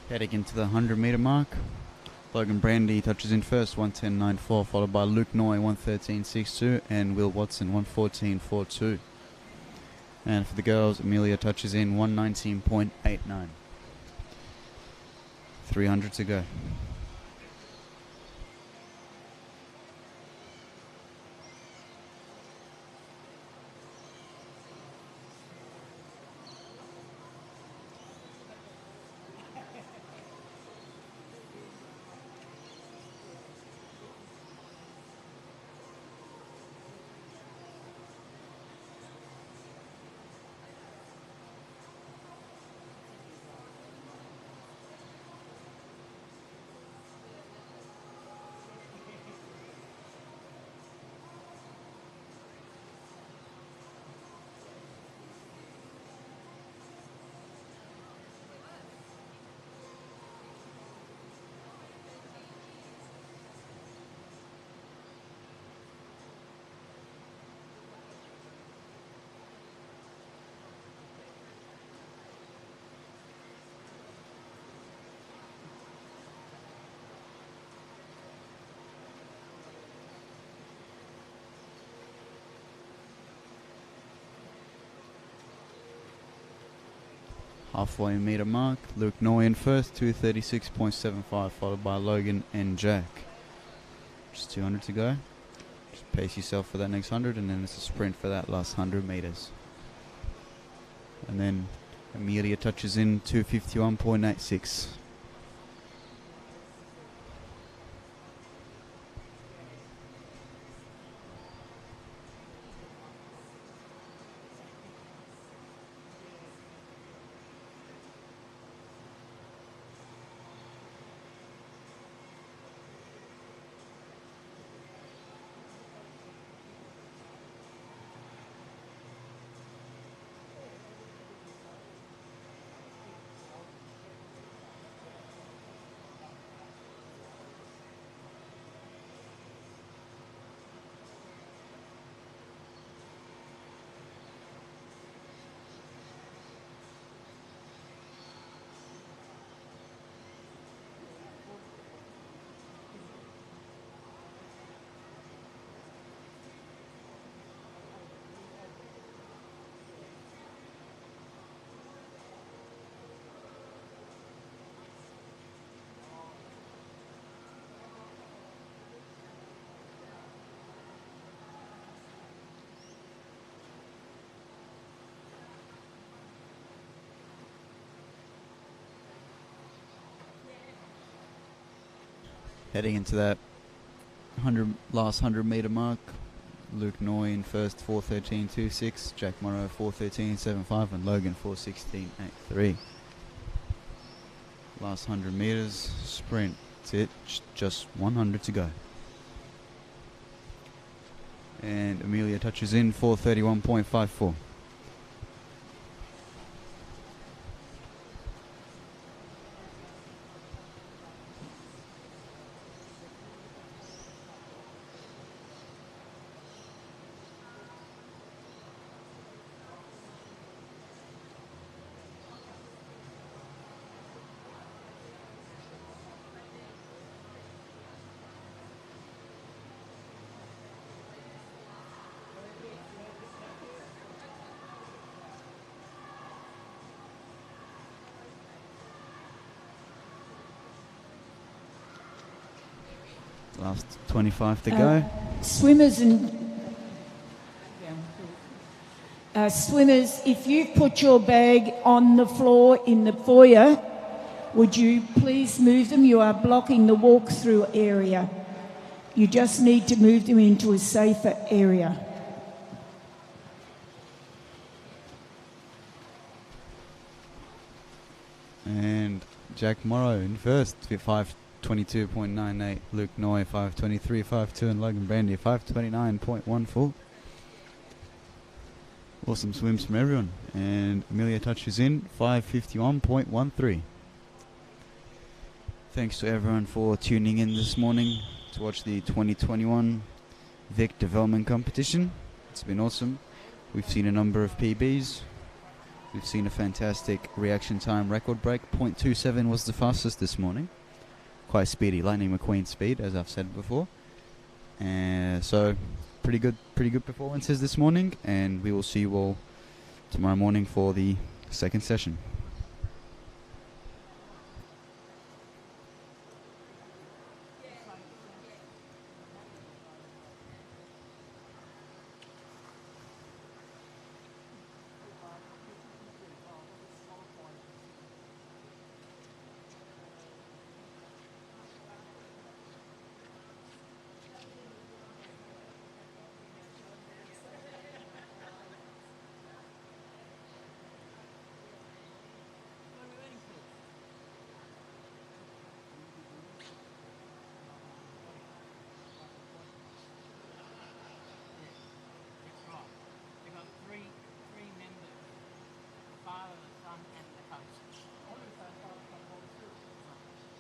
Heading into the 100 meter mark. Logan Brandy touches in first, 1:10.94, followed by Luke Noy, 1:13.62, and Will Watson, 1:14.42. And for the girls, Amelia touches in 1:19.89. 300 to go. Halfway meter mark, Luke Noy in first, 2:36.75, followed by Logan and Jack. Just 200 to go. Just pace yourself for that next 100, and then it's a sprint for that last 100 meters. And then Amelia touches in, 2:51.86. Heading into that last 100 meter mark, Luke Noy in first, 4:13.26, Jack Morrow 4:13.75, and Logan 4:16.83. Last 100 meters, sprint, that's it, just 100 to go. And Amelia touches in, 4:31.54. Last 25 to go. Swimmers, if you've put your bag on the floor in the foyer, would you please move them? You are blocking the walk-through area. You just need to move them into a safer area. And Jack Morrow in first, 5:22.98. Luke Noy 5:23.52, and Logan Brandy 5:29.14. Awesome swims from everyone. And Amelia touches in, 5:51.13. Thanks to everyone for tuning in this morning to watch the 2021 Vic Development Competition. It's been awesome. We've seen a number of PBs. We've seen a fantastic reaction time record break. 0.27 was the fastest this morning. Quite speedy, Lightning McQueen speed, as I've said before. So pretty good performances this morning, and we will see you all tomorrow morning for the second session.